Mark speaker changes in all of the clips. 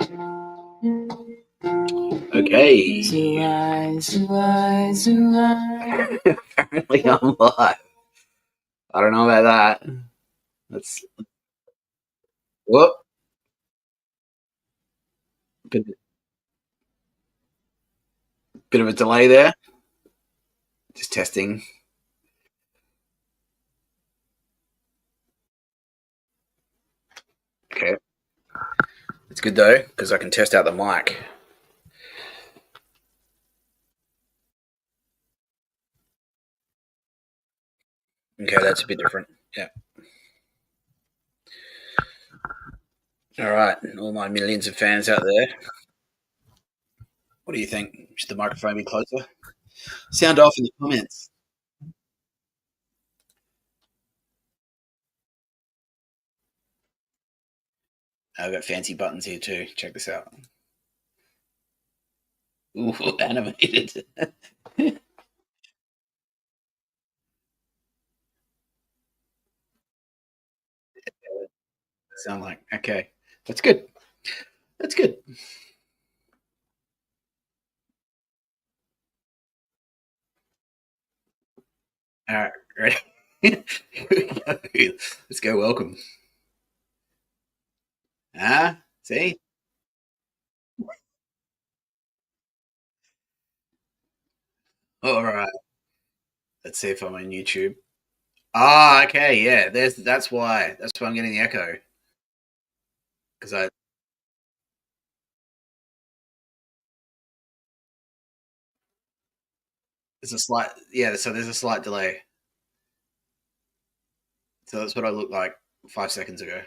Speaker 1: Okay. Apparently I'm live. I don't know about that. Let's. Whoop. Bit of a delay there. Just testing. Okay. It's good though, because I can test out the mic. Okay, that's a bit different. Yeah. All right, all my millions of fans out there. What do you think? Should the microphone be closer? Sound off in the comments. I've got fancy buttons here too. Check this out. Ooh, animated. Sound like okay. That's good. That's good. All right, ready? Here we go. Let's go. Welcome. See? All right. Let's see if I'm on YouTube. Okay. Yeah. That's why. That's why I'm getting the echo because I there's a slight So there's a slight delay. So that's what I looked like 5 seconds ago.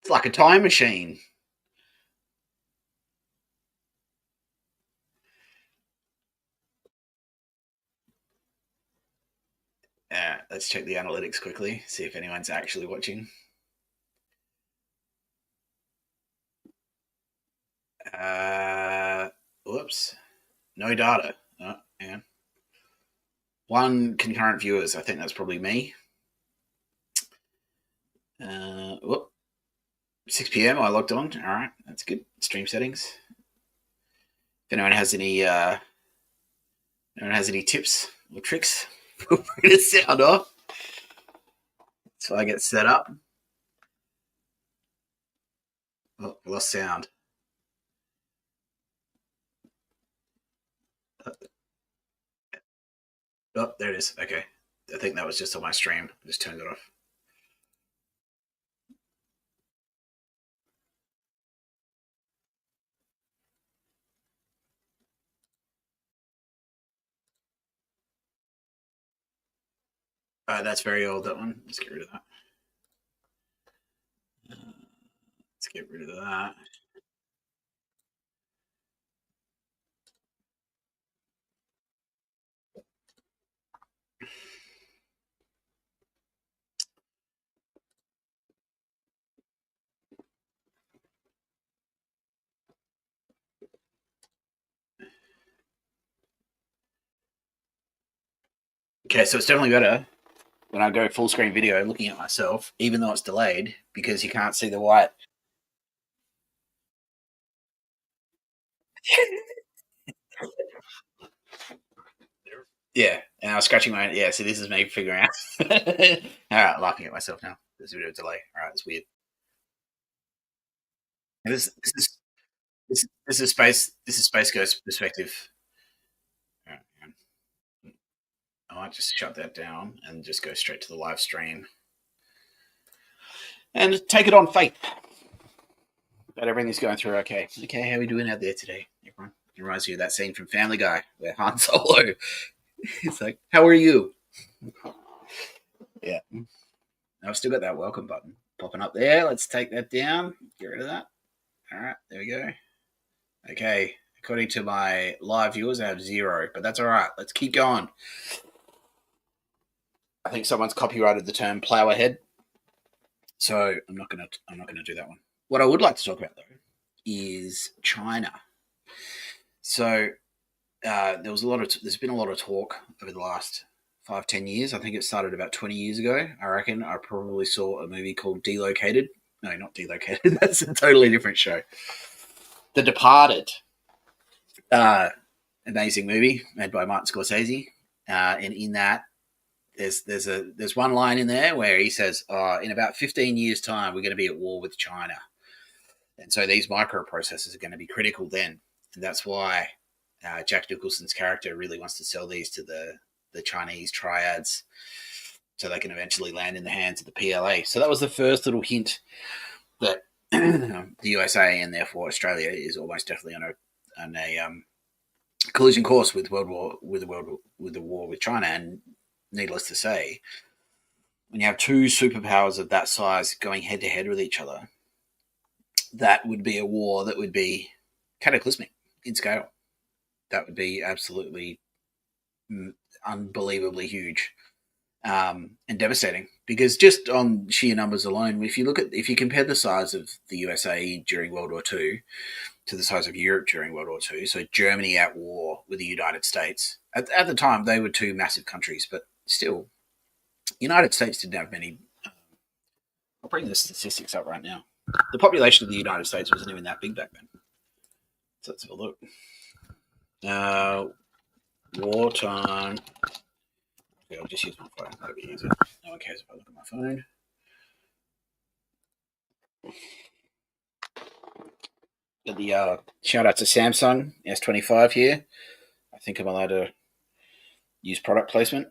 Speaker 1: It's like a time machine. Let's check the analytics quickly. See if anyone's actually watching. Whoops. No data. Oh, hang on. 1 concurrent viewers. I think that's probably me. Whoop. 6 p.m. I logged on. All right, that's good. Stream settings. If anyone has any tips or tricks, feel free to sound off. So I get set up. Oh, I lost sound. Oh, there it is. Okay. I think that was just on my stream. I just turned it off. That's very old, that one. Let's get rid of that. Let's get rid of that. Okay, so it's definitely better when I go full screen video looking at myself, even though it's delayed, because you can't see the white. Yeah, and I was scratching my yeah. So this is me figuring out. All right, laughing at myself now. There's a bit of delay. All right, it's weird. And this is Space Ghost perspective. All right, I might just shut that down and just go straight to the live stream and take it on faith that everything's going through okay. Okay, how are we doing out there today, everyone? It reminds me of that scene from Family Guy where Han Solo. It's like, how are you? Yeah. I've still got that welcome button popping up there. Let's take that down. Get rid of that. All right, there we go. Okay, according to my live viewers, I have 0, but that's all right. Let's keep going. I think someone's copyrighted the term "plow ahead," so I'm not gonna do that one. What I would like to talk about though is China. So there's been a lot of talk over the last 5-10 years. I think it started about 20 years ago. I reckon I probably saw a movie called Delocated. No, not Delocated. That's a totally different show. The Departed. Amazing movie made by Martin Scorsese. And in that, there's one line in there where he says, in about 15 years' time, we're going to be at war with China. And so these microprocessors are going to be critical then. And that's why Jack Nicholson's character really wants to sell these to the Chinese triads so they can eventually land in the hands of the PLA. So that was the first little hint that the USA and therefore Australia is almost definitely on a collision course with the war with China. And needless to say, when you have two superpowers of that size going head to head with each other, that would be a war that would be cataclysmic in scale. That would be absolutely unbelievably huge and devastating, because just on sheer numbers alone, if you compare the size of the USA during World War II to the size of Europe during World War II, so Germany at war with the United States, at the time they were two massive countries, but still, United States didn't have many. I'll bring the statistics up right now. The population of the United States wasn't even that big back then. So let's have a look. Wartime. Okay, I'll just use my phone. That'll be easier. No one cares if I look at my phone. Got the shout out to Samsung S25 here. I think I'm allowed to use product placement.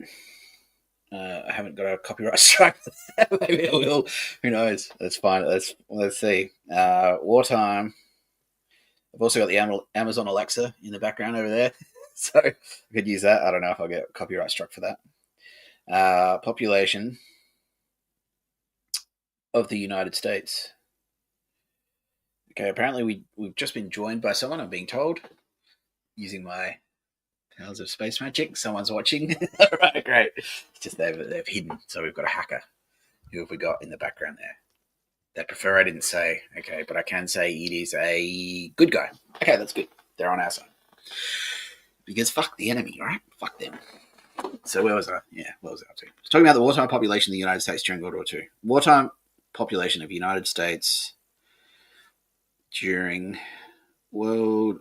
Speaker 1: I haven't got a copyright strike. Maybe I will. Who knows? That's fine. Let's see. Wartime. I've also got the Amazon Alexa in the background over there, so I could use that. I don't know if I'll get copyright struck for that. Population of the United States. Okay, apparently we've just been joined by someone, I'm being told, using my Tales of Space Magic. Someone's watching. All right, great. It's just they've hidden, so we've got a hacker. Who have we got in the background there? They prefer I didn't say. Okay, but I can say it is a good guy. Okay, that's good. They're on our side. Because fuck the enemy, right? Fuck them. So where was I? Yeah, where was I up to? I was talking about the wartime population of the United States during World War II. Wartime population of the United States during World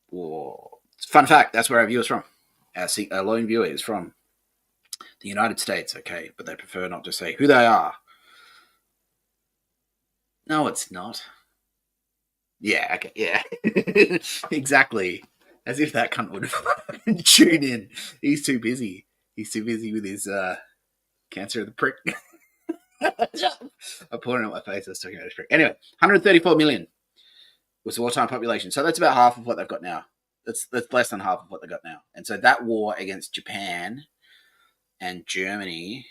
Speaker 1: War. Fun fact, that's where our viewer's from. Our lone viewer is from the United States, okay, but they prefer not to say who they are. No, it's not. Yeah, okay, yeah. Exactly. As if that cunt would tune in. He's too busy. He's too busy with his cancer of the prick. I'm pouring out my face. I was talking about his prick. Anyway, 134 million was the wartime population. So that's about half of what they've got now. That's less than half of what they've got now. And so that war against Japan and Germany,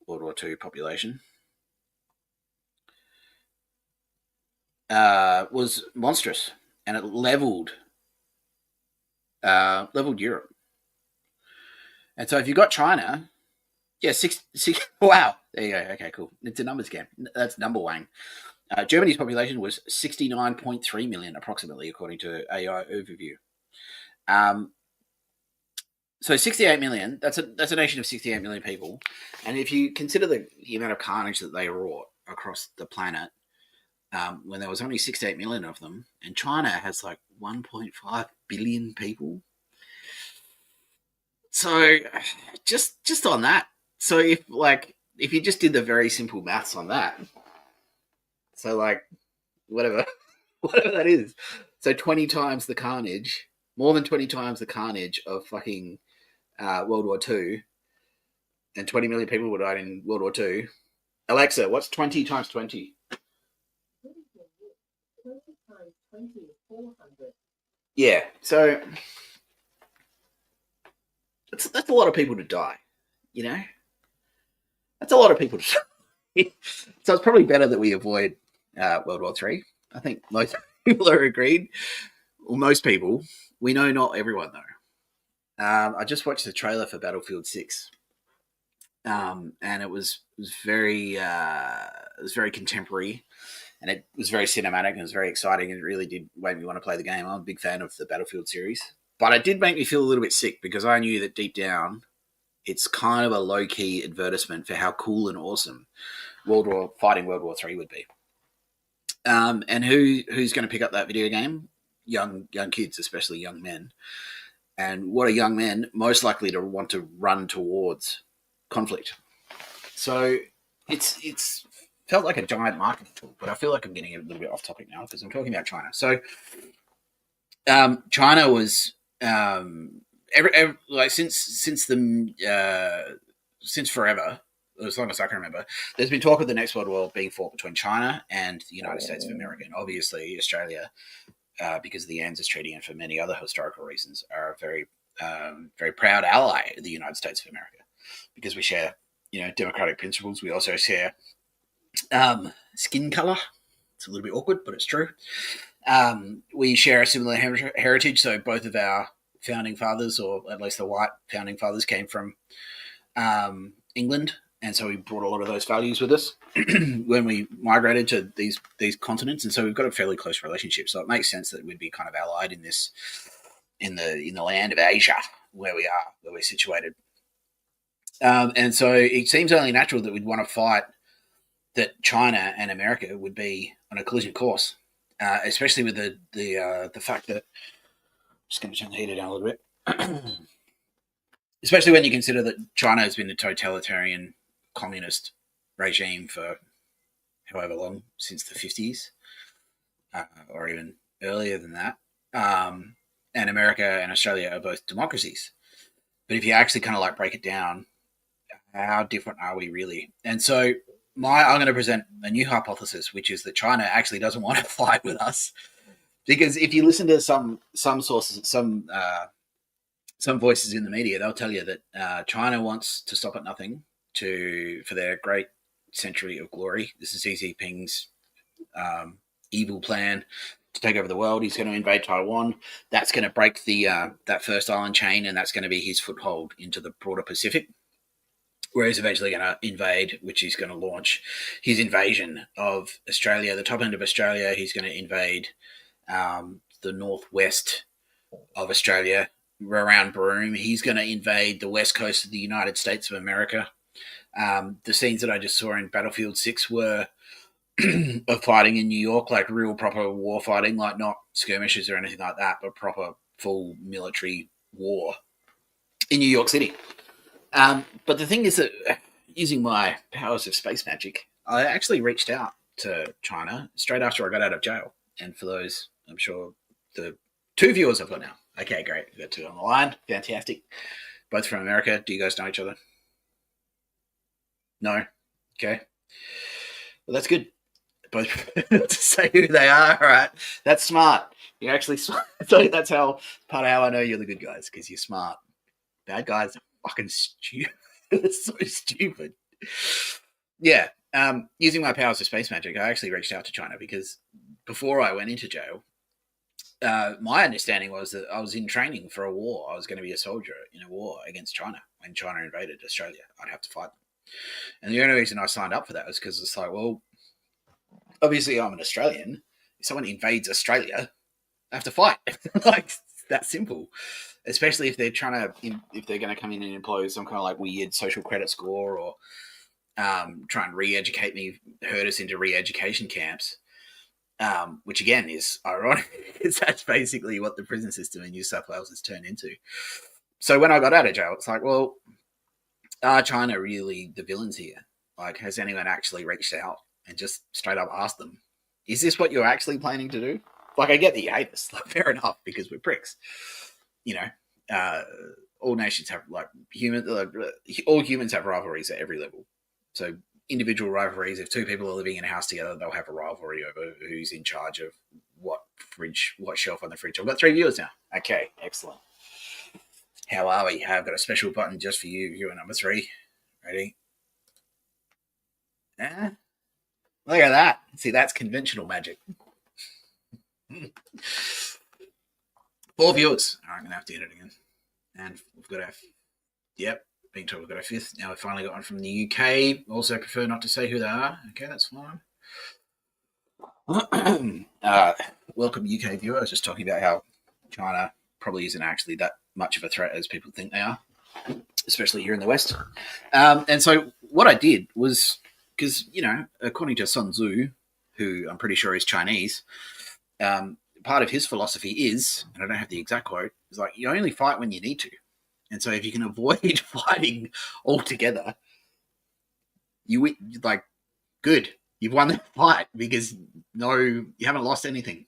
Speaker 1: World War II population, was monstrous, and it leveled Europe. And so if you got China, yeah, six. Wow, there you go. Okay, cool. It's a numbers game. That's number one. Germany's population was 69.3 million, approximately, according to AI Overview. So 68 million. That's a nation of 68 million people, and if you consider the amount of carnage that they wrought across the planet, when there was only 68 million of them, and China has like 1.5 billion people. So just on that. So if you just did the very simple maths on that, so like whatever that is, so 20 times the carnage, more than 20 times the carnage of fucking World War II, and 20 million people would die in World War II. Alexa, what's 20 times 20? 20 times 20 is 400. Yeah, so that's a lot of people to die, you know? That's a lot of people to die. So it's probably better that we avoid World War III. I think most people are agreed. Well, most people. We know not everyone, though. I just watched the trailer for Battlefield 6. And it was very contemporary, and it was very cinematic, and it was very exciting, and it really did make me want to play the game. I'm a big fan of the Battlefield series, but it did make me feel a little bit sick, because I knew that deep down it's kind of a low-key advertisement for how cool and awesome fighting World War III would be. And who's going to pick up that video game? Young kids, especially young men. And what are young men most likely to want to run towards? Conflict. So it's felt like a giant marketing tool, but I feel like I'm getting a little bit off topic now because I'm talking about China. So China was like since forever, as long as I can remember, there's been talk of the next world war being fought between China and the United States of America, and obviously Australia, because of the ANZUS Treaty and for many other historical reasons, are a very very proud ally of the United States of America because we share democratic principles. We also share skin color. It's a little bit awkward, but it's true. We share a similar heritage. So both of our founding fathers, or at least the white founding fathers, came from England, and so we brought a lot of those values with us when we migrated to these continents. And so we've got a fairly close relationship. So it makes sense that we'd be kind of allied in this in the land of Asia where we're situated. And so it seems only natural that we'd want to fight that China and America would be on a collision course, especially with the fact that I'm just going to turn the heater down a little bit, especially when you consider that China has been a totalitarian communist regime for however long, since the 50s, or even earlier than that. And America and Australia are both democracies. But if you actually kind of like break it down, how different are we really? And so I'm going to present a new hypothesis, which is that China actually doesn't want to fight with us. Because if you listen to some sources, some voices in the media, they'll tell you that China wants to stop at nothing for their great century of glory. This is Xi Jinping's evil plan to take over the world. He's going to invade Taiwan. That's going to break that first island chain, and that's going to be his foothold into the broader Pacific, where he's eventually going to invade, which he's going to launch his invasion of Australia, the top end of Australia. He's going to invade the northwest of Australia, around Broome. He's going to invade the west coast of the United States of America. The scenes that I just saw in Battlefield 6 were of fighting in New York, like real proper war fighting, like not skirmishes or anything like that, but proper full military war in New York City. But the thing is that using my powers of space magic, I actually reached out to China straight after I got out of jail. And for those, I'm sure the 2 viewers I've got now. Okay, great. We've got 2 on the line. Fantastic. Both from America. Do you guys know each other? No? Okay. Well, that's good. Both to say who they are. All right. That's smart. You're actually smart. So that's part of how I know you're the good guys, because you're smart. Bad guys are fucking stupid. It's so stupid. Yeah. Using my powers of space magic, I actually reached out to China because before I went into jail, my understanding was that I was in training for a war. I was going to be a soldier in a war against China. When China invaded Australia, I'd have to fight them. And the only reason I signed up for that was because it's like, well, obviously I'm an Australian. If someone invades Australia, I have to fight. Like, that simple. Especially if they're going to come in and impose some kind of like weird social credit score, or try and re-educate me, herd us into re-education camps. Which again is ironic, because that's basically what the prison system in New South Wales has turned into. So when I got out of jail, it's like, well, are China really the villains here? Like, has anyone actually reached out and just straight up asked them, is this what you're actually planning to do? Like, I get that you hate us, like, fair enough, because we're pricks. All nations have all humans have rivalries at every level. So individual rivalries. If 2 people are living in a house together, they'll have a rivalry over who's in charge of what shelf on the fridge. I've got 3 viewers now. Okay, excellent. How are we? I've got a special button just for you, viewer number 3. Ready? Look at that. See, that's conventional magic. 4 viewers. All right, I'm going to have to edit again. And we've got being told we've got a 5th. Now we've finally got one from the UK. Also prefer not to say who they are. Okay, that's fine. Welcome, UK viewer. I was just talking about how China probably isn't actually that much of a threat as people think they are. especially here in the West. And so what I did was, because, according to Sun Tzu, who I'm pretty sure is Chinese, part of his philosophy is, and I don't have the exact quote, is like, you only fight when you need to. And so if you can avoid fighting altogether, you like, good. You've won the fight because you haven't lost anything.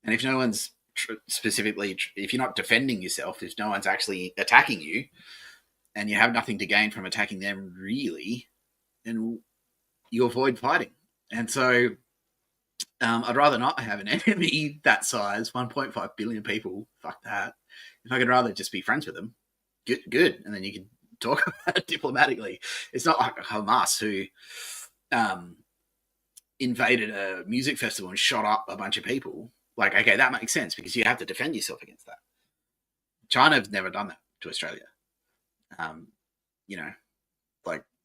Speaker 1: And if no one's specifically, if you're not defending yourself, if no one's actually attacking you, and you have nothing to gain from attacking them really, then you avoid fighting. And so I'd rather not have an enemy that size, 1.5 billion people. Fuck that. If I could rather just be friends with them, good. And then you can talk about it diplomatically. It's not like Hamas who invaded a music festival and shot up a bunch of people. Like, okay, that makes sense because you have to defend yourself against that. China's never done that to Australia.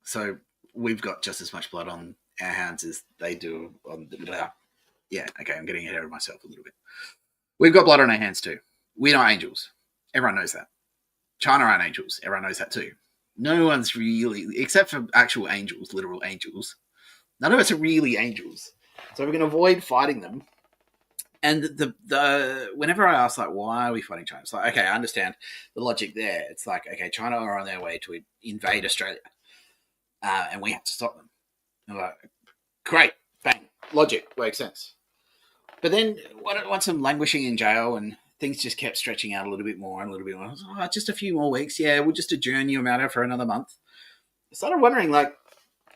Speaker 1: So we've got just as much blood on our hands as they do on the... Yeah, okay, I'm getting ahead of myself a little bit. We've got blood on our hands too. We're not angels. Everyone knows that. China aren't angels. Everyone knows that too. No one's really, except for actual angels, literal angels, none of us are really angels. So we can avoid fighting them. And the whenever I ask, like, why are we fighting China? It's like, okay, I understand the logic there. It's like, okay, China are on their way to invade Australia. And we have to stop them. I'm like, great, bang, logic, makes sense. But then once I'm languishing in jail and things just kept stretching out a little bit more and a little bit more, I was like, just a few more weeks. Yeah, we'll just adjourn your matter for another month. I started wondering, like,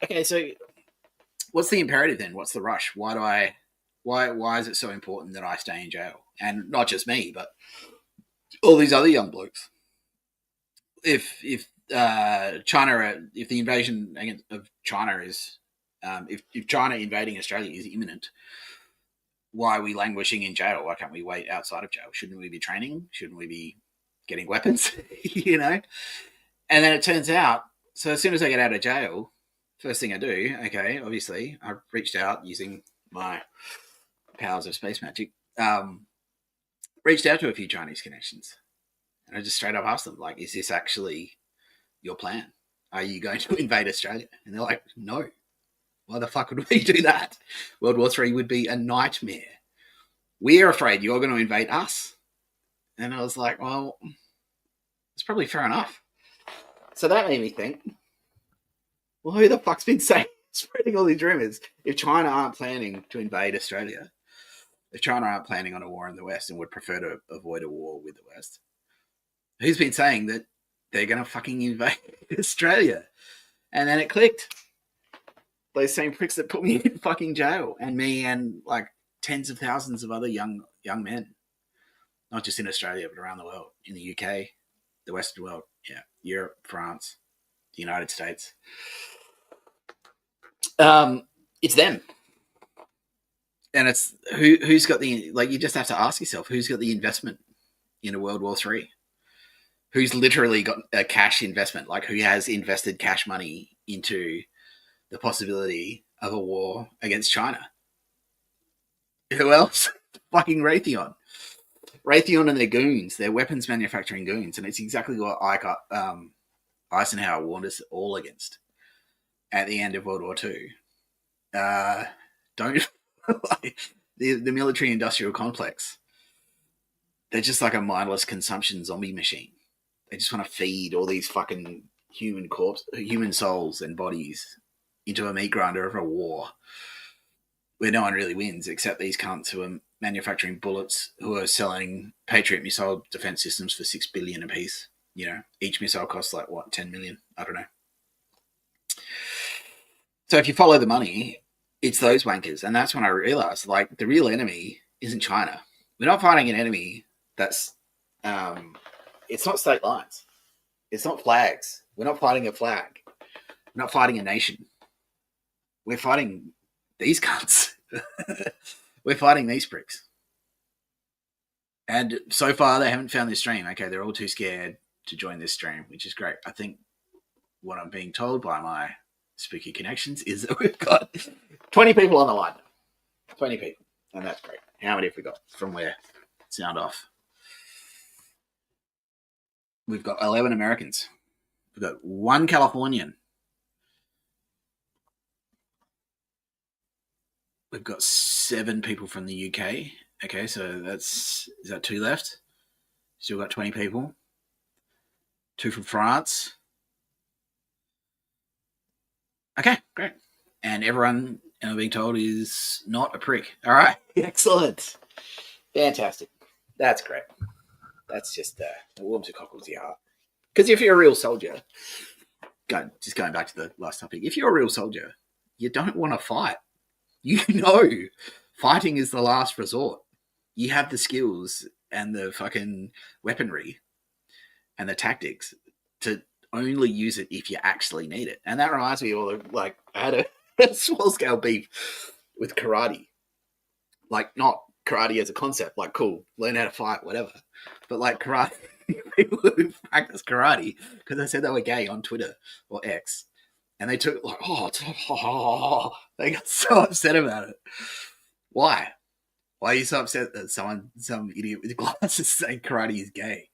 Speaker 1: okay, so what's the imperative then? What's the rush? Why is it so important that I stay in jail? And not just me, but all these other young blokes. If China, if the invasion of China is, if China invading Australia is imminent, why are we languishing in jail? Why can't we wait outside of jail? Shouldn't we be training? Shouldn't we be getting weapons? And then it turns out, so as soon as I get out of jail, first thing I do, okay, obviously, I reached out using my powers of space magic, reached out to a few Chinese connections. And I just straight up asked them, like, is this actually your plan? Are you going to invade Australia? And they're like, no. Why the fuck would we do that? World War III would be a nightmare. We're afraid you're going to invade us. And I was like, well, it's probably fair enough. So that made me think, well, who the fuck's been spreading all these rumors? If China aren't planning to invade Australia, if China aren't planning on a war in the West and would prefer to avoid a war with the West, who's been saying that they're going to fucking invade Australia? And then it clicked. Those same pricks that put me in fucking jail, and me and like tens of thousands of other young men, not just in Australia, but around the world, in the UK, the Western world, yeah, Europe, France, the United States. It's them. And it's who's got the, like, you just have to ask yourself, who's got the investment in a World War III? Who's literally got a cash investment? Like, who has invested cash money into the possibility of a war against China? Who else? Fucking Raytheon. Raytheon and their goons, their weapons manufacturing goons. And it's exactly what Eisenhower warned us all against at the end of World War II. Don't... the military-industrial complex. They're just like a mindless consumption zombie machine. They just want to feed all these fucking human souls and bodies into a meat grinder of a war where no one really wins except these cunts who are manufacturing bullets, who are selling Patriot missile defense systems for $6 billion a piece. Each missile costs like, what, 10 million? I don't know. So if you follow the money, it's those wankers. And that's when I realized, like, the real enemy isn't China. We're not fighting an enemy that's, it's not state lines. It's not flags. We're not fighting a flag. We're not fighting a nation. We're fighting these cunts. We're fighting these pricks. And so far, they haven't found this stream. Okay, they're all too scared to join this stream, which is great. I think what I'm being told by my spooky connections is that we've got 20 people on the line. 20 people. And that's great. How many have we got from where? Sound off. We've got 11 Americans. We've got one Californian. We've got 7 people from the UK. Okay, so is that 2 left? Still got 20 people. 2 from France. Okay, great. And everyone, I'm being told, is not a prick. All right, excellent. Fantastic. That's great. That's just it warms your cockles your heart. Because if you're a real soldier, just going back to the last topic, if you're a real soldier, you don't want to fight. You know, fighting is the last resort. You have the skills and the fucking weaponry and the tactics to only use it if you actually need it. And that reminds me of, like, I had a small scale beef with karate. Like, not karate as a concept, like, cool, learn how to fight, whatever. But like karate, people who practice karate, because I said they were gay on Twitter or X, and they took like, they got so upset about it. Why? Why are you so upset that some idiot with glasses saying karate is gay?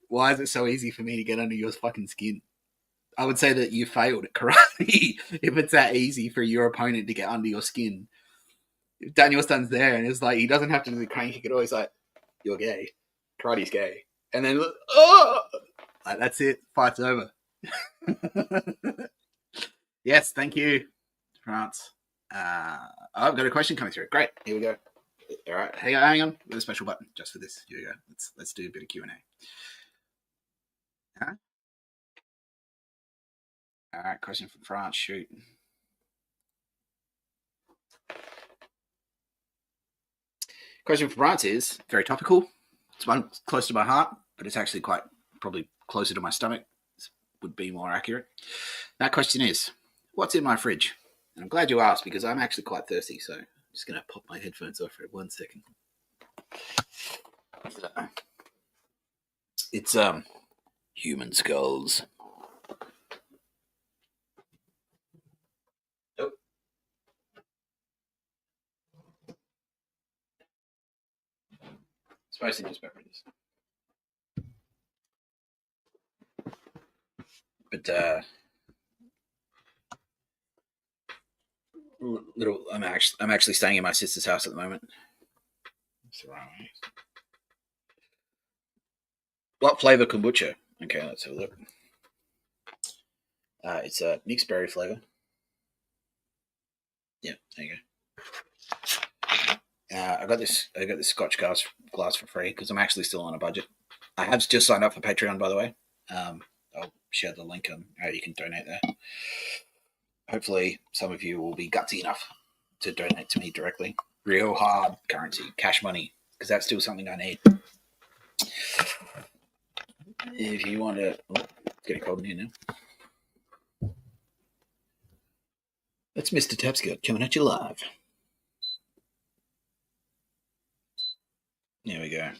Speaker 1: Why is it so easy for me to get under your fucking skin? I would say that you failed at karate if it's that easy for your opponent to get under your skin. If Daniel-san's there and it's like, he doesn't have to do the crane kick at all. He's like, you're gay. Karate's gay. And then, like, that's it. Fight's over. Yes, thank you, France. I've got a question coming through. Great. Here we go. All right. Hang on. There's a special button just for this. Here we go. Let's do a bit of Q&A. Huh? All right. Question from France. Shoot. Question from France is very topical. It's one close to my heart, but it's actually quite probably closer to my stomach. This would be more accurate. That question is, what's in my fridge? And I'm glad you asked because I'm actually quite thirsty, so I'm just going to pop my headphones off for 1 second. It's human skulls. Oh. Spicy newspaper it is. But I'm actually staying in my sister's house at the moment. That's the wrong way. What flavor kombucha? Okay, let's have a look. It's a mixed berry flavor. Yeah, there you go. I got this Scotch glass for free because I'm actually still on a budget. I have just signed up for Patreon, by the way. I'll share the link on how you can donate there. Hopefully, some of you will be gutsy enough to donate to me directly. Real hard currency, cash money, because that's still something I need. If you want to... Oh, it's getting cold in here now. That's Mr. Tapscott coming at you live. There we go.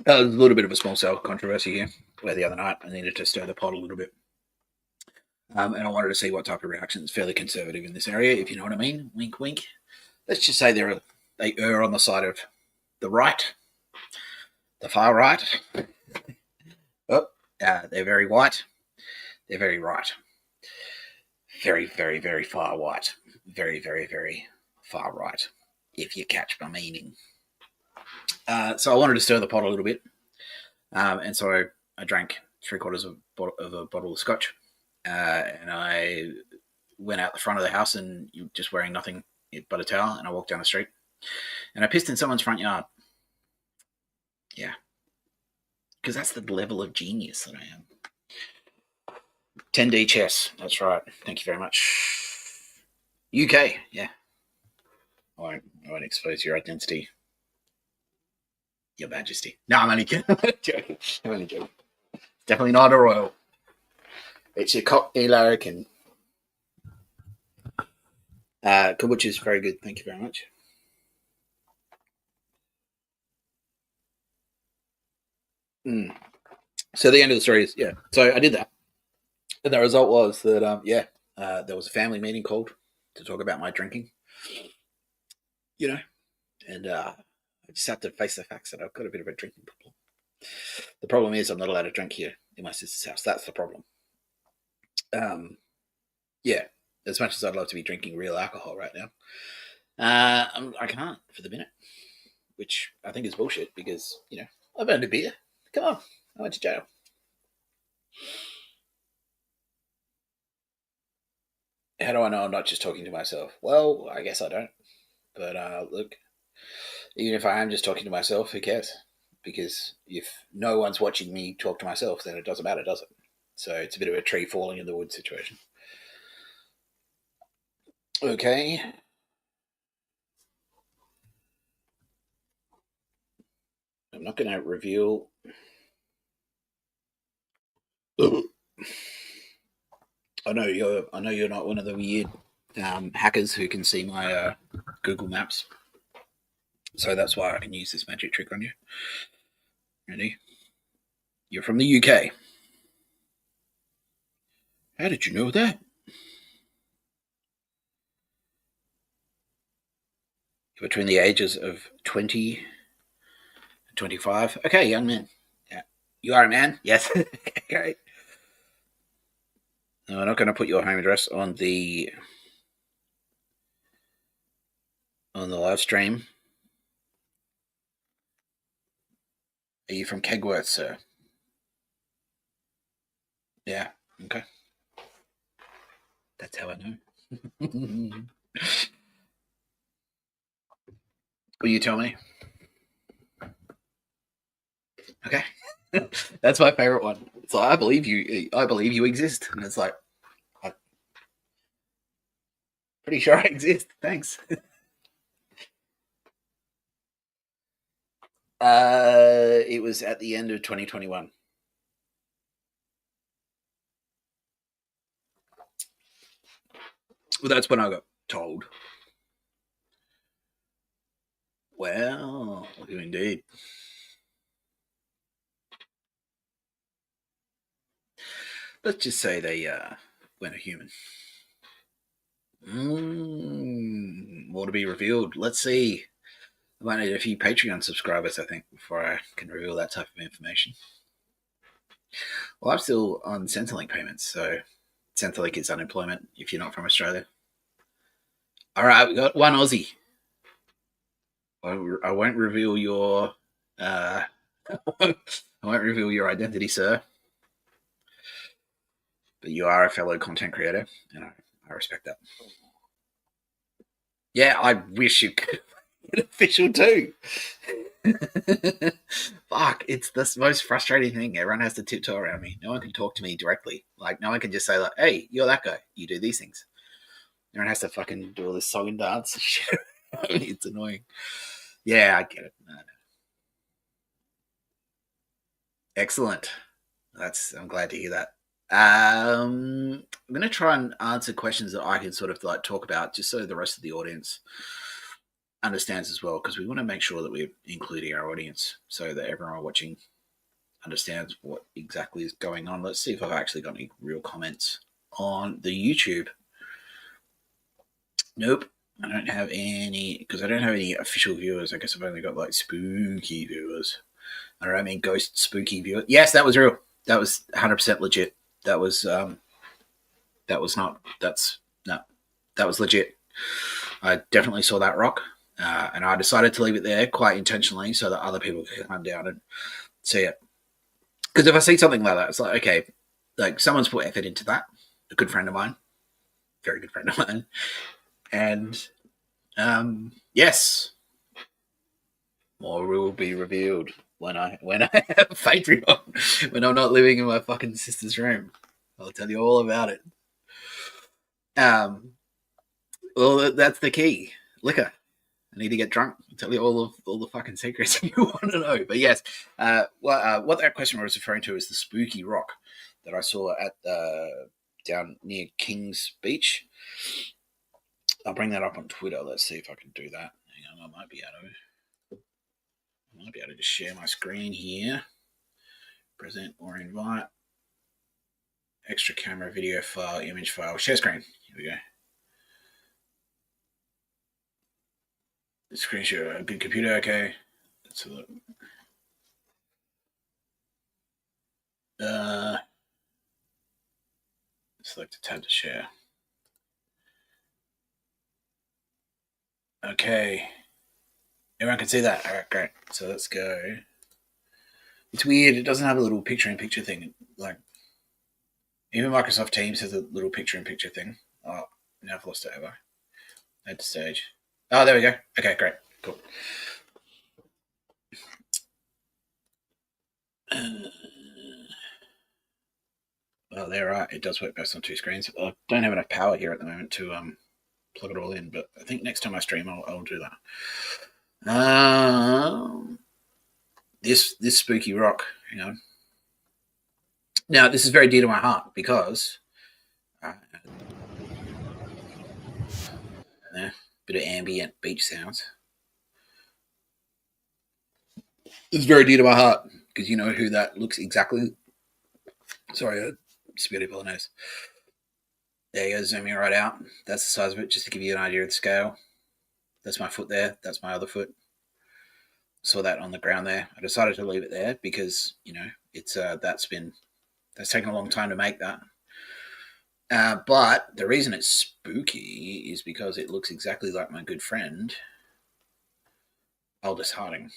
Speaker 1: There's a little bit of a small cell controversy here, where the other night I needed to stir the pot a little bit. And I wanted to see what type of reaction is fairly conservative in this area, if you know what I mean. Wink, wink. Let's just say they err on the side of the right, the far right. Oh, they're very white. They're very right. Very, very, very far white. Very, very, very far right, if you catch my meaning. So I wanted to stir the pot a little bit. And so I drank 3/4 of a bottle of scotch. And I went out the front of the house and just wearing nothing but a towel, and I walked down the street. And I pissed in someone's front yard. Yeah. Because that's the level of genius that I am. 10D chess. That's right. Thank you very much. UK. Yeah. I won't expose your identity. Your Majesty. No, I'm only kidding. I'm only joking. Definitely not a royal. It's your cocktail American. Kombucha is very good. Thank you very much. So the end of the story is, yeah. So I did that. And the result was that, there was a family meeting called to talk about my drinking. You know, And I just have to face the facts that I've got a bit of a drinking problem. The problem is I'm not allowed to drink here in my sister's house. That's the problem. Yeah, as much as I'd love to be drinking real alcohol right now, I can't for the minute, which I think is bullshit because, I've earned a beer. Come on, I went to jail. How do I know I'm not just talking to myself? Well, I guess I don't. But look, even if I am just talking to myself, who cares? Because if no one's watching me talk to myself, then it doesn't matter, does it? So it's a bit of a tree falling in the woods situation. Okay. I'm not going to reveal. I know you're not one of the weird hackers who can see my Google Maps. So that's why I can use this magic trick on you. Ready? You're from the UK. How did you know that? Between the ages of 20 and 25. Okay, young man. Yeah. You are a man? Yes. Okay. No, I'm not going to put your home address on the live stream. Are you from Kegworth, sir? Yeah. Okay. That's how I know. Will you tell me? Okay. That's my favorite one. It's like, I believe you exist. And it's like, I'm pretty sure I exist. Thanks. It was at the end of 2021. Well, that's when I got told. Well, indeed. Let's just say they went a human. More to be revealed. Let's see. I might need a few Patreon subscribers, I think, before I can reveal that type of information. Well, I'm still on Centrelink payments, so Centrelink is unemployment if you're not from Australia. All right, we got one Aussie. I won't reveal your I won't reveal your identity, sir. But you are a fellow content creator, and I respect that. Yeah, I wish you could get official too. Fuck, it's the most frustrating thing. Everyone has to tiptoe around me. No one can talk to me directly. Like, no one can just say, like, hey, you're that guy. You do these things. Everyone has to fucking do all this song and dance and shit. It's annoying. Yeah, I get it. No. Excellent. I'm glad to hear that. I'm going to try and answer questions that I can sort of like talk about just so the rest of the audience understands as well, because we want to make sure that we're including our audience so that everyone watching understands what exactly is going on. Let's see if I've actually got any real comments on the YouTube. Nope, I don't have any, because I don't have any official viewers. I guess I've only got like spooky viewers. I don't mean ghost spooky viewers. Yes, that was real. That was 100% legit. That was legit. I definitely saw that rock, and I decided to leave it there quite intentionally so that other people could come down and see it. Because if I see something like that, it's like, okay, like someone's put effort into that. A good friend of mine, very good friend of mine, and yes, more will be revealed when I have Patreon, when I'm not living in my fucking sister's room. I'll tell you all about it. Well, that's the key. Liquor. I need to get drunk. I'll tell you all the fucking secrets you want to know. But yes, what that question was referring to is the spooky rock that I saw at down near King's Beach. I'll bring that up on Twitter. Let's see if I can do that. Hang on, I might be able to just share my screen here. Present or invite. Extra camera, video file, image file, share screen. Here we go. Screen share. Good computer. Okay. Let's look. Select a tab to share. Okay. Everyone can see that. All right, great. So let's go. It's weird. It doesn't have a little picture-in-picture thing. Like even Microsoft Teams has a little picture-in-picture thing. Oh, now I've lost it. Have I? Add to stage. Oh, there we go. Okay, great. Cool. Well, there, right. It does work best on two screens. I don't have enough power here at the moment to plug it all in, but I think next time I stream, I'll do that. This spooky rock. Hang on. Now, this is very dear to my heart because bit of ambient beach sounds. It's very dear to my heart because you know who that looks exactly. Sorry, spaghetti bolognese. There you go, zooming right out. That's the size of it, just to give you an idea of the scale. That's my foot there. That's my other foot. Saw that on the ground there. I decided to leave it there because you know it's that's taken a long time to make that. But the reason it's spooky is because it looks exactly like my good friend Aldous Harding.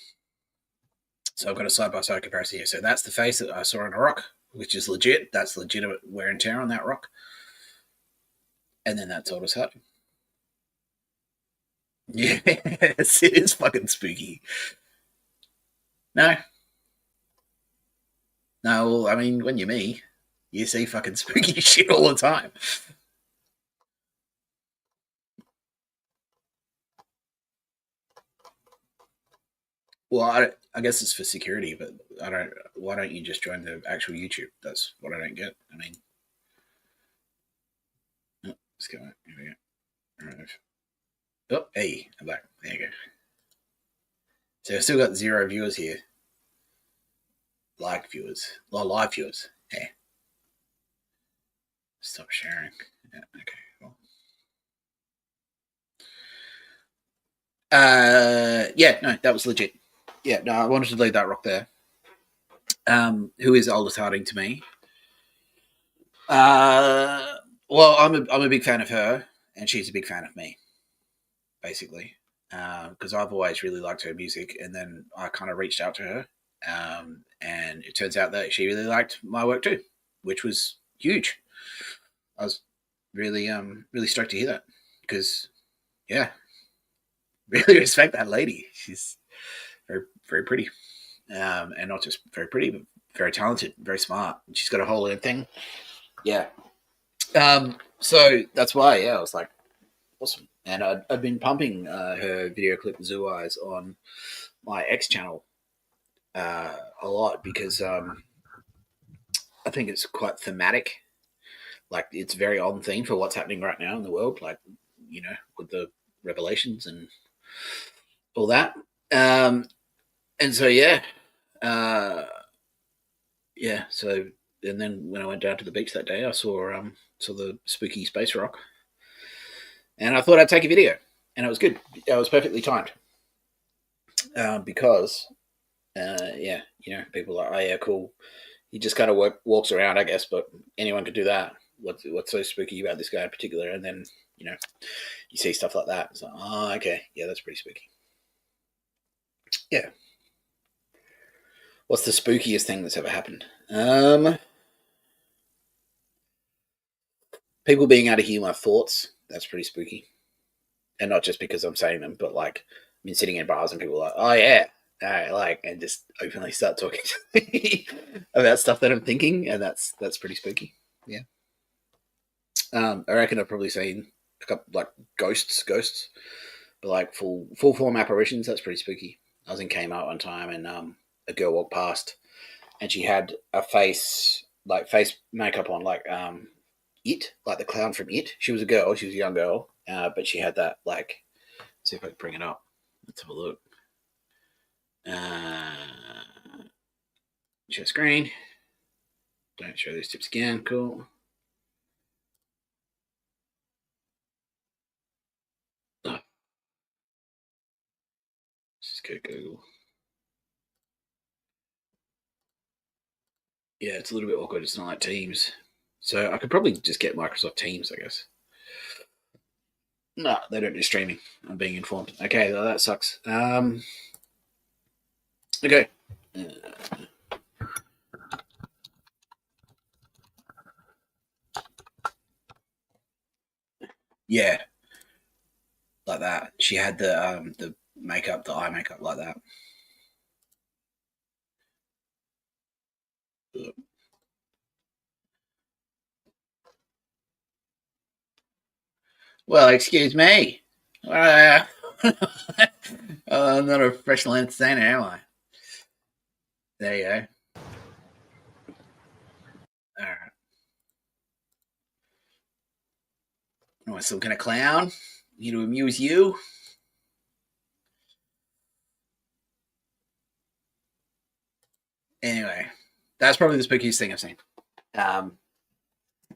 Speaker 1: So I've got a side-by-side comparison here. So that's the face that I saw on a rock, which is legit. That's legitimate wear and tear on that rock. And then that's Aldous Harding. Yes, it is fucking spooky. No. No, well, I mean, when you're me, you see fucking spooky shit all the time. Well, I guess it's for security, but I don't. Why don't you just join the actual YouTube? That's what I don't get. I mean, oh, let's go. Here we go. All right. Oh, hey, I'm back. There you go. So I've still got 0 viewers here. Live viewers. Well, live viewers. Hey. Stop sharing. Yeah, okay. Cool. Yeah, no, that was legit. Yeah, no, I wanted to leave that rock there. Who is Aldous Harding to me? Well, I'm a big fan of her, and she's a big fan of me, basically. Because I've always really liked her music, and then I kind of reached out to her, and it turns out that she really liked my work too, which was huge. I was really stoked to hear that because yeah, really respect that lady. She's very pretty, and not just very pretty, but very talented, very smart. She's got a whole own thing. Yeah. So that's why, yeah, I was like, awesome. And I'd been pumping her video clip Zoo Eyes on my X channel a lot because I think it's quite thematic. Like it's very on theme for what's happening right now in the world, like you know, with the revelations and all that. And so uh, yeah. So and then when I went down to the beach that day, I saw the spooky space rock, and I thought I'd take a video, and it was good. It was perfectly timed because yeah, you know, people are like, oh yeah, cool. He just kind of walks around, I guess, but anyone could do that. What's so spooky about this guy in particular? And then you know, you see stuff like that. It's like, oh, okay, yeah, that's pretty spooky. Yeah. What's the spookiest thing that's ever happened? People being able to hear my thoughts. That's pretty spooky, and not just because I'm saying them, but like I've been sitting in bars and people are like, oh yeah, like, and just openly start talking to me about stuff that I'm thinking, and that's pretty spooky. Yeah. I reckon I've probably seen a couple like ghosts, but like full form apparitions. That's pretty spooky. I was in Kmart one time, and a girl walked past, and she had a face makeup on, like it, like the clown from It. She was a girl. She was a young girl, but she had that like. Let's see if I can bring it up. Let's have a look. Share screen. Don't show these tips again. Cool. go Google. Yeah, it's a little bit awkward. It's not like Teams. So I could probably just get Microsoft Teams, I guess. No, they don't do streaming. I'm being informed. Okay, well, that sucks. Okay. Yeah, like that. She had the makeup, the eye makeup, like that. Well, excuse me. I'm not a professional entertainer, am I? There you go. All right. Am I still going to clown? Here to amuse you? Anyway, that's probably the spookiest thing I've seen.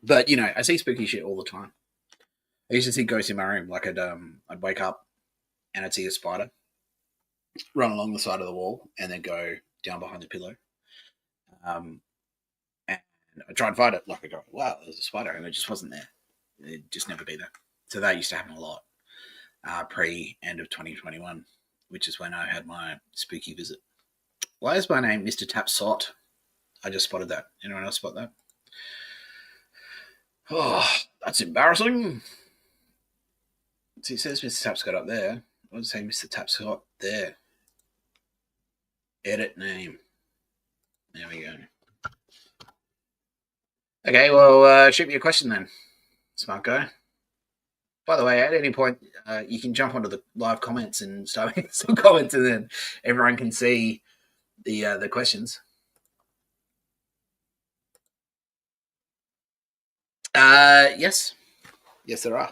Speaker 1: But you know, I see spooky shit all the time. I used to see ghosts in my room. Like I'd wake up and I'd see a spider run along the side of the wall and then go down behind the pillow. And I try and find it. Like I go, wow, there's a spider, and it just wasn't there. It'd just never be there. So that used to happen a lot pre end of 2021, which is when I had my spooky visit. Why is my name Mr Tapscott? I just spotted that. Anyone else spot that? Oh, that's embarrassing. See, it says Mr Tapscott up there. I would say Mr Tapscott there. Edit name. There we go. Okay, well, shoot me a question then, smart guy. By the way, at any point, you can jump onto the live comments and start making some comments, and then everyone can see the questions. Yes, there are.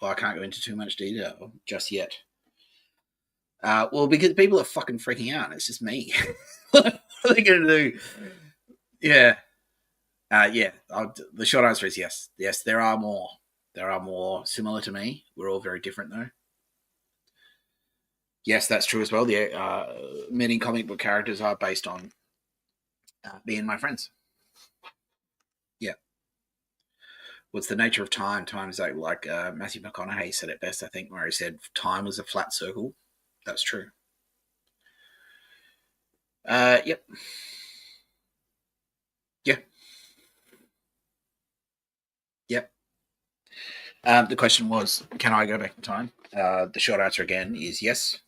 Speaker 1: Well, I can't go into too much detail just yet. Well, because people are fucking freaking out. It's just me. What are they going to do? Yeah. Yeah. The short answer is yes. Yes, there are more. There are more similar to me. We're all very different, though. Yes, that's true as well. Many comic book characters are based on me and my friends. Yeah. What's the nature of time? Time is like Matthew McConaughey said it best, I think, where he said time was a flat circle. That's true. Yep. Yeah. Yep. The question was, can I go back in time? The short answer again is yes.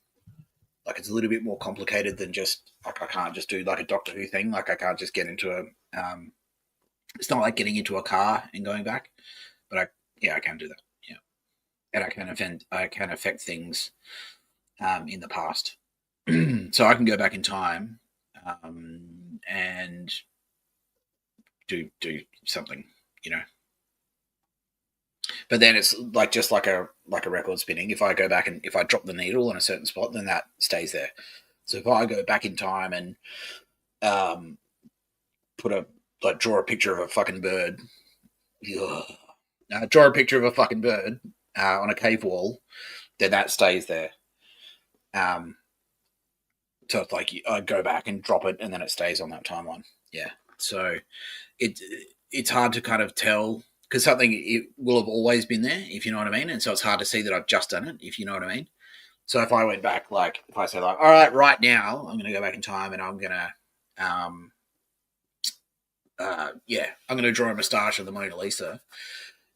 Speaker 1: Like it's a little bit more complicated than just like I can't just do like a Doctor Who thing. Like I can't just get into a. It's not like getting into a car and going back, but I can do that. Yeah, and I can affect things in the past, so I can go back in time and do something, you know. But then it's like just like a record spinning. If I go back and if I drop the needle on a certain spot, then that stays there. So if I go back in time and draw a picture of a fucking bird, draw a picture of a fucking bird on a cave wall, then that stays there. So it's like I go back and drop it, and then it stays on that timeline. Yeah. So it's hard to kind of tell because something it will have always been there, if you know what I mean, and so it's hard to see that I've just done it, if you know what I mean. So if I went back, like if I say like, all right now, I'm going to go back in time and I'm going to, I'm going to draw a moustache of the Mona Lisa.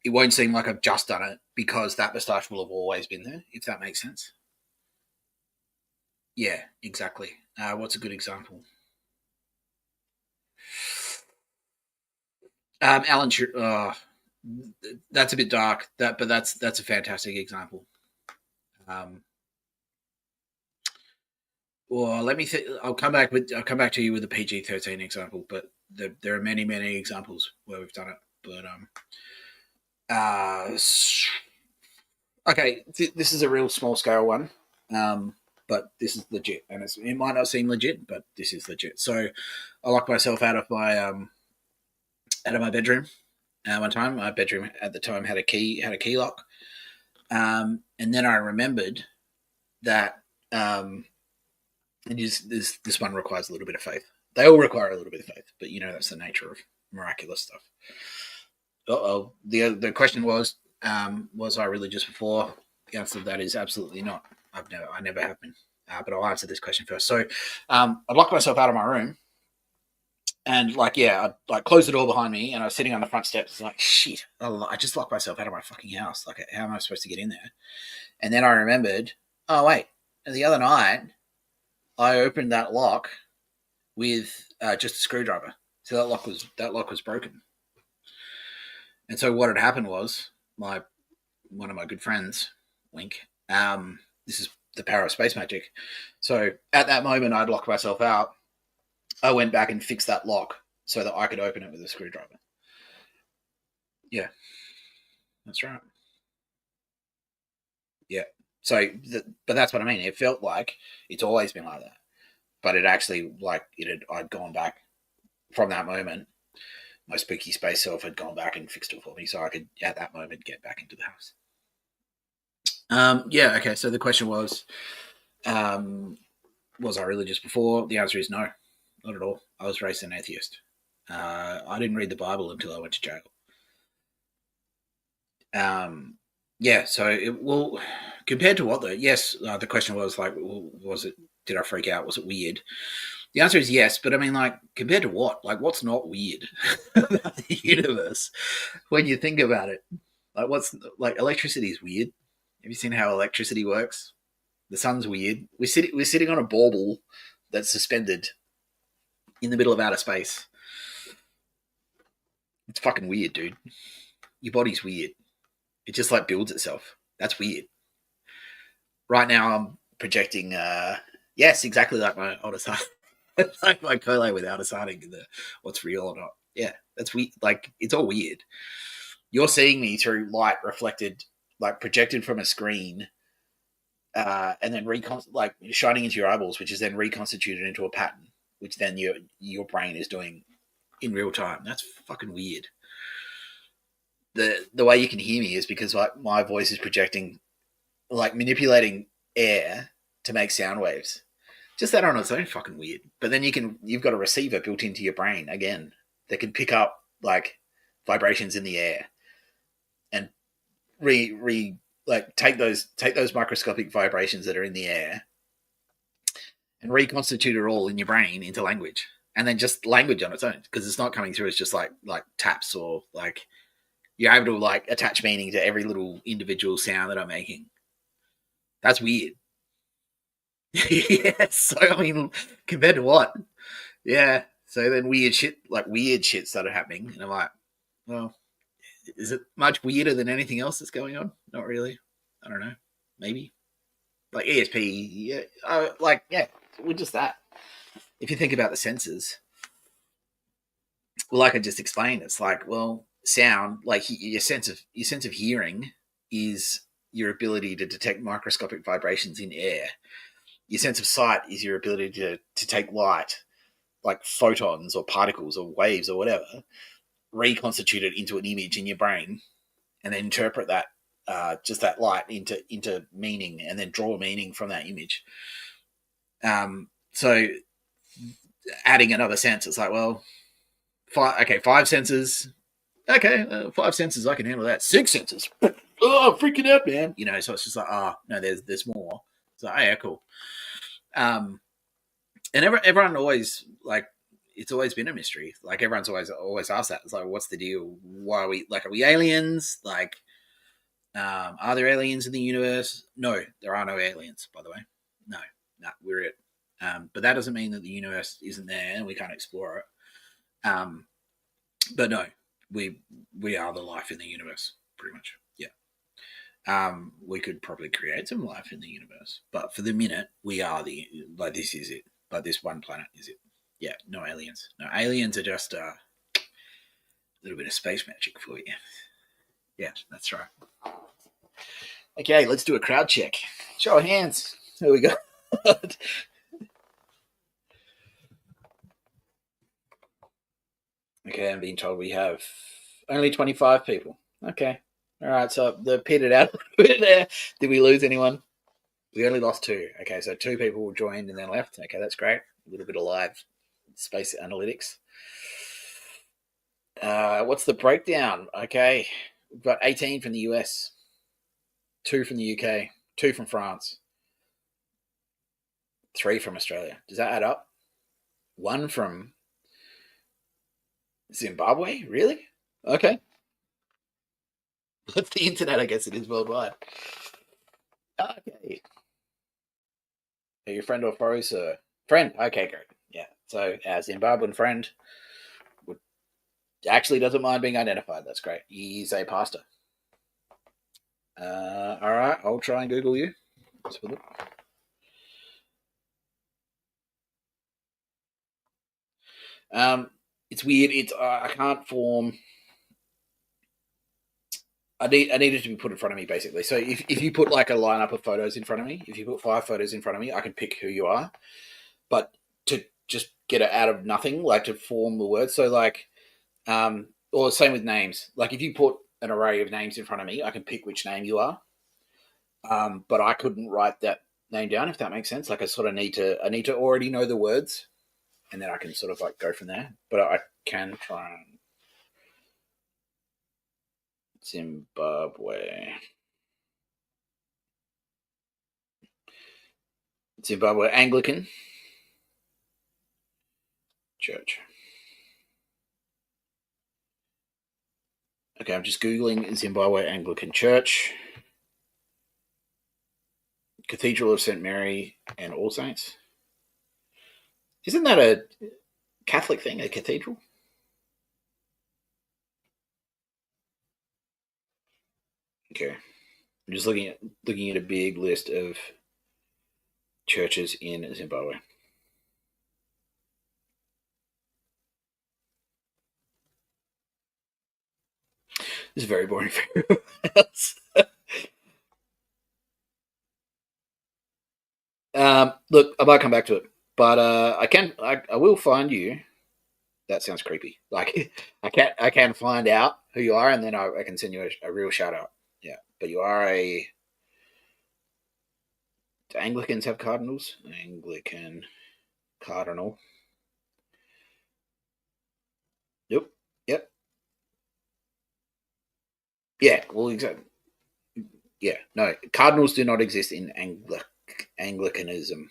Speaker 1: It won't seem like I've just done it because that moustache will have always been there, if that makes sense. Yeah, exactly. What's a good example? Alan, that's a bit dark. But that's a fantastic example. Well, let me. I'll come back to you with a PG-13 example, but there are many examples where we've done it. But okay, this is a real small scale one. But this is legit, and it might not seem legit, but this is legit. So I locked myself out of my bedroom. One time, my bedroom at the time had a key lock, and then I remembered that and this one requires a little bit of faith. They all require a little bit of faith, but that's the nature of miraculous stuff. The question was I religious before? The answer to that is absolutely not. I never have been. But I'll answer this question first. So I locked myself out of my room, and I closed the door behind me, and I was sitting on the front steps. It's like, shit, I just locked myself out of my fucking house. Like, how am I supposed to get in there? And then I remembered, oh wait, the other night I opened that lock with just a screwdriver. So that lock was broken. And so what had happened was one of my good friends, Wink. This is the power of space magic. So at that moment, I'd locked myself out. I went back and fixed that lock so that I could open it with a screwdriver. Yeah, that's right. Yeah. So, but that's what I mean. It felt like it's always been like that, but it actually I'd gone back from that moment. My spooky space self had gone back and fixed it for me, so I could at that moment get back into the house. Yeah. Okay. So the question was I religious before? The answer is no, not at all. I was raised an atheist. I didn't read the Bible until I went to jail. Yeah. So compared to what though? Yes. The question was did I freak out? Was it weird? The answer is yes, but I mean, compared to what? What's not weird about the universe when you think about it? Electricity is weird. Have you seen how electricity works? The sun's weird. We're sitting on a bauble that's suspended in the middle of outer space. It's fucking weird, dude. Your body's weird. It just builds itself. That's weird. Right now, I'm projecting. Yes, exactly like my oldest son. Like my collab without assigning what's real or not. Yeah, that's weird. It's all weird. You're seeing me through light reflected, projected from a screen, and then shining into your eyeballs, which is then reconstituted into a pattern, which then your brain is doing in real time. That's fucking weird. The way you can hear me is because my voice is projecting, manipulating air to make sound waves. Just that on its own, fucking weird. But then you've got a receiver built into your brain again that can pick up vibrations in the air and take those microscopic vibrations that are in the air and reconstitute it all in your brain into language, and then just language on its own, because it's not coming through as just like taps, or you're able to attach meaning to every little individual sound that I'm making. That's weird. Yeah, so I mean, compared to what? Yeah. So then weird shit started happening, and I'm like, well, is it much weirder than anything else that's going on? Not really. I don't know. Maybe. ESP, yeah. We're just that. If you think about the senses, well, like I just explained, it's sound, your sense of hearing is your ability to detect microscopic vibrations in air. Your sense of sight is your ability to take light, like photons or particles or waves or whatever, reconstitute it into an image in your brain, and then interpret that, just that light into meaning, and then draw meaning from that image. So adding another sense, it's five senses. Okay, 5 senses, I can handle that. 6 senses. Oh, I'm freaking out, man. So it's just no, there's more. So, yeah, cool. And everyone always, it's always been a mystery. Everyone's always asked that. It's what's the deal? Why are we aliens? Are there aliens in the universe? No, there are no aliens, by the way. No, we're it. But that doesn't mean that the universe isn't there and we can't explore it. But no, we are the life in the universe, pretty much. Yeah. We could probably create some life in the universe, but for the minute, we are this is it. This one planet is it. Yeah, no aliens. No, aliens are just a little bit of space magic for you. Yeah, that's right. Okay, let's do a crowd check. Show of hands. There we go. Okay, I'm being told we have only 25 people. Okay. All right, so they pitted out a little bit there. Did we lose anyone? We only lost 2. Okay, so 2 people joined and then left. Okay, that's great. A little bit of live space analytics. What's the breakdown? Okay, we've got 18 from the US, 2 from the UK, 2 from France, 3 from Australia. Does that add up? 1 from Zimbabwe? Really? Okay. That's the internet, I guess it is worldwide. Okay. Are you friend or foe, sir? Friend. Okay, great. Yeah. So, our Zimbabwean friend would actually doesn't mind being identified. That's great. He's a pastor. All right. I'll try and Google you. Let's have a look. It's weird. It's I can't form. I need it to be put in front of me, basically. So if you put like a lineup of photos in front of me, if you put 5 photos in front of me, I can pick who you are. But to just get it out of nothing, like to form the word. So like, or same with names. Like if you put an array of names in front of me, I can pick which name you are. But I couldn't write that name down, if that makes sense. Like I need to already know the words, and then I can sort of like go from there. But I can try and Zimbabwe Anglican Church. Okay, I'm just Googling Zimbabwe Anglican Church. Cathedral of St. Mary and All Saints. Isn't that a Catholic thing, a cathedral? Okay. I'm just looking at a big list of churches in Zimbabwe. This is very boring for everyone else. Look, I might come back to it, but I will find you. That sounds creepy. Like I can find out who you are, and then I can send you a real shout out. Yeah, but you are a. Do Anglicans have cardinals? Anglican cardinal. Yep. Yep. Yeah. Well, exactly. Yeah. No, cardinals do not exist in Anglicanism.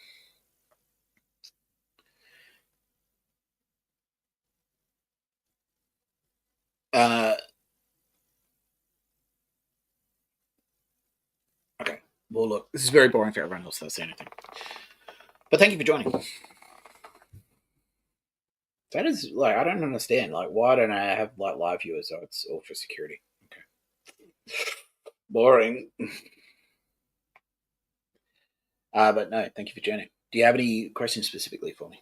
Speaker 1: Okay. Well, look, this is very boring for everyone else. Don't say anything. But thank you for joining. That is like I don't understand. Like, why don't I have like live viewers? So it's all for security. Okay. Boring. But no, thank you for joining. Do you have any questions specifically for me?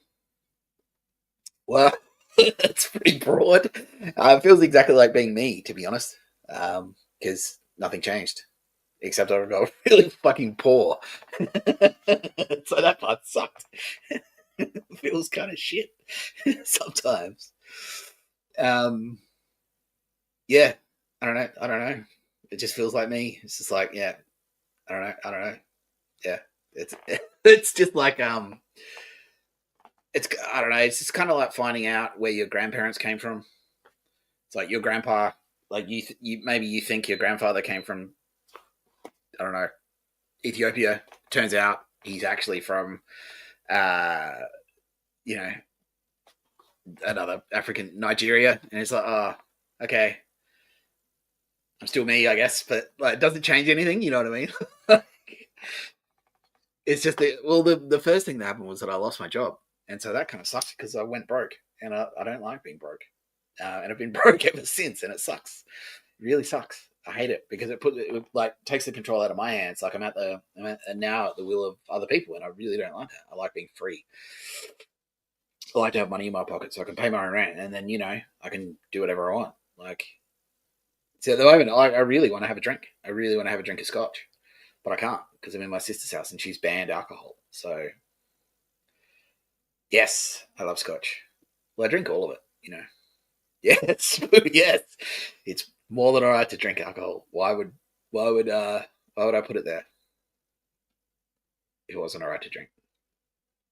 Speaker 1: Well, it's pretty broad. It feels exactly like being me, to be honest. Because nothing changed except I got really fucking poor. So that part sucked. It feels kind of shit sometimes. Yeah, I don't know. I don't know. It just feels like me. It's just like, yeah, I don't know. I don't know. Yeah, it's it's just like it's I don't know. It's just kind of like finding out where your grandparents came from. It's like your grandpa, like you maybe you think your grandfather came from, I don't know, Ethiopia. Turns out he's actually from, uh, you know, another African Nigeria, and it's like, oh, okay, I'm still me, I guess, but like, it doesn't change anything. You know what I mean? It's just the first thing that happened was that I lost my job, and so that kind of sucked because I went broke, and I don't like being broke, and I've been broke ever since, and it sucks. It really sucks. I hate it because it like takes the control out of my hands. Like now at the will of other people, and I really don't like that. I like being free. I like to have money in my pocket so I can pay my own rent, and then I can do whatever I want. Like, so at the moment, I really want to have a drink. I really want to have a drink of scotch, but I can't because I'm in my sister's house and she's banned alcohol. So yes, I love scotch. Well, I drink all of it. Yes, yes, it's more than all right to drink alcohol. Why would I put it there? It wasn't alright to drink.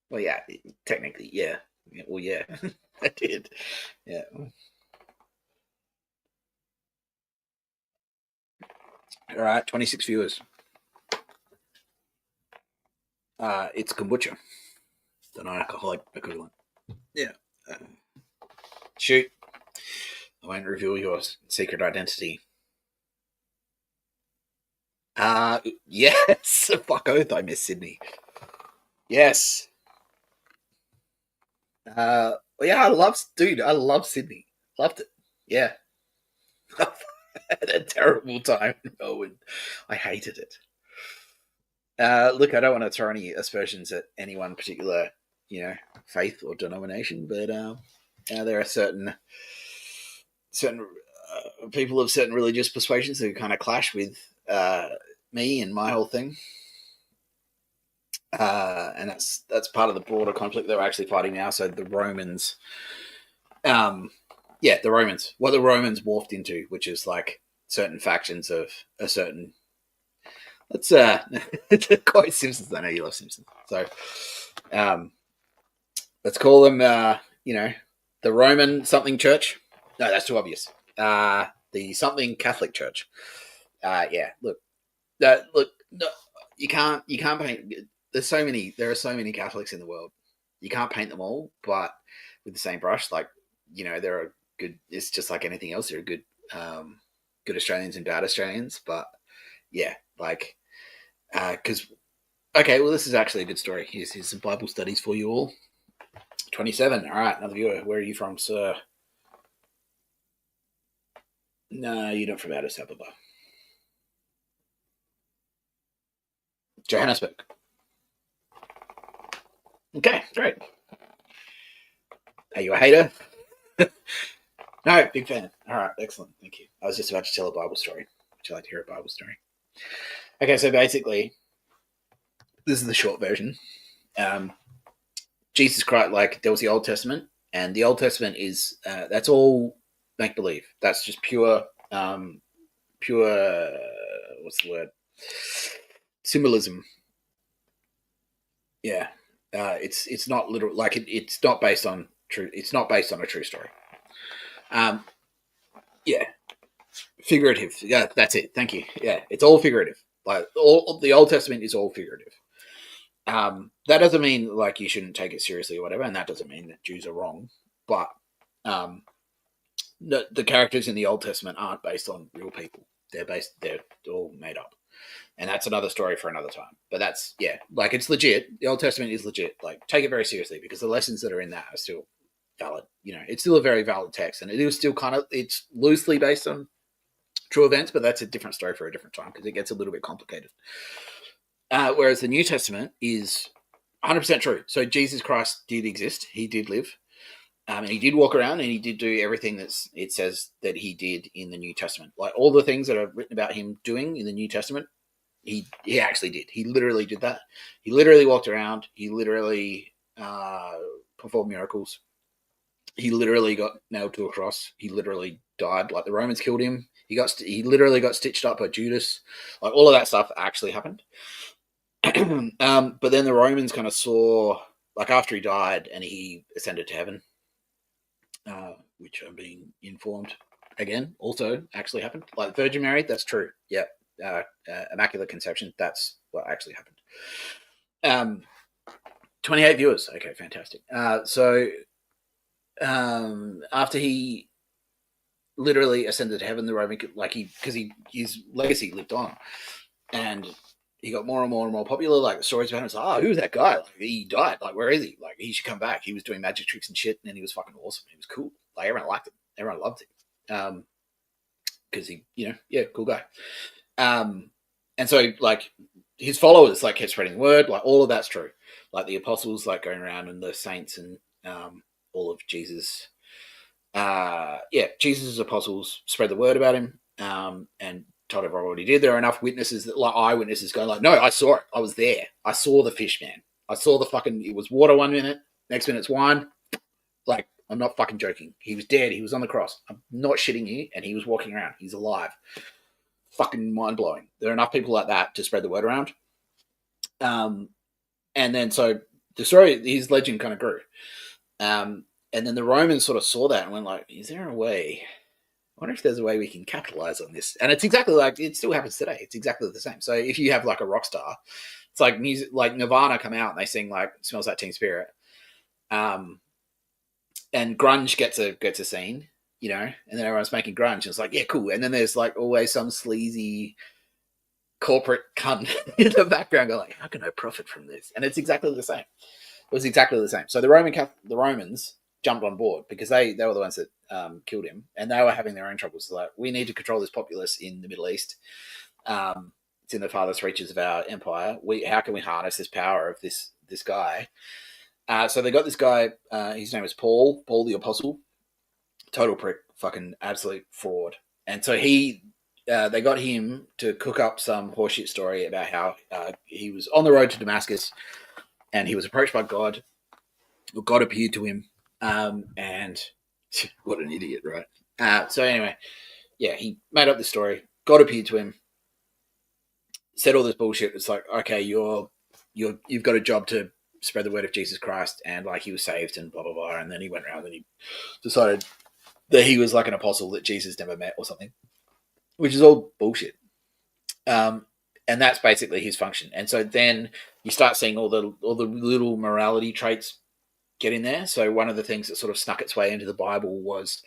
Speaker 1: Well, yeah, technically, yeah. Well, yeah, I did. Yeah. All right, 26 viewers. It's kombucha, the non-alcoholic equivalent. Yeah. Uh, shoot. I won't reveal your secret identity. Yes. Fuck oath, I miss Sydney. Yes. Yeah, I love Sydney. Loved it. Yeah. I had a terrible time in Melbourne. I hated it. Look, I don't want to throw any aspersions at any one particular, faith or denomination, but there are certain people of certain religious persuasions who kind of clash with me and my whole thing. And that's part of the broader conflict that we're actually fighting now. So the Romans, the Romans, what the Romans morphed into, which is like certain factions of a certain. Let's quite Simpsons. I know you love Simpsons, so let's call them, the Roman something church. No, that's too obvious. The something Catholic church. Look, no, you can't paint. There are so many Catholics in the world. You can't paint them all, but with the same brush. Like, there are good. It's just like anything else. There are good, good Australians and bad Australians. But yeah, like, because okay, well, this is actually a good story. Here's some Bible studies for you all. 27. All right, another viewer. Where are you from, sir? No, you're not from Addis Ababa. Johannesburg. Okay, great. Are you a hater? No, big fan. All right, excellent. Thank you. I was just about to tell a Bible story. Would you like to hear a Bible story? Okay, so basically, this is the short version. Jesus Christ, like, there was the Old Testament, and the Old Testament is that's all make believe. That's just pure, what's the word? Symbolism. Yeah, it's not literal. Like it's not based on true. It's not based on a true story. Yeah, figurative. Yeah, that's it. Thank you. Yeah, it's all figurative. Like all the Old Testament is all figurative. That doesn't mean like you shouldn't take it seriously or whatever, and that doesn't mean that Jews are wrong. But the characters in the Old Testament aren't based on real people. They're all made up. And that's another story for another time. But that's, like, it's legit. The Old Testament is legit. Like, take it very seriously because the lessons that are in that are still valid. It's still a very valid text. And it is still it's loosely based on true events, but that's a different story for a different time because it gets a little bit complicated. Whereas the New Testament is 100% true. So Jesus Christ did exist. He did live. And he did walk around and he did do everything that it says that he did in the New Testament. Like all the things that are written about him doing in the New Testament, he actually did. He literally did that. He literally walked around. He literally performed miracles. He literally got nailed to a cross. He literally died. Like the Romans killed him. He literally got stitched up by Judas. Like all of that stuff actually happened. But then the Romans kind of saw, like after he died and he ascended to heaven, which I'm being informed again also actually happened. Like Virgin Mary, that's true. Yeah. Immaculate Conception, that's what actually happened. 28 viewers. Okay, fantastic. So after he literally ascended to heaven, the Roman, like his legacy lived on, and he got more and more and more popular. Like the stories about him, it's like, who's that guy? Like he died. Like where is he? Like he should come back. He was doing magic tricks and shit, and he was fucking awesome. He was cool. Like everyone liked him. Everyone loved him. Because he, cool guy. And so like his followers like kept spreading word, like all of that's true. Like the apostles like going around and the saints and all of Jesus. Jesus' apostles spread the word about him and told everyone what he did. There are enough witnesses that like eyewitnesses going like, no, I saw it. I was there. I saw the fish, man. I saw the fucking, it was water 1 minute, next minute's wine. Like, I'm not fucking joking. He was dead. He was on the cross. I'm not shitting you. And he was walking around. He's alive. Fucking mind blowing. There are enough people like that to spread the word around. And then so the story, his legend kind of grew. And then the Romans sort of saw that and went like, is there a way? I wonder if there's a way we can capitalize on this. And it's exactly like it still happens today. It's exactly the same. So if you have like a rock star, it's like music, like Nirvana come out and they sing like "Smells Like Teen Spirit," and grunge gets a scene, you know, and then everyone's making grunge. And it's like, yeah, cool. And then there's like always some sleazy corporate cunt in the background going like, how can I profit from this? And it's exactly the same. It was exactly the same. So the Romans jumped on board because they were the ones that killed him, and they were having their own troubles. So like, we need to control this populace in the Middle East. It's in the farthest reaches of our empire. How can we harness this power of this guy? So they got this guy. His name was Paul the Apostle. Total prick, fucking absolute fraud. And so they got him to cook up some horseshit story about how he was on the road to Damascus, and he was approached by God. God appeared to him, and what an idiot, right? So anyway, yeah, he made up the story. God appeared to him, said all this bullshit. It's like, okay, you've got a job to spread the word of Jesus Christ, and like he was saved and blah blah blah. And then he went around and he decided that he was like an apostle that Jesus never met or something, which is all bullshit. And that's basically his function. And so then you start seeing all the little morality traits get in there. So one of the things that sort of snuck its way into the Bible was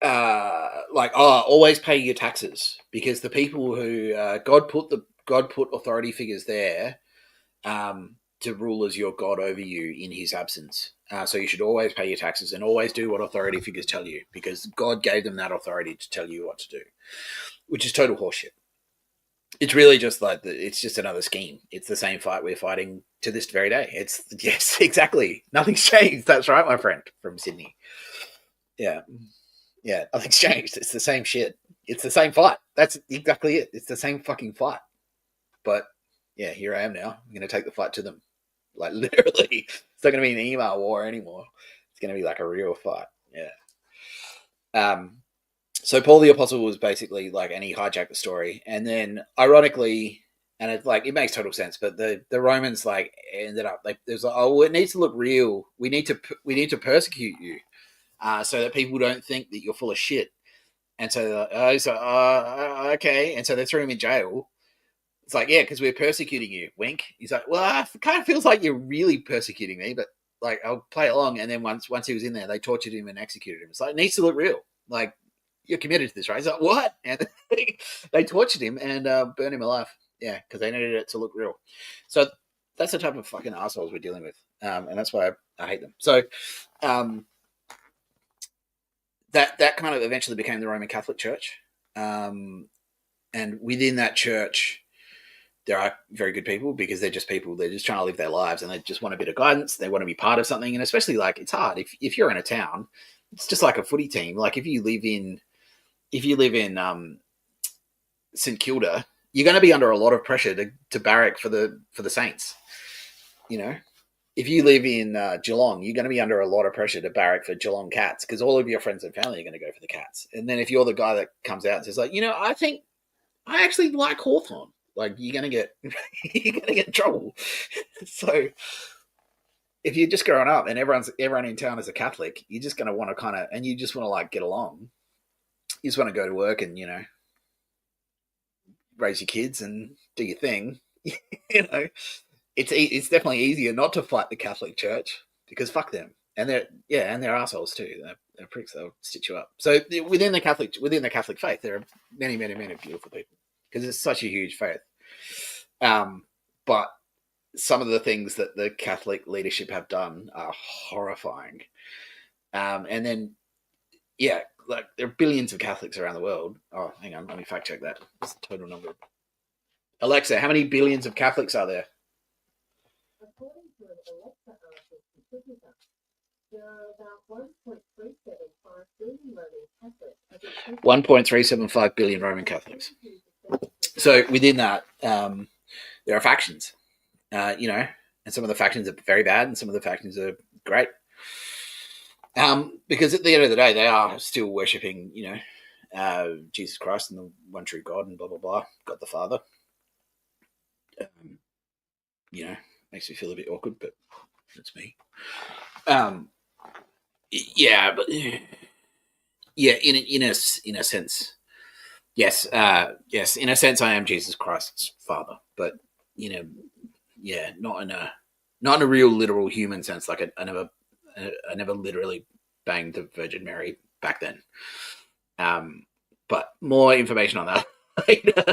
Speaker 1: always pay your taxes, because the people who God put authority figures there to rule as your God over you in his absence. So you should always pay your taxes and always do what authority figures tell you, because God gave them that authority to tell you what to do, which is total horseshit. It's really just like it's just another scheme. It's the same fight we're fighting to this very day. Yes, exactly. Nothing's changed. That's right, my friend from Sydney. Yeah, nothing's changed. It's the same shit. It's the same fight. That's exactly it. It's the same fucking fight. But yeah, here I am now. I'm going to take the fight to them. Like literally, it's not going to be an email war anymore. It's going to be like a real fight. Yeah. So Paul the Apostle was basically like, and he hijacked the story, and then ironically, and it makes total sense, but the Romans like ended up like there's like, oh, it needs to look real. We need to persecute you, so that people don't think that you're full of shit. And so okay, and so they threw him in jail. It's like, yeah, because we're persecuting you. Wink. He's like, well, it kind of feels like you're really persecuting me, but like I'll play along. And then once he was in there, they tortured him and executed him. It's like, it needs to look real. Like, you're committed to this, right? He's like, what? And they tortured him and burned him alive. Yeah, because they needed it to look real. So that's the type of fucking assholes we're dealing with, and that's why I hate them. So that kind of eventually became the Roman Catholic Church, and within that church, there are very good people, because they're just people. They're just trying to live their lives, and they just want a bit of guidance. They want to be part of something, and especially like it's hard if you're in a town. It's just like a footy team. Like if you live in St Kilda, you're going to be under a lot of pressure to barrack for the Saints. You know, if you live in Geelong, you're going to be under a lot of pressure to barrack for Geelong Cats, because all of your friends and family are going to go for the Cats. And then if you're the guy that comes out and says like, I think I actually like Hawthorn, like you're going to get in trouble. So if you're just growing up and everyone in town is a Catholic, you're just going to want to and you just want to like get along. You just want to go to work and, raise your kids and do your thing. It's definitely easier not to fight the Catholic Church, because fuck them. And they're assholes too. They're pricks. They'll stitch you up. So within the Catholic faith, there are many, many, many beautiful people, because it's such a huge faith. But some of the things that the Catholic leadership have done are horrifying. And then, yeah, like there are billions of Catholics around the world. Oh, hang on, let me fact check that. What's the total number? Alexa, how many billions of Catholics are there?
Speaker 2: According to an Alexa article contributor, there are about 1.375 billion Roman Catholics.
Speaker 1: 1.375 billion Roman Catholics. So within that, there are factions, and some of the factions are very bad, and some of the factions are great. Because at the end of the day, they are still worshipping, Jesus Christ and the one true God and blah, blah, blah, God the Father. You know, makes me feel a bit awkward, but that's me. Yeah, but yeah, in a sense, yes, yes, in a sense, I am Jesus Christ's father, but you know, yeah, not in a real literal human sense. Like I never literally banged the Virgin Mary back then. But more information on that later.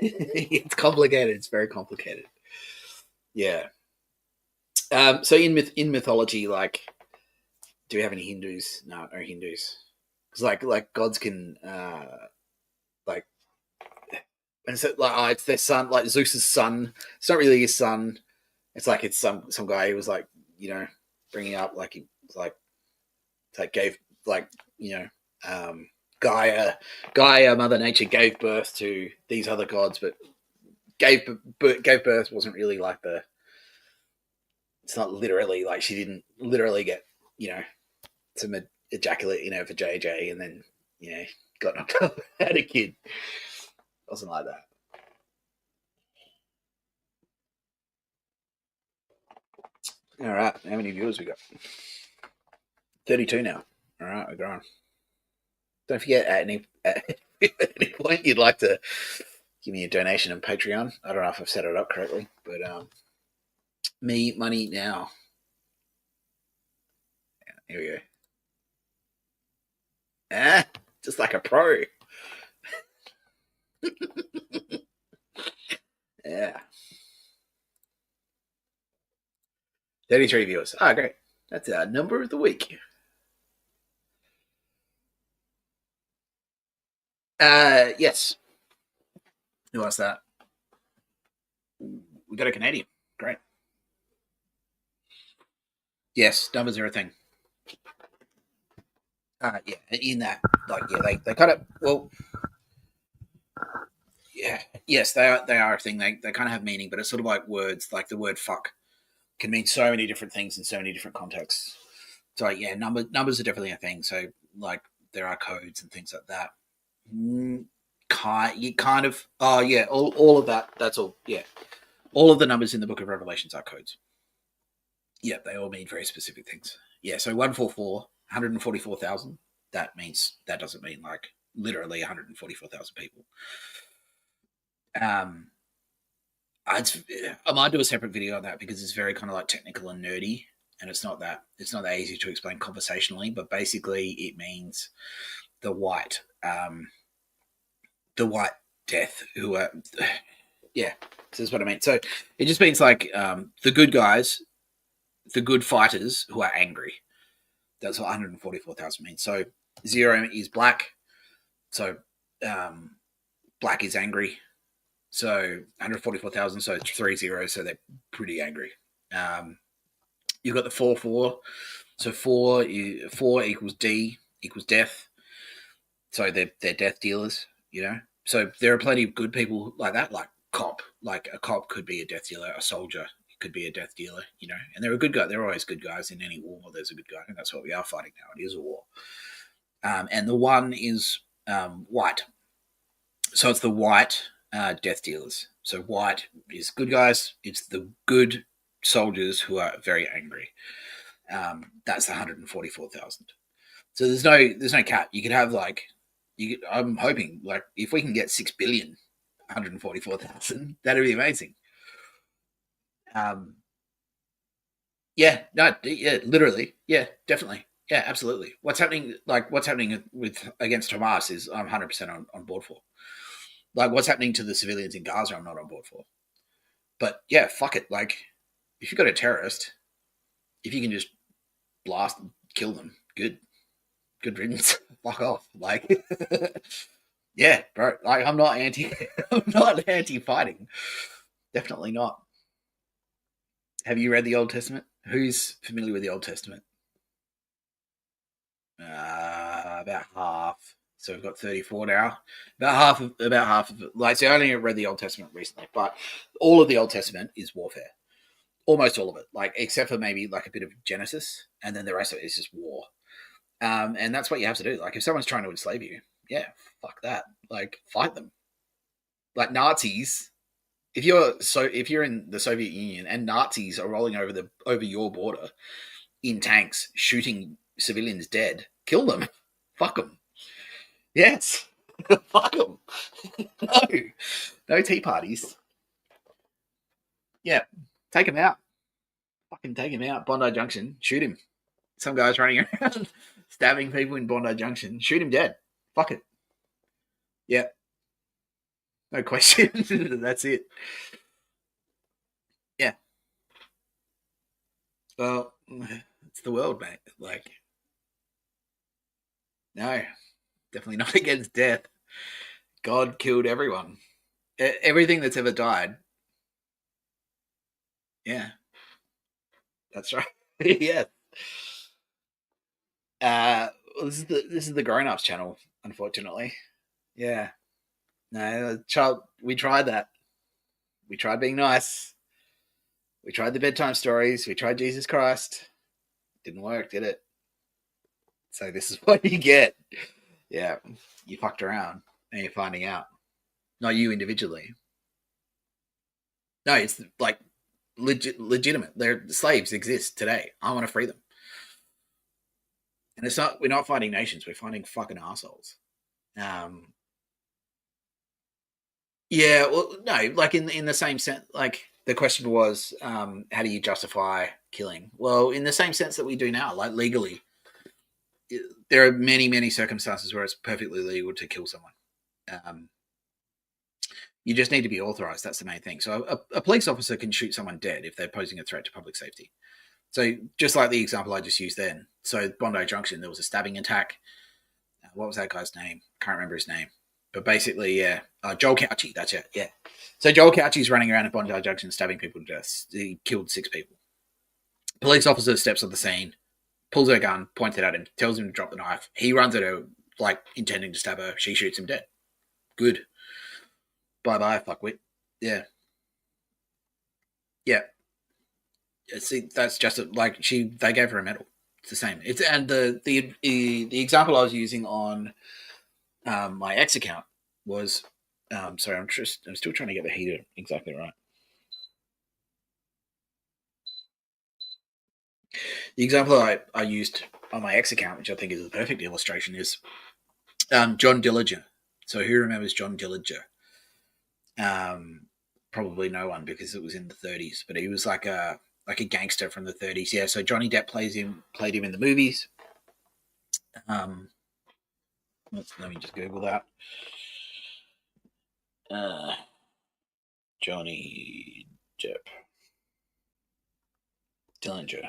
Speaker 1: It's complicated. It's very complicated. Yeah. So in mythology, like, do we have any Hindus? No Hindus. Because like gods can like, and so like it's their son, like Zeus's son. It's not really his son. It's like it's some guy who was like, you know, bringing up, like he was like gave, like, you know, Gaia, Mother Nature gave birth to these other gods, but gave birth wasn't really like the. It's not literally like she didn't literally get, you know, some ejaculate, you know, for JJ, and then, you know, got knocked up, had a kid. It wasn't like that. All right, how many viewers we got? 32 now. All right, we're growing. Don't forget, at any point you'd like to give me a donation on Patreon. I don't know if I've set it up correctly, but me money now. Here we go. Just like a pro. Yeah. 33 viewers. Ah, great. That's our number of the week. Yes. Who was that? We got a Canadian. Great. Yes, numbers are a thing. Yeah, in that, like, yeah, they kind of, well, yeah, yes, they are a thing. They kind of have meaning, but it's sort of like words. Like the word "fuck" can mean so many different things in so many different contexts. So yeah, numbers are definitely a thing. So like there are codes and things like that. Kind of. Oh yeah, all of that. That's all. Yeah, all of the numbers in the Book of Revelations are codes. Yeah, they all mean very specific things. Yeah, so 144, 144,000. That doesn't mean like literally 144,000 people. I might do a separate video on that because it's very kind of like technical and nerdy, and it's not that easy to explain conversationally. But basically, it means the white, death, who are, yeah. So that's what I mean. So it just means like the good guys, the good fighters who are angry. That's what 144,000 means. So 0 is black. So black is angry. So 144,000. So 3 zeros. So they're pretty angry. You've got the 4-4. So 4 equals D equals death. So they're death dealers. You know. So there are plenty of good people like that, like cop. Like a cop could be a death dealer. A soldier could be a death dealer, you know, and they're a good guy. They're always good guys in any war. There's a good guy, and that's what we are fighting now. It is a war. And the one is white. So it's the white death dealers. So white is good guys. It's the good soldiers who are very angry. That's the 144,000. So there's no cap. You could have like, I'm hoping like if we can get 6 billion, 144,000, that'd be amazing. Yeah, no, yeah, literally, yeah, definitely, yeah, absolutely. What's happening with against Hamas is I'm 100% on board for. Like, what's happening to the civilians in Gaza, I'm not on board for. But yeah, fuck it. Like, if you've got a terrorist, if you can just blast and kill them, good riddance. Fuck off. Like, yeah, bro. Like, I'm not anti fighting. Definitely not. Have you read the Old Testament? Who's familiar with the Old Testament? About half. So we've got 34 now. About half of it. Like, so I only read the Old Testament recently, but all of the Old Testament is warfare. Almost all of it, like except for maybe like a bit of Genesis, and then the rest of it is just war. And that's what you have to do. Like, if someone's trying to enslave you, yeah, fuck that. Like, fight them. like Nazis. If you're in the Soviet Union and Nazis are rolling over your border in tanks, shooting civilians dead, kill them, fuck them. Yes, fuck them. No tea parties. Yeah, take him out. Fucking take him out. Bondi Junction, shoot him. Some guy's running around stabbing people in Bondi Junction. Shoot him dead. Fuck it. Yeah. No question. That's it. Yeah. Well, it's the world, mate. Like, no, definitely not against death. God killed everyone. Everything that's ever died. Yeah. That's right. Yeah. This is the grown-ups channel, unfortunately. Yeah. No, child. We tried that. We tried being nice. We tried the bedtime stories. We tried Jesus Christ. Didn't work, did it? So this is what you get. Yeah, you fucked around and you're finding out. Not you individually. No, it's like legitimate. Their slaves exist today. I want to free them. And it's not. We're not fighting nations. We're fighting fucking assholes. Yeah. Well, no. Like in the same sense. Like the question was, how do you justify killing? Well, in the same sense that we do now, like legally, there are many circumstances where it's perfectly legal to kill someone. You just need to be authorized. That's the main thing. So a police officer can shoot someone dead if they're posing a threat to public safety. So just like the example I just used then. So Bondi Junction, there was a stabbing attack. What was that guy's name? Can't remember his name. But basically, yeah. Joel Couchy, that's it. Yeah. So Joel Couchy's running around at Bondi Junction stabbing people to death. He killed 6 people. Police officer steps on the scene, pulls her gun, points it at him, tells him to drop the knife. He runs at her, like, intending to stab her. She shoots him dead. Good. Bye-bye, fuckwit. Yeah. Yeah. See, that's just like they gave her a medal. It's the same. It's and the example I was using on my ex account was sorry, I'm still trying to get the heater exactly right. The example I used on my ex account, which I think is the perfect illustration, is John Dillinger. So who remembers John Dillinger? Probably no one because it was in the 30s, but he was like a gangster from the 30s. Yeah, so Johnny Depp played him in the movies. Let me just Google that. Johnny Depp. Dillinger.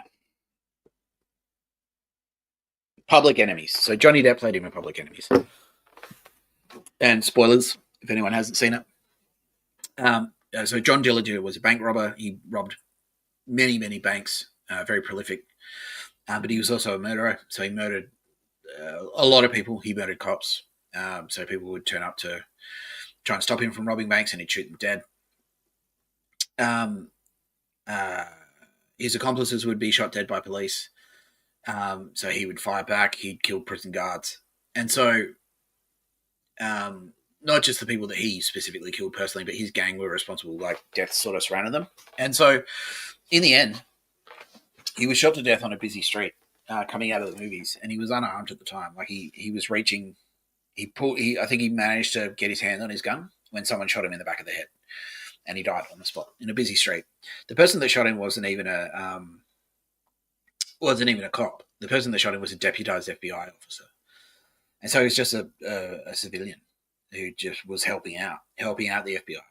Speaker 1: Public Enemies. So Johnny Depp played him in Public Enemies. And spoilers, if anyone hasn't seen it. So John Dillinger was a bank robber. He robbed many banks, very prolific. But he was also a murderer. So he murdered a lot of people. He murdered cops. So people would turn up to try and stop him from robbing banks and he'd shoot them dead. His accomplices would be shot dead by police. So he would fire back. He'd kill prison guards. And so not just the people that he specifically killed personally, but his gang were responsible, like death sort of surrounded them. And so in the end, he was shot to death on a busy street coming out of the movies, and he was unarmed at the time. Like he was reaching, I think he managed to get his hand on his gun when someone shot him in the back of the head, and he died on the spot in a busy street. The person that shot him wasn't even a cop. The person that shot him was a deputized FBI officer. And so he was just a civilian who just was helping out the FBI.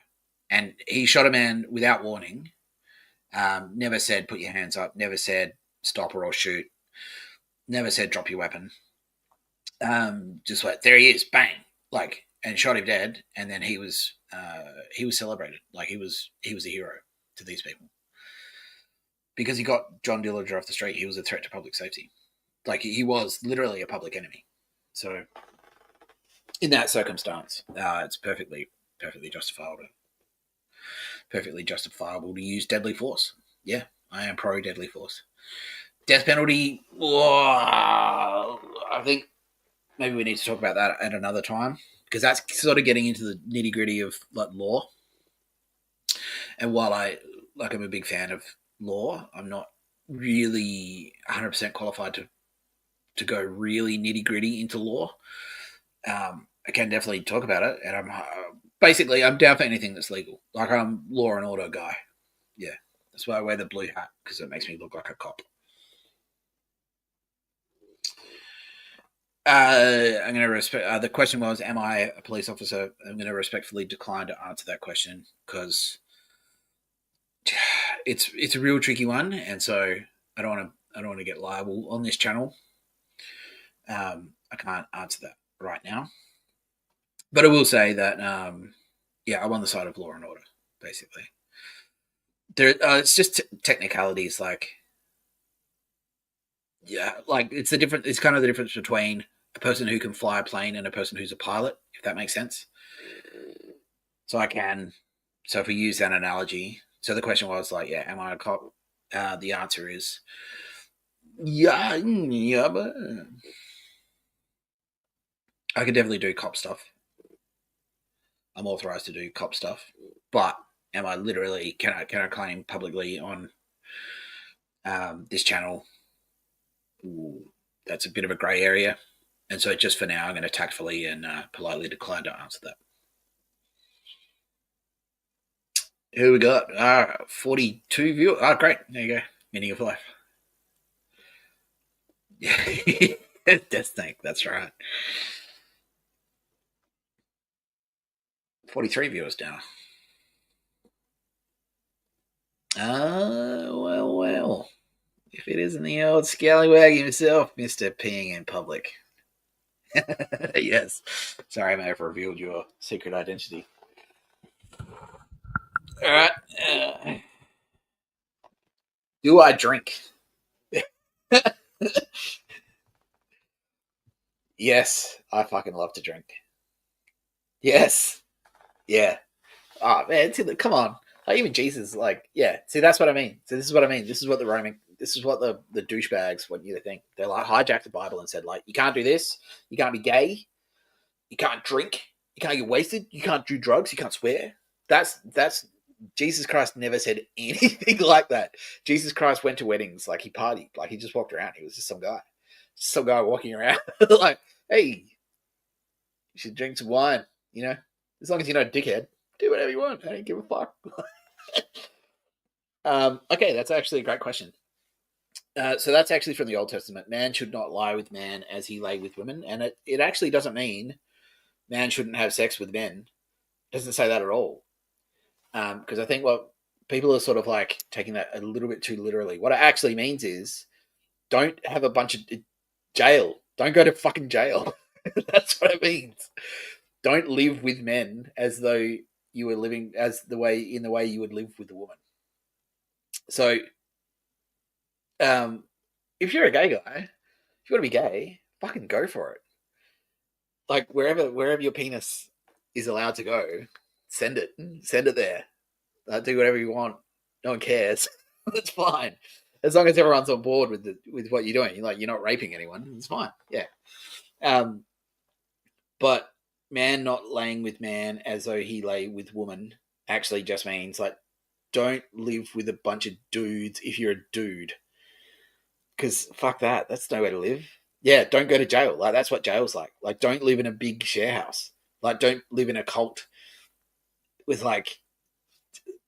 Speaker 1: And he shot a man without warning, never said, put your hands up, never said, stop or I'll shoot, never said, drop your weapon. Just like, there he is, bang, like, and shot him dead. And then he was celebrated. Like he was a hero to these people. Because he got John Dillinger off the street, he was a threat to public safety. Like he was literally a public enemy. So in that circumstance, it's perfectly justifiable to use deadly force. Yeah, I am pro deadly force. Death penalty. I think maybe we need to talk about that at another time because that's sort of getting into the nitty gritty of like law. And while I'm a big fan of law, I'm not really 100% qualified to go really nitty gritty into law. I can definitely talk about it, and I'm down for anything that's legal. Like I'm law and order guy. Yeah, that's why I wear the blue hat, because it makes me look like a cop. I'm going to respect. The question was, "Am I a police officer?" I'm going to respectfully decline to answer that question because it's a real tricky one, and so I don't want to get liable on this channel. I can't answer that right now, but I will say that yeah, I'm on the side of law and order, basically. It's just technicalities, like yeah, like it's kind of the difference between a person who can fly a plane and a person who's a pilot, if that makes sense. So if we use that analogy, so the question was like, yeah, am I a cop? The answer is yeah, but I can definitely do cop stuff. I'm authorized to do cop stuff, but am I literally can I claim publicly on this channel? Ooh, that's a bit of a grey area, and so just for now, I'm going to tactfully and politely decline to answer that. Who we got? 42 viewers. Oh, great. There you go. Meaning of life. Yeah. Death Snake. That's right. 43 viewers now. Well. If it isn't the old scallywag himself, Mr. Peeing in Public. Yes. Sorry, I may have revealed your secret identity. All right. Do I drink? Yes, I fucking love to drink. Yes. Yeah. Oh man, come on. Like, even Jesus, like, yeah. See, that's what I mean. So this is what I mean. This is what the douchebags want you to think. They like hijacked the Bible and said, like, you can't do this, you can't be gay, you can't drink, you can't get wasted, you can't do drugs, you can't swear. That's Jesus Christ never said anything like that. Jesus Christ went to weddings, like he partied, like he just walked around. He was just some guy walking around, like, hey, you should drink some wine, as long as you're not a dickhead. Do whatever you want. I don't give a fuck. Okay, that's actually a great question. So that's actually from the Old Testament. Man should not lie with man as he lay with women. And it actually doesn't mean man shouldn't have sex with men. It doesn't say that at all. Because I think what people are sort of like taking that a little bit too literally. What it actually means is don't have a bunch of jail. Don't go to fucking jail. That's what it means. Don't live with men as though you were living in the way you would live with a woman. So, if you're a gay guy, if you want to be gay, fucking go for it. Like wherever your penis is allowed to go, send it there. Do whatever you want. No one cares. It's fine, as long as everyone's on board with what you're doing. Like, you're not raping anyone. It's fine. Yeah. But man not laying with man as though he lay with woman actually just means, like, don't live with a bunch of dudes if you're a dude. Because fuck that. That's no way to live. Yeah, don't go to jail. Like, that's what jail's like. Like, don't live in a big share house. Like, don't live in a cult with like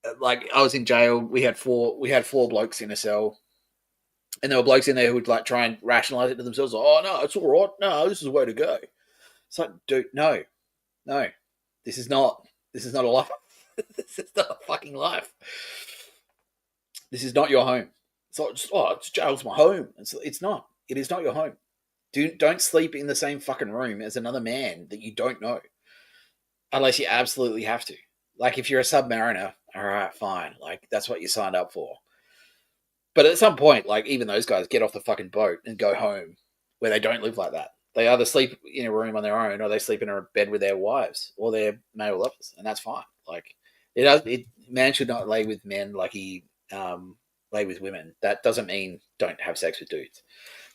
Speaker 1: I was in jail. We had four blokes in a cell, and there were blokes in there who would like try and rationalize it to themselves. Like, oh no, it's all right. No, this is the way to go. It's like, dude, no, this is not a life. This is not a fucking life. This is not your home. It's jail's my home. It's not. It is not your home. Don't sleep in the same fucking room as another man that you don't know, unless you absolutely have to. Like, if you're a submariner, all right, fine. Like, that's what you signed up for. But at some point, like, even those guys get off the fucking boat and go home, where they don't live like that. They either sleep in a room on their own, or they sleep in a bed with their wives or their male lovers, and that's fine. Like, man should not lay with men like he lay with women. That doesn't mean don't have sex with dudes.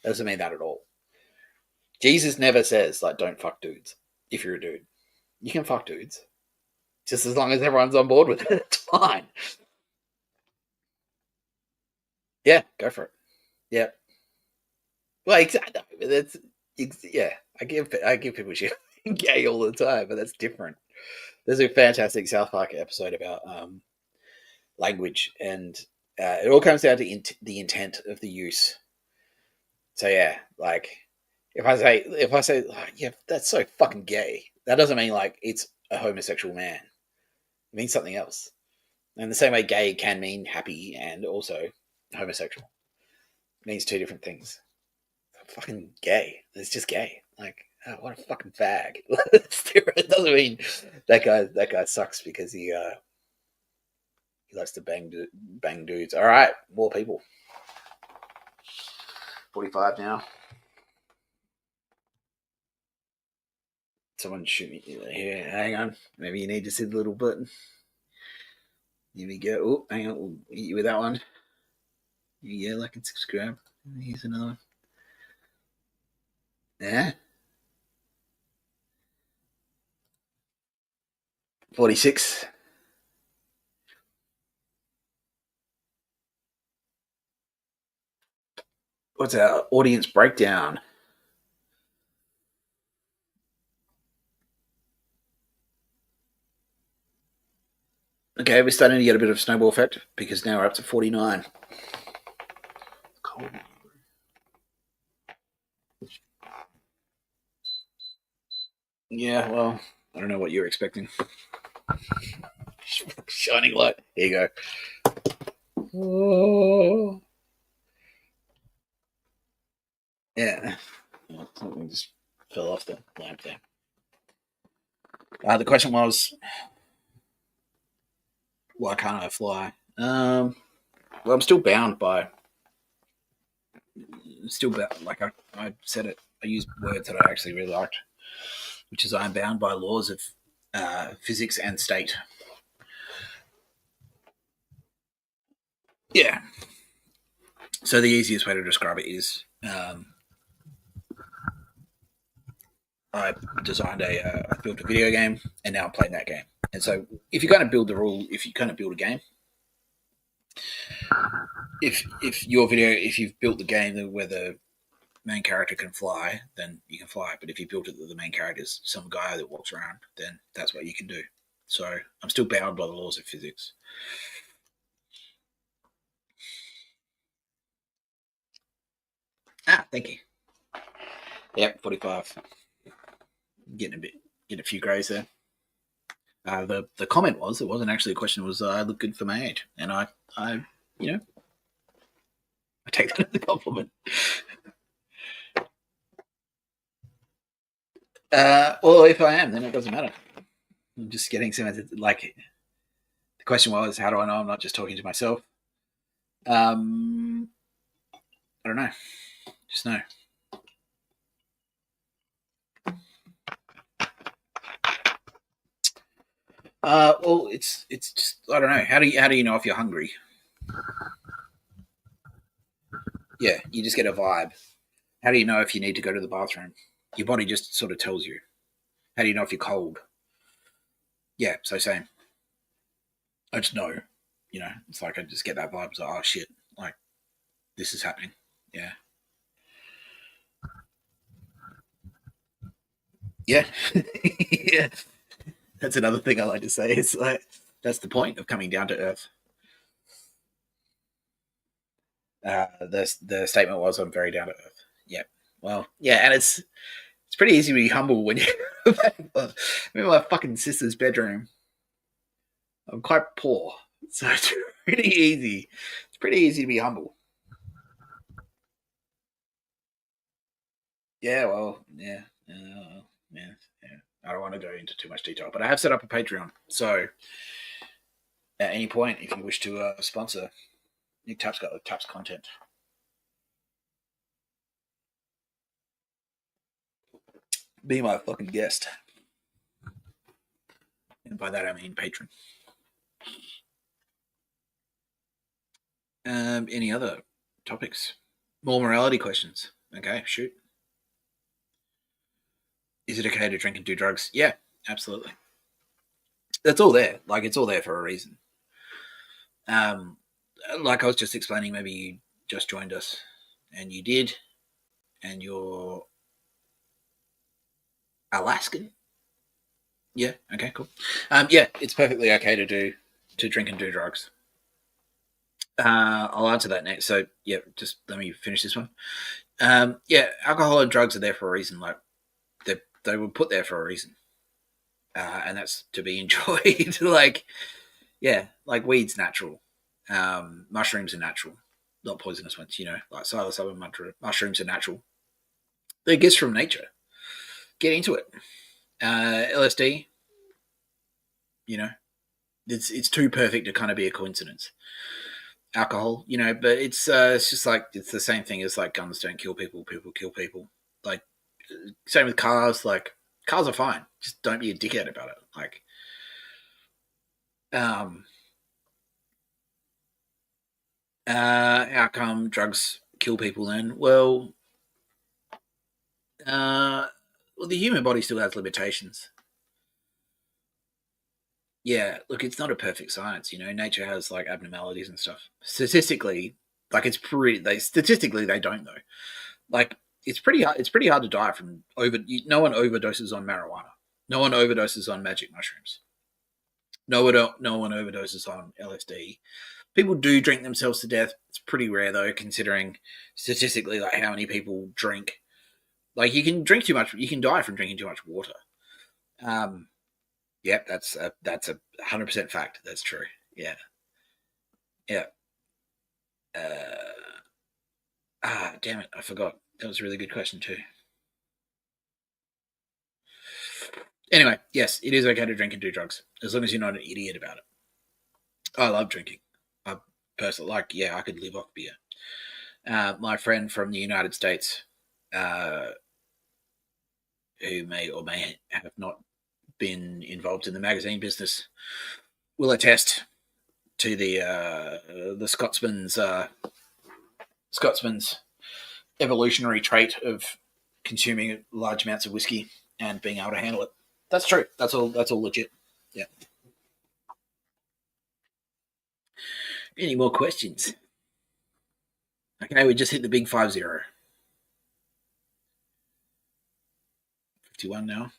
Speaker 1: That doesn't mean that at all. Jesus never says, like, don't fuck dudes if you're a dude. You can fuck dudes. Just as long as everyone's on board with it, it's fine. Yeah, go for it. Yeah. Well, exactly. That's yeah. I give people shit gay all the time, but that's different. There's a fantastic South Park episode about language, and it all comes down to the intent of the use. So yeah, like if I say, oh, yeah, that's so fucking gay, that doesn't mean like it's a homosexual man. It means something else. And the same way, gay can mean happy and also homosexual. It means two different things. Fucking gay. It's just gay. Like, oh, what a fucking fag. It doesn't mean that guy sucks because he likes to bang dudes. All right, more people. 45 now. Someone shoot me here. Hang on. Maybe you need to see the little button. Here we go. Oh, hang on. We'll hit you with that one. Yeah, like and subscribe. Here's another one. Yeah. 46. What's our audience breakdown? Okay, we're starting to get a bit of snowball effect because now we're up to 49. Cold. Yeah, well, I don't know what you're expecting. Shining light. Here you go. Oh. Yeah. Something just fell off the lamp there. The question was, why can't I fly? Well, I'm still bound by. Like I said it. I used words that I actually really liked, which is I'm bound by laws of physics and state. Yeah. So the easiest way to describe it is I built a video game, and now I'm playing that game. And so, if you're going to build a game, if you've built the game where the main character can fly, then you can fly. But if you built it that the main character is some guy that walks around, then that's what you can do. So I'm still bound by the laws of physics. Thank you. Yep, 45. Getting a few grays there. The comment was, it wasn't actually a question, it was I look good for my age, and I I take that as a compliment. Well, if I am, then it doesn't matter. I'm just getting some like. The question was, how do I know I'm not just talking to myself? I don't know. Just know. Well, it's just I don't know. How do you know if you're hungry? Yeah, you just get a vibe. How do you know if you need to go to the bathroom? Your body just sort of tells you. How do you know if you're cold? Yeah, so same. I just know. It's like I just get that vibe. It's like, oh shit, like this is happening. Yeah. Yeah. Yeah. That's another thing I like to say. It's like that's the point of coming down to earth. The statement was, "I'm very down to earth." Yeah. Well, yeah, and it's pretty easy to be humble when you. I'm in my fucking sister's bedroom. I'm quite poor, so it's pretty easy. It's pretty easy to be humble. Yeah. Well. Yeah. Yeah. Yeah. I don't want to go into too much detail, but I have set up a Patreon. So at any point, if you wish to sponsor Nick Tapscott with Taps content, be my fucking guest. And by that I mean patron. Any other topics? More morality questions. Okay, shoot. Is it okay to drink and do drugs? Yeah, absolutely. That's all there. Like, it's all there for a reason. Like I was just explaining, maybe you just joined us, and you did, and you're Alaskan. Yeah. Okay. Cool. Yeah, it's perfectly okay to drink and do drugs. I'll answer that next. So yeah, just let me finish this one. Yeah, alcohol and drugs are there for a reason. Like they were put there for a reason, and that's to be enjoyed. Like, yeah, like weed's natural, mushrooms are natural, not poisonous ones. Like psilocybin mushrooms are natural. They're gifts from nature. Get into it. LSD, you know, it's too perfect to kind of be a coincidence. Alcohol, but it's just like it's the same thing as like guns don't kill people, people kill people. Like same with cars. Like cars are fine, just don't be a dickhead about it. Like, how come drugs kill people then? Well, the human body still has limitations. Yeah, look, it's not a perfect science. Nature has like abnormalities and stuff. Statistically, like it's pretty. Statistically they don't know. Like it's pretty hard. It's pretty hard to die from over. No one overdoses on marijuana. No one overdoses on magic mushrooms. No one overdoses on LSD. People do drink themselves to death. It's pretty rare though, considering statistically like how many people drink. Like you can drink too much. You can die from drinking too much water. Um, yeah, that's a 100% fact. That's true. Yeah, yeah. Damn it, I forgot. That was a really good question too. Anyway, yes, it is okay to drink and do drugs as long as you're not an idiot about it. I love drinking. I personally I could live off beer. My friend from the United States, uh, who may or may have not been involved in the magazine business, will attest to the Scotsman's evolutionary trait of consuming large amounts of whiskey and being able to handle it. That's true. That's all. That's all legit. Yeah. Any more questions? Okay, we just hit the big 50. 51 now.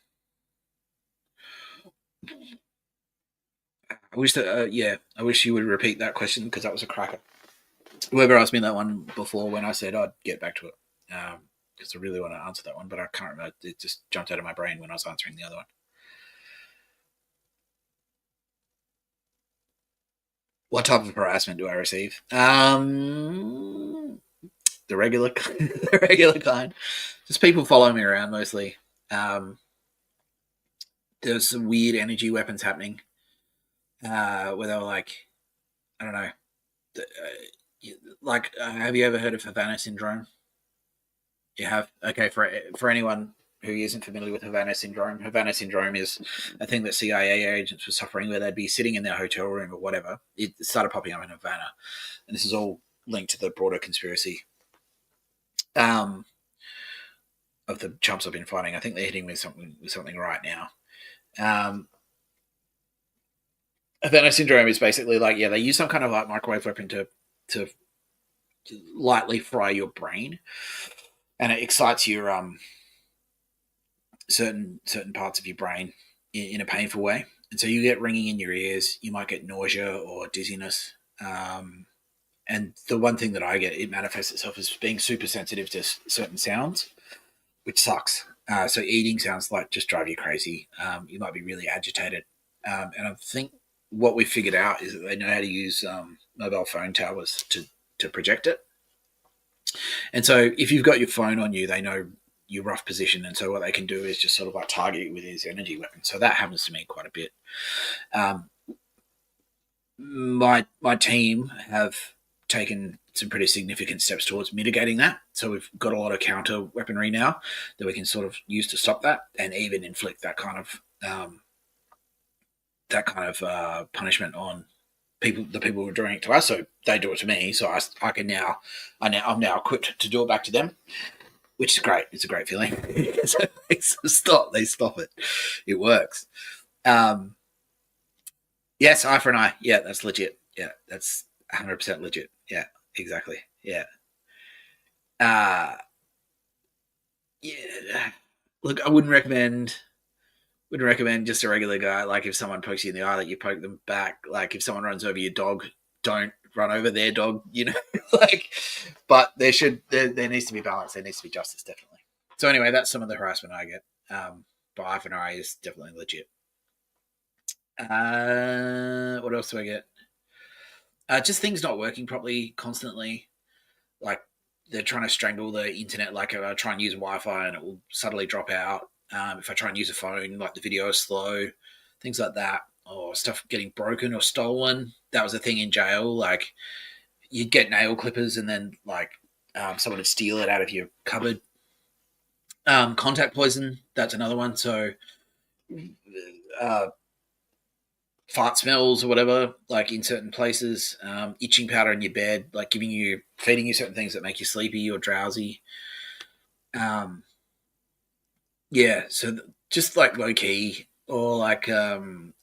Speaker 1: I wish I wish you would repeat that question because that was a cracker. Whoever asked me that one before when I said I'd get back to it, because I really want to answer that one, but I can't remember. It just jumped out of my brain when I was answering the other one. What type of harassment do I receive? The regular, the regular kind. Just people following me around mostly. There's some weird energy weapons happening. Where they were like, I don't know, have you ever heard of Havana syndrome? You have. Okay, for anyone who isn't familiar with Havana syndrome is a thing that CIA agents were suffering, where they'd be sitting in their hotel room or whatever. It started popping up in Havana, and this is all linked to the broader conspiracy of the chumps I've been fighting. I think they're hitting me with something right now. Havana syndrome is basically like, yeah, they use some kind of like microwave weapon to lightly fry your brain, and it excites your certain parts of your brain in a painful way, and so you get ringing in your ears. You might get nausea or dizziness. And the one thing that I get, it manifests itself as being super sensitive to certain sounds, which sucks. So eating sounds like just drive you crazy. You might be really agitated, and I think what we figured out is that they know how to use mobile phone towers to project it. And so if you've got your phone on you, they know your rough position, and so what they can do is just sort of like target you with his energy weapon. So that happens to me quite a bit. My team have taken some pretty significant steps towards mitigating that. So we've got a lot of counter weaponry now that we can sort of use to stop that, and even inflict that kind of punishment on the people who are doing it to us. So they do it to me. So I'm now equipped to do it back to them. which is great. It's a great feeling. So they stop it. It works. Yes, eye for an eye. Yeah, that's legit. Yeah, that's 100% legit. Yeah, exactly. Yeah. Yeah. Look, I wouldn't recommend just a regular guy. Like if someone pokes you in the eye, that you poke them back. Like if someone runs over your dog, don't run over their dog. Like. But there needs to be balance. There needs to be justice, definitely. So anyway, that's some of the harassment I get. But eye for an eye is definitely legit. What else do I get? Just things not working properly constantly. Like they're trying to strangle the internet. Like I try and use Wi-Fi and it will suddenly drop out. If I try and use a phone, like the video is slow, things like that, or stuff getting broken or stolen. That was a thing in jail. Like you'd get nail clippers and then like someone would steal it out of your cupboard. Contact poison, that's another one. So fart smells or whatever, like in certain places, itching powder in your bed, like feeding you certain things that make you sleepy or drowsy. Yeah, so just like low key or like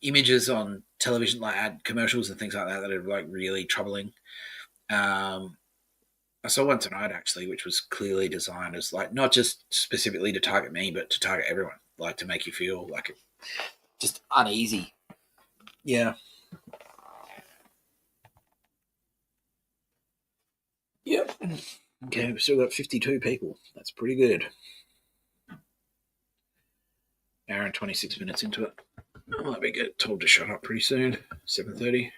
Speaker 1: images on television, like ad commercials and things like that are like really troubling. I saw one tonight actually, which was clearly designed as like not just specifically to target me, but to target everyone, like to make you feel like just uneasy. Yeah. Yep. Okay, we've still got 52 people. That's pretty good. Hour and 26 minutes into it. I might be get told to shut up pretty soon. 7:30.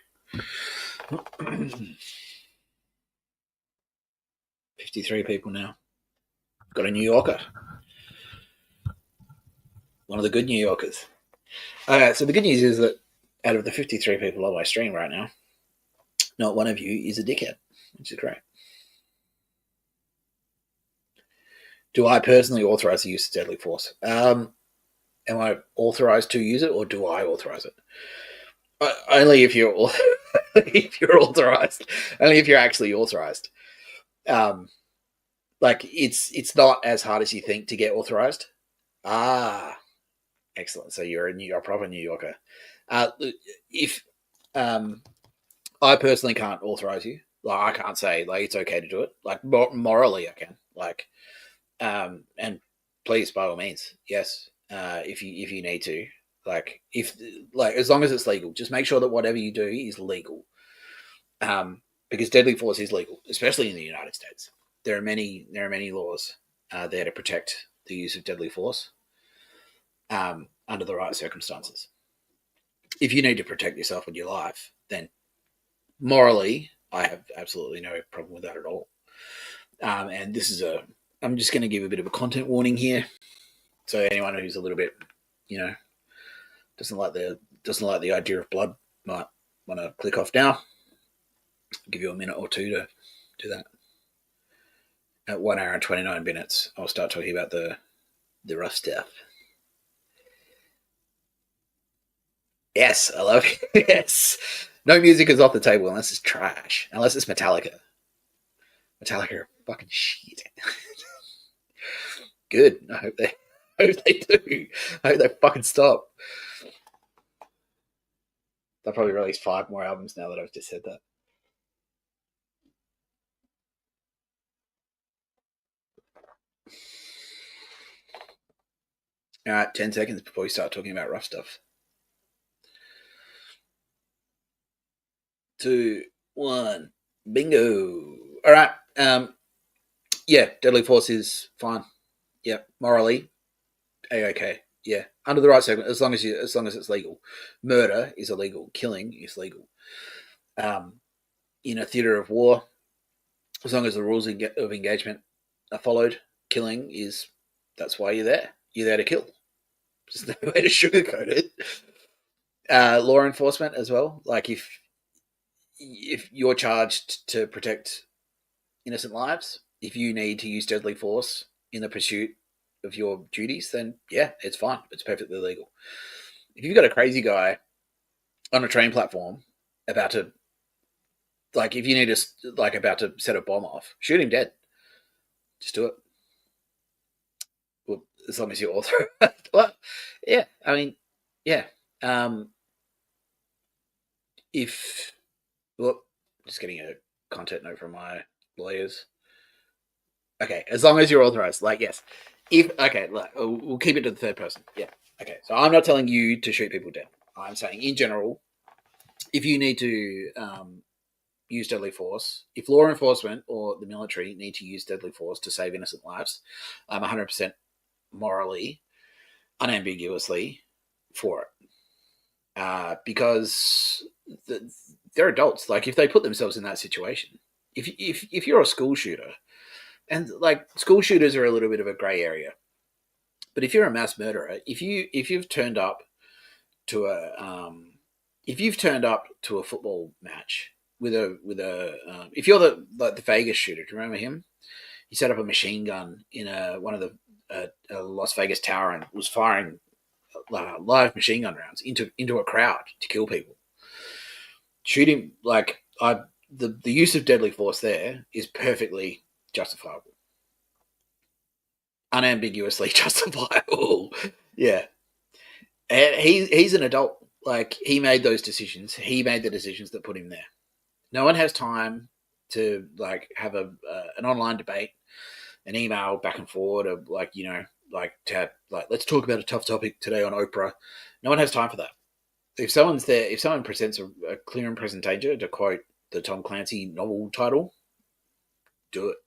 Speaker 1: 53 people now. Got a New Yorker. One of the good New Yorkers. So the good news is that out of the 53 people on my stream right now, not one of you is a dickhead, which is great. Do I personally authorize the use of deadly force? Am I authorized to use it, or do I authorize it? Only if you're authorized. Only if you're actually authorized. Like it's not as hard as you think to get authorized. Excellent. So you're a proper New Yorker. If I personally can't authorize you, like I can't say like it's okay to do it. Like morally, I can. Like, and please, by all means, yes. If you need to, like as long as it's legal, just make sure that whatever you do is legal. Because deadly force is legal, especially in the United States. There are many laws there to protect the use of deadly force under the right circumstances. If you need to protect yourself and your life, then morally, I have absolutely no problem with that at all. And this is I'm just going to give a bit of a content warning here. So anyone who's a little bit, doesn't like the idea of blood might want to click off now. I'll give you a minute or two to do that. At 1 hour and 29 minutes, I'll start talking about the rough stuff. Yes, I love it. Yes. No music is off the table unless it's trash. Unless it's Metallica. Metallica are fucking shit. Good. I hope they do. I hope they fucking stop. They'll probably release 5 more albums now that I've just said that. All right, 10 seconds before we start talking about rough stuff. 2, 1, bingo. All right. Yeah, deadly force is fine. Yeah, morally, okay. Yeah, under the right segment, as long as it's legal. Murder is illegal. Killing is legal. In a theatre of war, as long as the rules of engagement are followed, killing that's why you're there. You're there to kill. There's no way to sugarcoat it. Law enforcement as well. Like if you're charged to protect innocent lives, if you need to use deadly force in the pursuit of your duties, then yeah, it's fine. It's perfectly legal. If you've got a crazy guy on a train platform about to, about to set a bomb off, shoot him dead. Just do it. Well, as long as you're authorized. Well, yeah. I mean, yeah. If well, just getting a content note from my lawyers. Okay, as long as you're authorized, like yes. If okay, like we'll keep it to the third person. Yeah. Okay, so I'm not telling you to shoot people dead. I'm saying in general, if you need to use deadly force, if law enforcement or the military need to use deadly force to save innocent lives, I'm 100% morally, unambiguously for it. Because they're adults. Like if they put themselves in that situation, if you're a school shooter, and like school shooters are a little bit of a grey area, but if you're a mass murderer, if you've turned up to a football match with a if you're the Vegas shooter, do you remember him? He set up a machine gun in one of the Las Vegas tower and was firing live machine gun rounds into a crowd to kill people. Shooting the use of deadly force there is perfectly justifiable, unambiguously justifiable. Yeah, and he's an adult. Like he made those decisions. He made the decisions that put him there. No one has time to like have an online debate, an email back and forward of let's talk about a tough topic today on Oprah. No one has time for that. If someone presents a clear and present danger, to quote the Tom Clancy novel title, do it.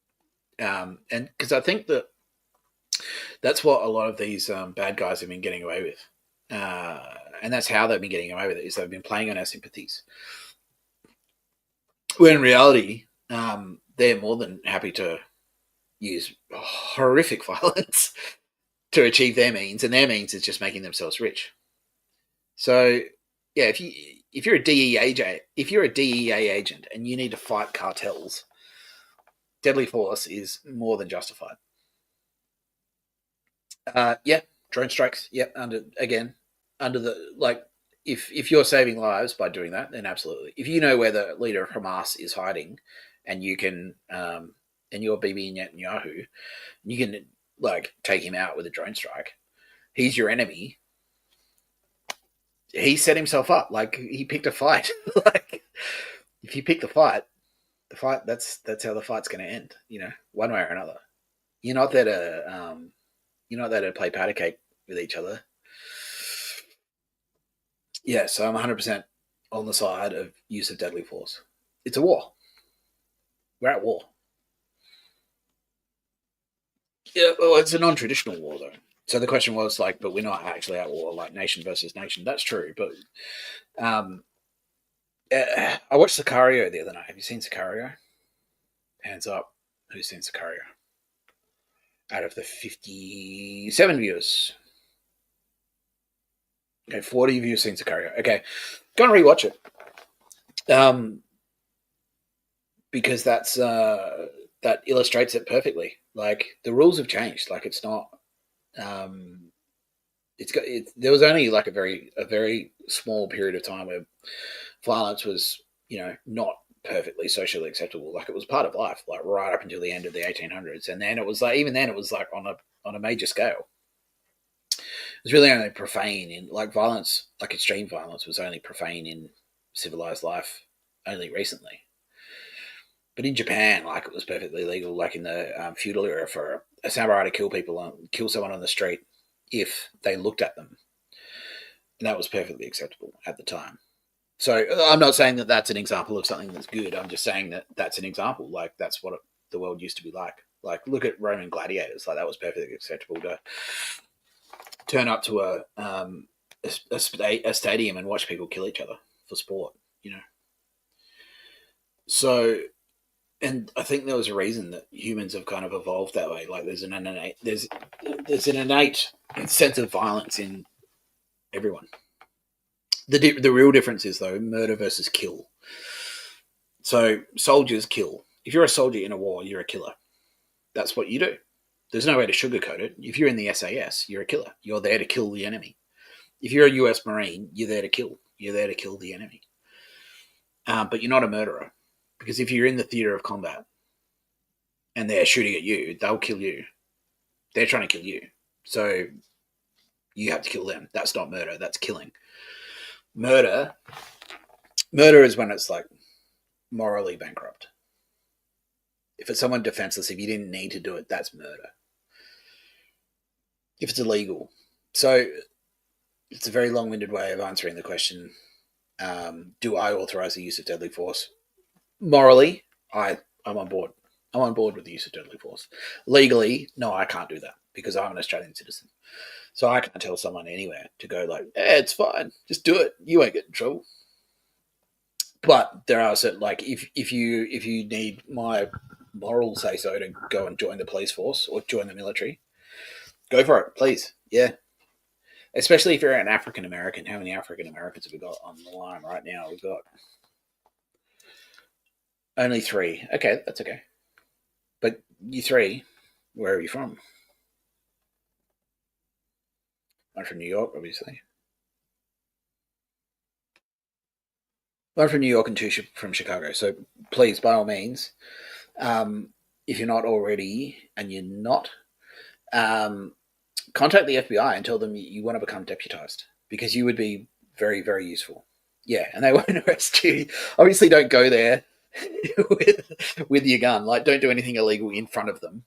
Speaker 1: And because I think that's what a lot of these bad guys have been getting away with. And that's how they've been getting away with it, is they've been playing on our sympathies. When in reality, they're more than happy to use horrific violence to achieve their means, and their means is just making themselves rich. So, yeah, if you're a DEA agent and you need to fight cartels, deadly force is more than justified. Yeah, drone strikes. Yep, under the if you're saving lives by doing that, then absolutely. If you know where the leader of Hamas is hiding, and you can and you're Bibi Netanyahu, you can like take him out with a drone strike. He's your enemy. He set himself up. Like he picked a fight. Like if you pick the fight that's how the fight's going to end. One way or another. You're not there to play patty cake with each other. Yeah, so I'm 100% on the side of use of deadly force. It's a war. We're at war. Yeah, well, it's a non-traditional war, though. So the question was but we're not actually at war, like nation versus nation. That's true, but I watched Sicario the other night. Have you seen Sicario? Hands up. Who's seen Sicario? Out of the 57 viewers. Okay, 40 of you have seen Sicario. Okay, go and rewatch it. Because that illustrates it perfectly. Like the rules have changed. Like it's not. There was only like a very small period of time where violence was not perfectly socially acceptable. Like it was part of life, like right up until the end of the 1800s, and then it was like on a major scale. It was really only profane in like violence, like extreme violence, was only profane in civilized life only recently. But in Japan, like it was perfectly legal, like in the feudal era, for a samurai to kill someone on the street if they looked at them, and that was perfectly acceptable at the time. So I'm not saying that that's an example of something that's good. I'm just saying that that's an example. Like that's what the world used to be like. Like look at Roman gladiators. Like that was perfectly acceptable to turn up to a stadium and watch people kill each other for sport. So, and I think there was a reason that humans have kind of evolved that way. Like there's an innate sense of violence in everyone. The real difference is though murder versus kill. So soldiers kill. If you're a soldier in a war, you're a killer. That's what you do. There's no way to sugarcoat it. If you're in the SAS, you're a killer. You're there to kill the enemy. If you're a US Marine, you're there to kill. You're there to kill the enemy. But you're not a murderer. Because if you're in the theatre of combat and they're shooting at you, they'll kill you. They're trying to kill you. So you have to kill them. That's not murder. That's killing. Murder is when it's like morally bankrupt. If it's someone defenseless, if you didn't need to do it, that's murder. If it's illegal. So it's a very long-winded way of answering the question. Do I authorize the use of deadly force? Morally, I'm on board. I'm on board with the use of deadly force. Legally, no, I can't do that because I'm an Australian citizen. So I can't tell someone anywhere to go like, it's fine, just do it. You won't get in trouble. But there are certain, like, if you need my moral say so to go and join the police force or join the military, go for it, please. Yeah. Especially if you're an African American. How many African Americans have we got on the line right now? We've got only 3. Okay, that's okay. But you 3, where are you from? I'm from New York, obviously. I'm from New York and 2 from Chicago. So please, by all means, if you're not already and you're not, contact the FBI and tell them you want to become deputized because you would be very, very useful. Yeah, and they won't arrest you. Obviously, don't go there with your gun. Like, don't do anything illegal in front of them.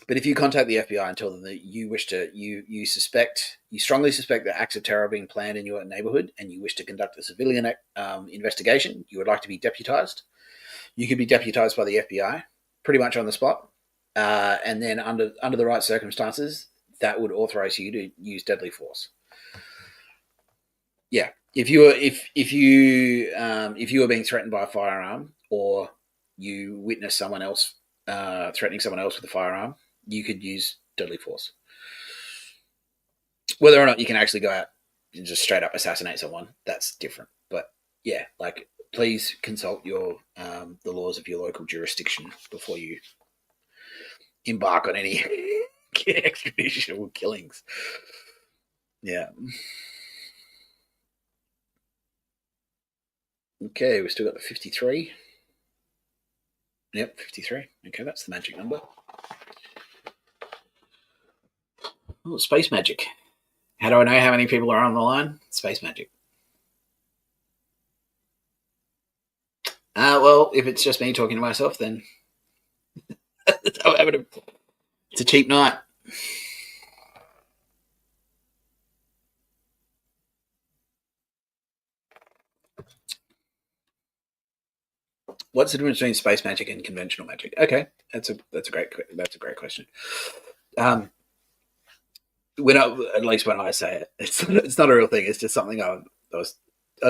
Speaker 1: But if you contact the FBI and tell them that you wish to, you strongly suspect that acts of terror are being planned in your neighborhood and you wish to conduct a civilian investigation, you would like to be deputized, you could be deputized by the FBI pretty much on the spot. And then under the right circumstances, that would authorize you to use deadly force. Yeah. If you were being threatened by a firearm or you witness someone else threatening someone else with a firearm, you could use deadly force. Whether or not you can actually go out and just straight up assassinate someone, that's different. But yeah, like, please consult your the laws of your local jurisdiction before you embark on any extrajudicial killings. Yeah. Okay, we've still got the 53. Yep, 53. Okay, that's the magic number. Oh, space magic. How do I know how many people are on the line? Space magic. Well, if it's just me talking to myself, then it's a cheap night. What's the difference between space magic and conventional magic? Okay, that's a great question. At least when I say it, it's not a real thing. It's just something I was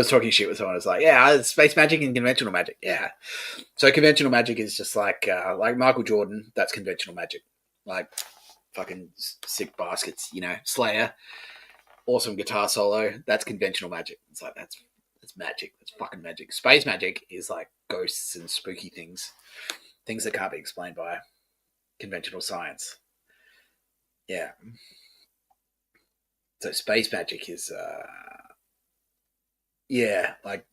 Speaker 1: talking shit with someone. It's like, yeah, space magic and conventional magic. Yeah. So conventional magic is just like Michael Jordan. That's conventional magic. Like fucking sick baskets, Slayer, awesome guitar solo. That's conventional magic. It's like that's magic. That's fucking magic. Space magic is like ghosts and spooky things that can't be explained by conventional science. Yeah. So space magic is like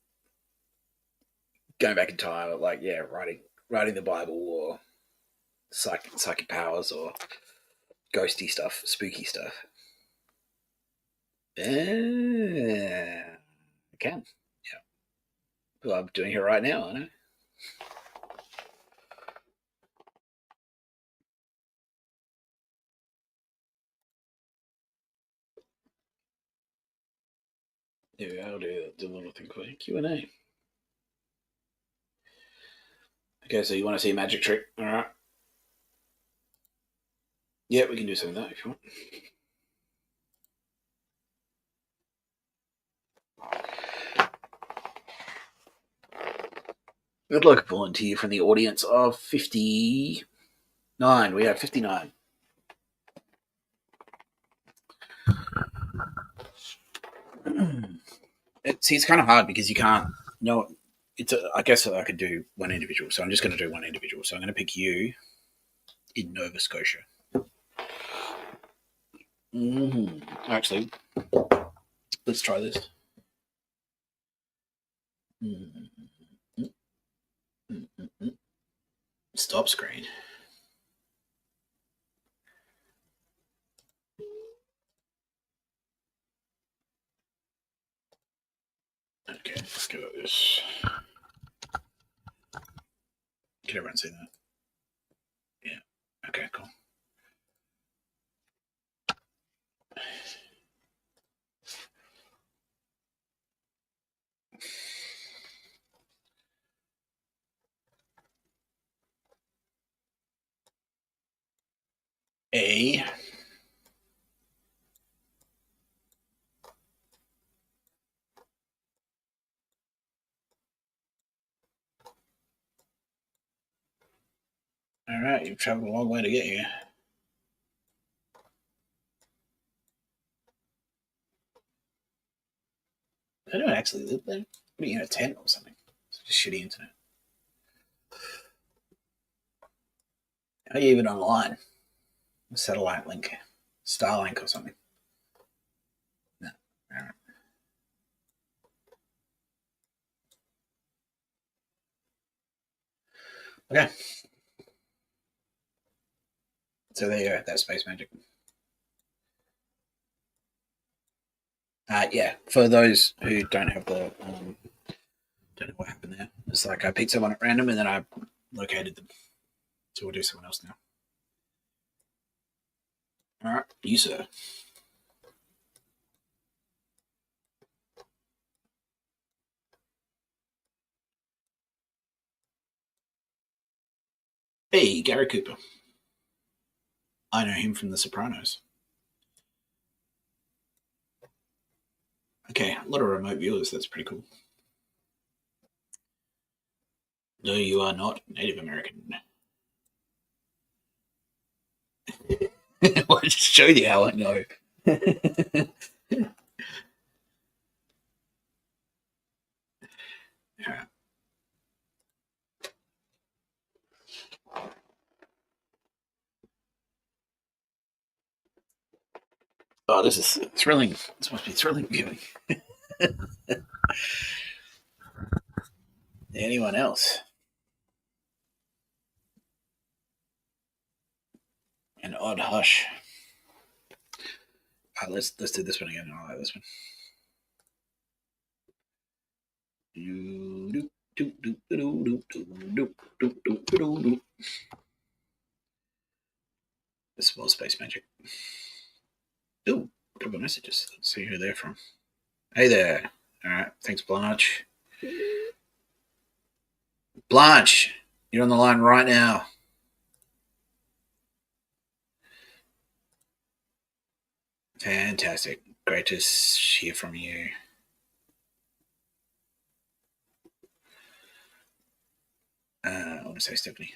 Speaker 1: going back in time, like writing the Bible or psychic powers or ghosty stuff, spooky stuff. Yeah, I can. Yeah. Well, I'm doing it right now, I know. Yeah, I'll do the little thing for you. Q&A. Okay, so you want to see a magic trick? All right. Yeah, we can do some of that if you want. I'd like a volunteer from the audience of 59. We have 59. It's kind of hard because you can't. No, I guess I could do one individual, so I'm just going to do one individual. So I'm going to pick you in Nova Scotia. Actually, let's try this. Stop screen. Can everyone see that? Yeah. Okay, cool. A. All right, you've traveled a long way to get here. I don't actually live there. What are you in a tent or something? It's just shitty internet. How are you even online? A satellite link, Starlink or something? No. All right. Okay. So there you go. That's space magic. Yeah. For those who don't have the don't know what happened there. It's like I picked someone at random and then I located them. So we'll do someone else now. All right, you sir. Hey, Gary Cooper. I know him from The Sopranos. Okay, a lot of remote viewers. That's pretty cool. No, you are not Native American. I just showed you how I know. Yeah. Oh, this is thrilling. This must be thrilling viewing. Anyone else? An odd hush. Let's do this one again. I like this one. This was space magic. Ooh, a couple of messages. Let's see who they're from. Hey there. All right. Thanks, Blanche. Blanche, you're on the line right now. Fantastic. Great to hear from you. I want to say Stephanie.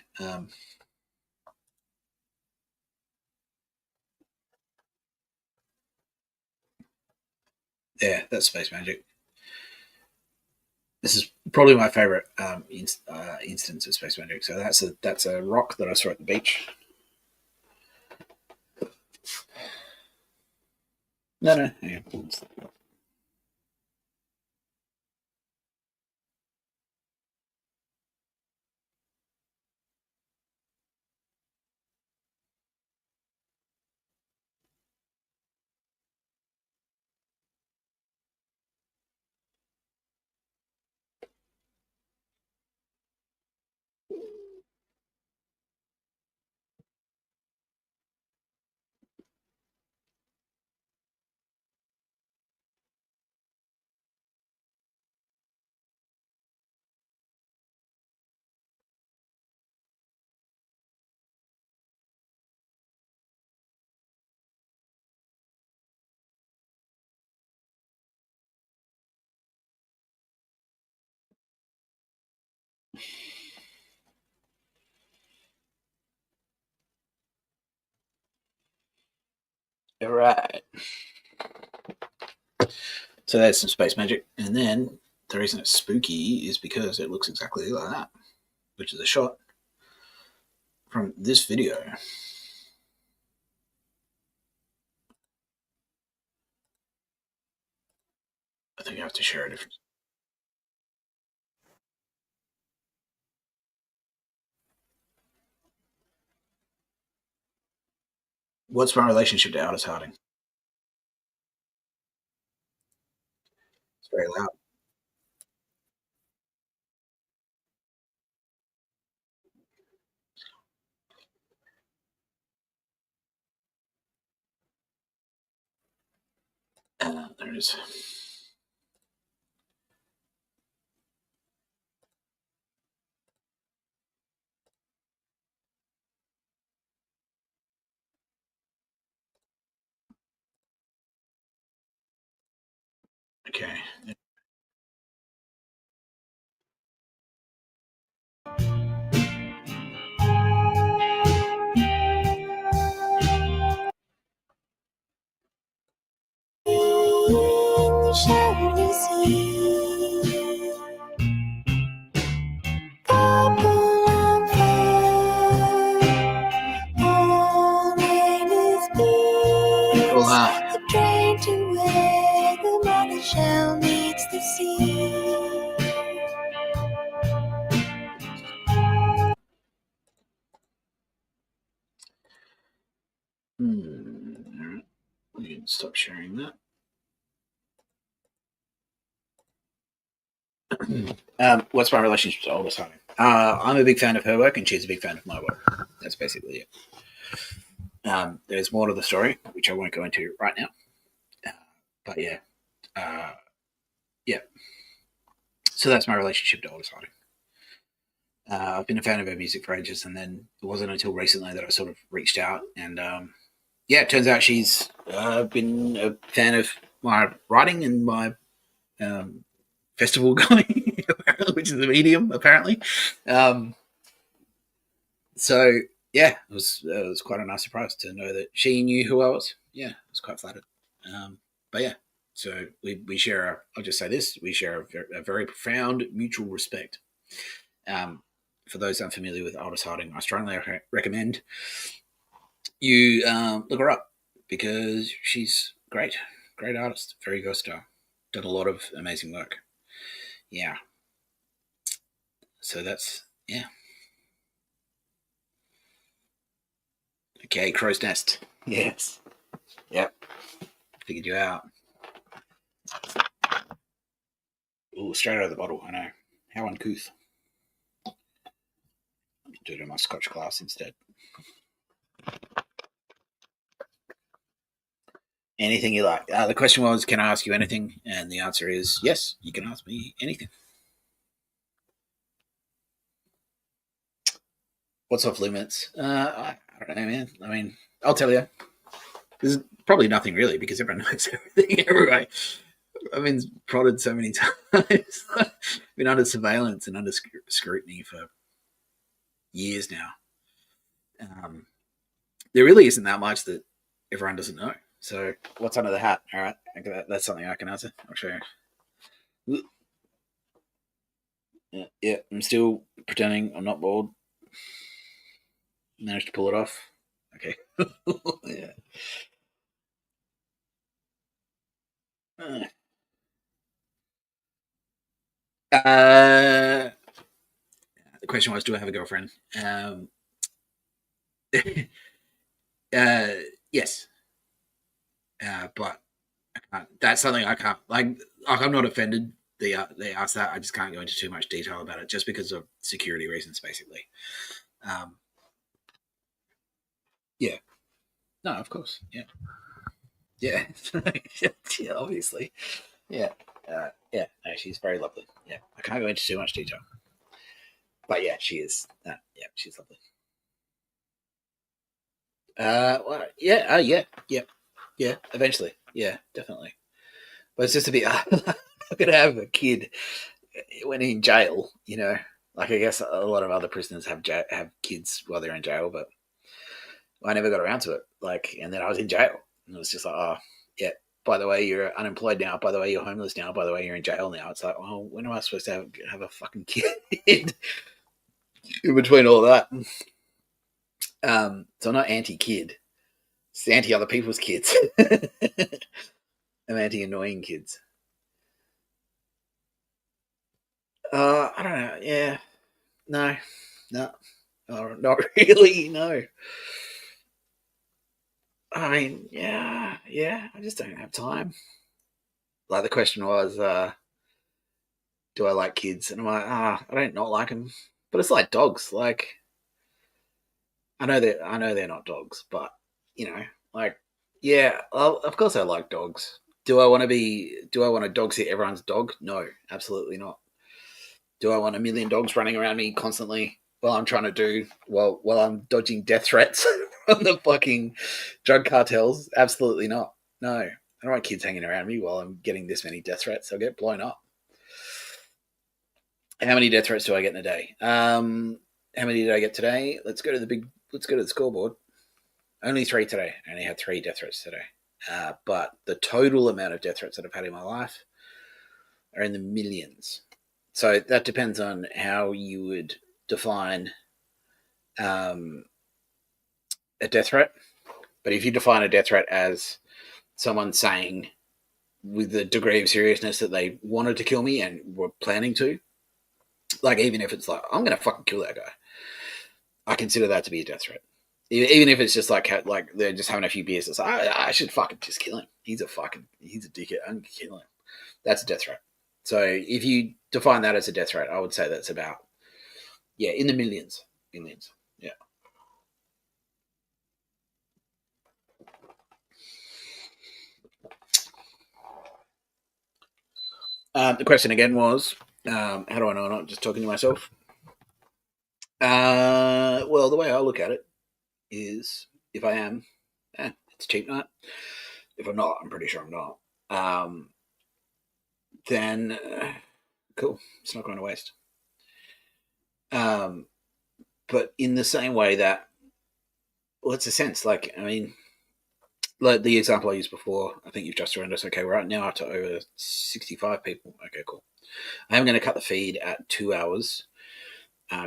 Speaker 1: Yeah, that's space magic. This is probably my favorite instance of space magic. So that's a rock that I saw at the beach. No. Yeah. All right. So that's some space magic. And then the reason it's spooky is because it looks exactly like that, which is a shot from this video. I think I have to share a different. What's my relationship to Aldous Harding? It's very loud. There it is. Okay.
Speaker 2: The train to where the mother shell meets the sea.
Speaker 1: Alright. We can stop sharing that. What's my relationship to Aldous Harding? I'm a big fan of her work, and she's a big fan of my work. That's basically it. There's more to the story, which I won't go into right now. But yeah, yeah. So that's my relationship to Aldous Harding. I've been a fan of her music for ages, and then it wasn't until recently that I sort of reached out. And yeah, it turns out she's been a fan of my writing and my festival going, which is a medium apparently. So yeah, it was quite a nice surprise to know that she knew who I was. Yeah, I was quite flattered. But yeah, so we share. I'll just say this: we share a very profound mutual respect. For those unfamiliar with Aldous Harding, I strongly recommend you look her up because she's great artist, very versatile, done a lot of amazing work. Yeah. So that's yeah. Okay, crow's nest. Yes. Yep. Figured you out. Ooh, straight out of the bottle. I know. How uncouth. Do it in my Scotch glass instead. Anything you like. The question was, can I ask you anything? And the answer is yes. You can ask me anything. What's off limits? I don't know, man. I mean, I'll tell you. There's probably nothing really because everyone knows everything everywhere. I've been prodded so many times. Been under surveillance and under scrutiny for years now. There really isn't that much that everyone doesn't know. So what's under the hat? All right, that's something I can answer. I'll show you. Yeah, I'm still pretending I'm not bald. Managed to pull it off. Okay. Yeah. The question was, do I have a girlfriend? Yes, but that's something I can't like. I'm not offended. They asked that. I just can't go into too much detail about it, just because of security reasons, basically. Yeah. No, of course. Yeah. Yeah. Yeah. Obviously. Yeah. Yeah. No, she's very lovely. Yeah. I can't go into too much detail, but yeah, she is. Yeah, she's lovely. Well, yeah. Yeah. Yeah. Yeah. Eventually. Yeah. Definitely. But it's just a bit. I'm gonna have a kid when in jail. Like I guess a lot of other prisoners have kids while they're in jail, but I never got around to it. Like, and then I was in jail, and it was just like, oh, yeah. By the way, you're unemployed now. By the way, you're homeless now. By the way, you're in jail now. It's like, oh, when am I supposed to have a fucking kid in between all that? So I'm not anti-kid. It's anti other people's kids. I'm anti annoying kids. I don't know. Yeah, no, no, not really. No. I mean, yeah. I just don't have time. Like the question was, do I like kids? And I'm like, I don't not like them. But it's like dogs. Like I know they're not dogs, but like yeah, well, of course I like dogs. Do I want to dog sit everyone's dog? No, absolutely not. Do I want a million dogs running around me constantly while I'm dodging death threats from the fucking drug cartels? Absolutely not. No. I don't want kids hanging around me while I'm getting this many death threats. I'll get blown up. How many death threats do I get in a day? How many did I get today? Let's go to the scoreboard. Only 3 today. I only had 3 death threats today. But the total amount of death threats that I've had in my life are in the millions. So that depends on how you would define a death threat. But if you define a death threat as someone saying with the degree of seriousness that they wanted to kill me and were planning to, like even if it's like, I'm going to fucking kill that guy, I consider that to be a death threat. Even if it's just like they're just having a few beers. It's like, I should fucking just kill him. He's a dickhead. I'm going to kill him. That's a death threat. So if you define that as a death threat, I would say that's about, in the millions. Millions. Yeah. The question again was, how do I know I'm not just talking to myself? Well, the way I look at it is if I am, it's a cheap night. If I'm not, I'm pretty sure I'm not. Then cool, it's not going to waste. But in the same way that, well, it's a sense. Like, I mean, like the example I used before, I think you've just joined us. Okay, we're right now up to over 65 people. Okay, cool. I am going to cut the feed at 2 hours,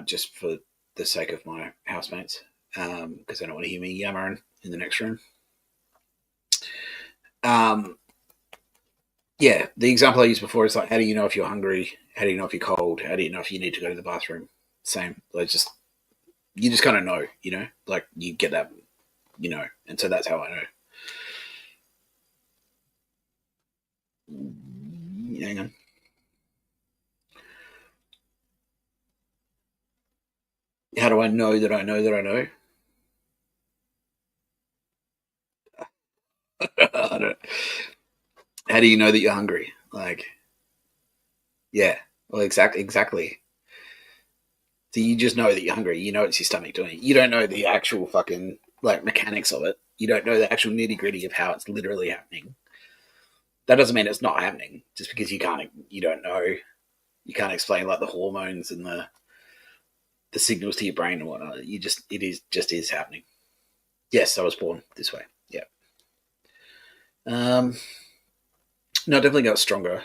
Speaker 1: just for the sake of my housemates, because they don't want to hear me yammering in the next room. The example I used before is like, how do you know if you're hungry? How do you know if you're cold? How do you know if you need to go to the bathroom? Same. Like you just kind of know, like you get that, and so that's how I know. Hang on. How do I know that I know that I know? I don't. How do you know that you're hungry? Like, yeah, well, exactly. So you just know that you're hungry. You know it's your stomach doing it. You don't know the actual fucking like mechanics of it. You don't know the actual nitty gritty of how it's literally happening. That doesn't mean it's not happening. Just because you don't know, you can't explain like the hormones and the signals to your brain and whatnot. It is happening. Yes, I was born this way. Yeah. No, I definitely got stronger.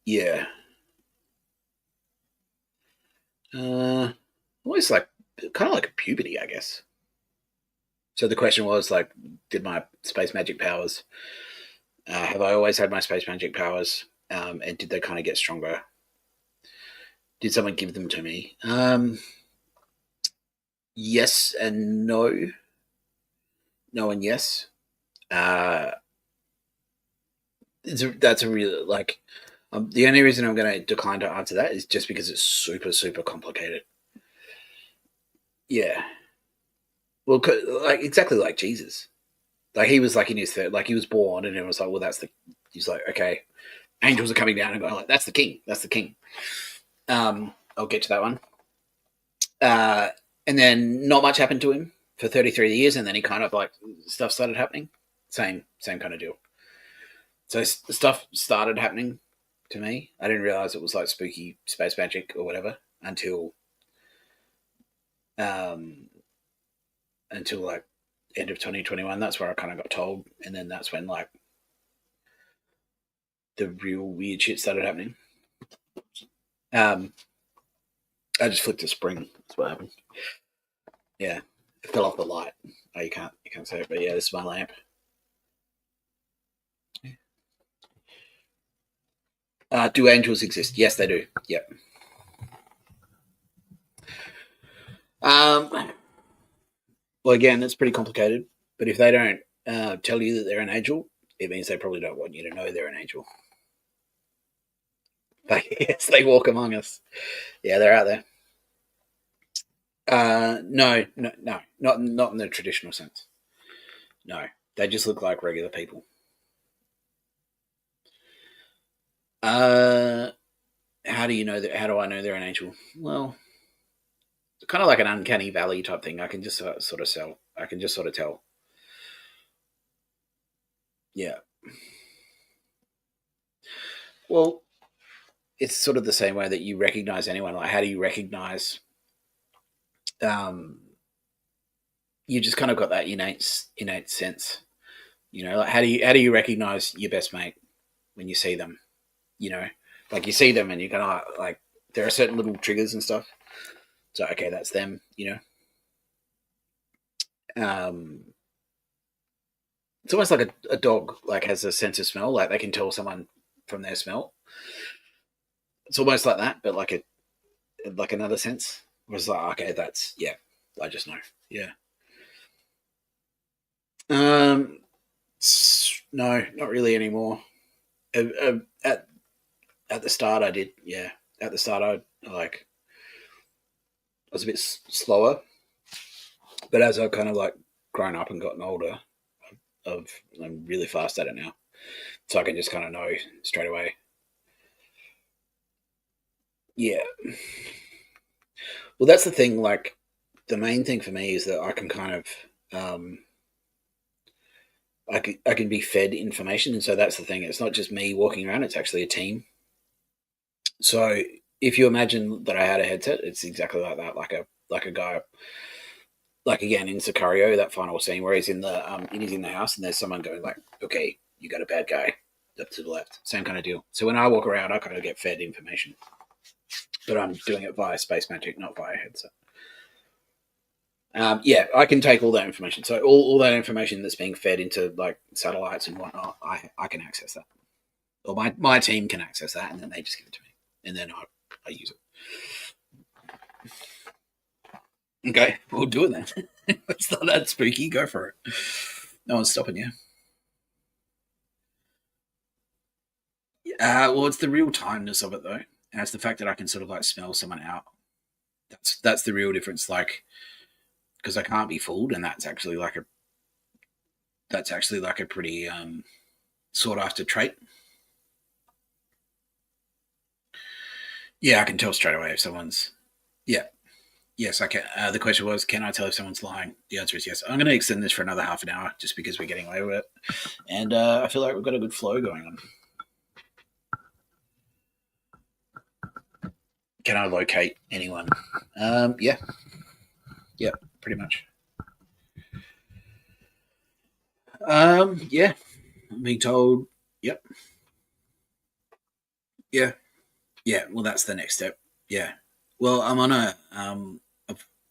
Speaker 1: Yeah. Almost like kind of like a puberty, I guess. So the question was like, did my space magic powers? Have I always had my space magic powers? And did they kind of get stronger? Did someone give them to me? Yes and no. No and yes. That's a real like. The only reason I'm going to decline to answer that is just because it's super, super complicated. Yeah. Well, like exactly like Jesus. Like he was like in his third, like he was born, and it was like, well, he's like, okay, angels are coming down and going like, that's the king. That's the king. I'll get to that one. And then not much happened to him for 33 years, and then he kind of like stuff started happening. Same kind of deal. So stuff started happening to me. I didn't realize it was like spooky space magic or whatever until like end of 2021. That's where I kind of got told, and then that's when like the real weird shit started happening. I just flicked a spring. That's what happened. Yeah, it fell off the light. Oh, you can't see it, but yeah, this is my lamp. Do angels exist? Yes, they do. Yep. Well, again, it's pretty complicated. But if they don't tell you that they're an angel, it means they probably don't want you to know they're an angel. But yes, they walk among us. Yeah, they're out there. No, not in the traditional sense. No, They just look like regular people. How do you know that? How do I know they're an angel? Well, it's kind of like an uncanny valley type thing. I can just sort of tell. I can just sort of tell. Yeah. Well, it's sort of the same way that you recognize anyone. Like, how do you recognize? You just kind of got that innate sense. You know, like how do you recognize your best mate when you see them? You know, like you see them and you kind of like there are certain little triggers and stuff. So okay, that's them. You know, it's almost like a dog like has a sense of smell. Like they can tell someone from their smell. It's almost like that, but like another sense. It was like okay, that's yeah. I just know. Yeah. No, not really anymore. At the start, I did. Yeah, at the start, I was a bit slower, but as I've kind of like grown up and gotten older, I'm really fast at it now, so I can just kind of know straight away. Yeah. Well, that's the thing. Like, the main thing for me is that I can kind of I can be fed information, and so that's the thing. It's not just me walking around; it's actually a team. So if you imagine that I had a headset, it's exactly like that, like a guy, like again in Sicario, that final scene where he's in the house, and there's someone going like, "Okay, you got a bad guy up to the left." Same kind of deal. So when I walk around, I kind of get fed information, but I'm doing it via space magic, not via headset. Yeah, I can take all that information. So all that information that's being fed into like satellites and whatnot, I can access that, or my team can access that, and then they just give it to me, and then I use it. Okay, we'll do it then. It's not that spooky. Go for it. No one's stopping you. Well, it's the real timeness of it though, and it's the fact that I can sort of like smell someone out. That's the real difference. Like, because I can't be fooled, and that's actually like a pretty sought after trait. Yeah, I can tell straight away if someone's. Yeah, yes, I can. The question was, can I tell if someone's lying? The answer is yes. I'm going to extend this for another half an hour just because we're getting away with it, and I feel like we've got a good flow going on. Can I locate anyone? Yeah, yeah, pretty much. Yeah, I'm being told. Yep. Yeah, yeah. Well, that's the next step. Yeah. Well, I'm on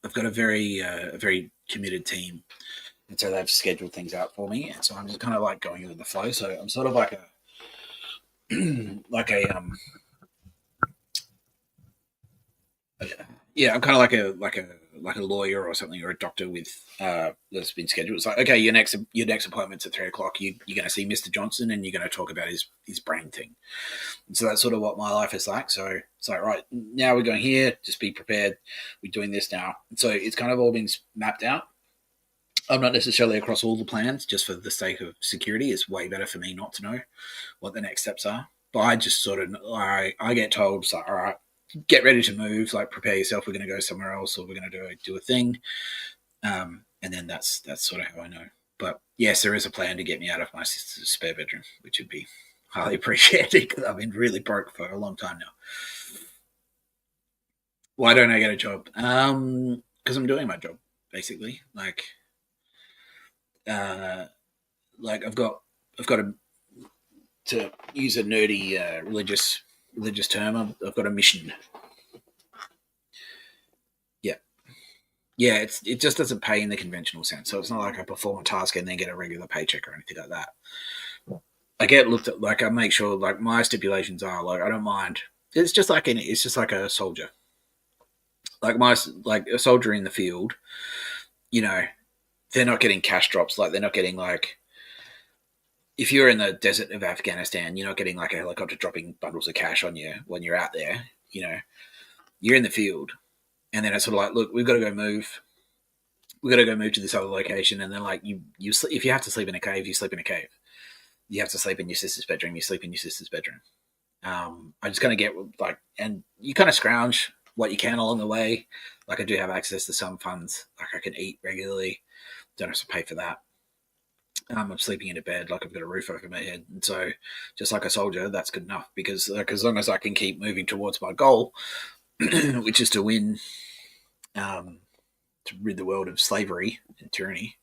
Speaker 1: I've got a very committed team, and so they've scheduled things out for me, and so I'm just kind of like going with the flow. So I'm sort of like a like a yeah, I'm kind of like a lawyer or something, or a doctor with that's been scheduled. It's like, okay, your next appointment's at 3 o'clock. You're going to see Mr. Johnson, and you're going to talk about his brain thing. And so that's sort of what my life is like. So it's like, right now we're going here. Just be prepared. We're doing this now. And so it's kind of all been mapped out. I'm not necessarily across all the plans, just for the sake of security. It's way better for me not to know what the next steps are. But I just sort of I get told, so all right, get ready to move, like prepare yourself, we're going to go somewhere else, or we're going to do a thing, and then that's sort of how I know. But yes, there is a plan to get me out of my sister's spare bedroom, which would be highly appreciated because I've been really broke for a long time now. Why don't I get a job? Because I'm doing my job basically. Uh, like I've got to use a nerdy religious term. I've got a mission. Yeah, yeah. It just doesn't pay in the conventional sense. So it's not like I perform a task and then get a regular paycheck or anything like that. I get looked at like I make sure like my stipulations are like I don't mind. It's just like a soldier. Like a soldier in the field. You know, they're not getting cash drops. Like they're not getting like if you're in the desert of Afghanistan, you're not getting like a helicopter dropping bundles of cash on you when you're out there. You know, you're in the field, and then it's sort of like, look, we've got to go move. we got to go move to this other location, and then like you sleep, if you have to sleep in a cave, you sleep in a cave. You have to sleep in your sister's bedroom, you sleep in your sister's bedroom. I just kind of get like, and you kind of scrounge what you can along the way. Like I do have access to some funds, like I can eat regularly, don't have to pay for that. I'm sleeping in a bed, like I've got a roof over my head, and so just like a soldier, that's good enough because like, as long as I can keep moving towards my goal, which is to win, to rid the world of slavery and tyranny,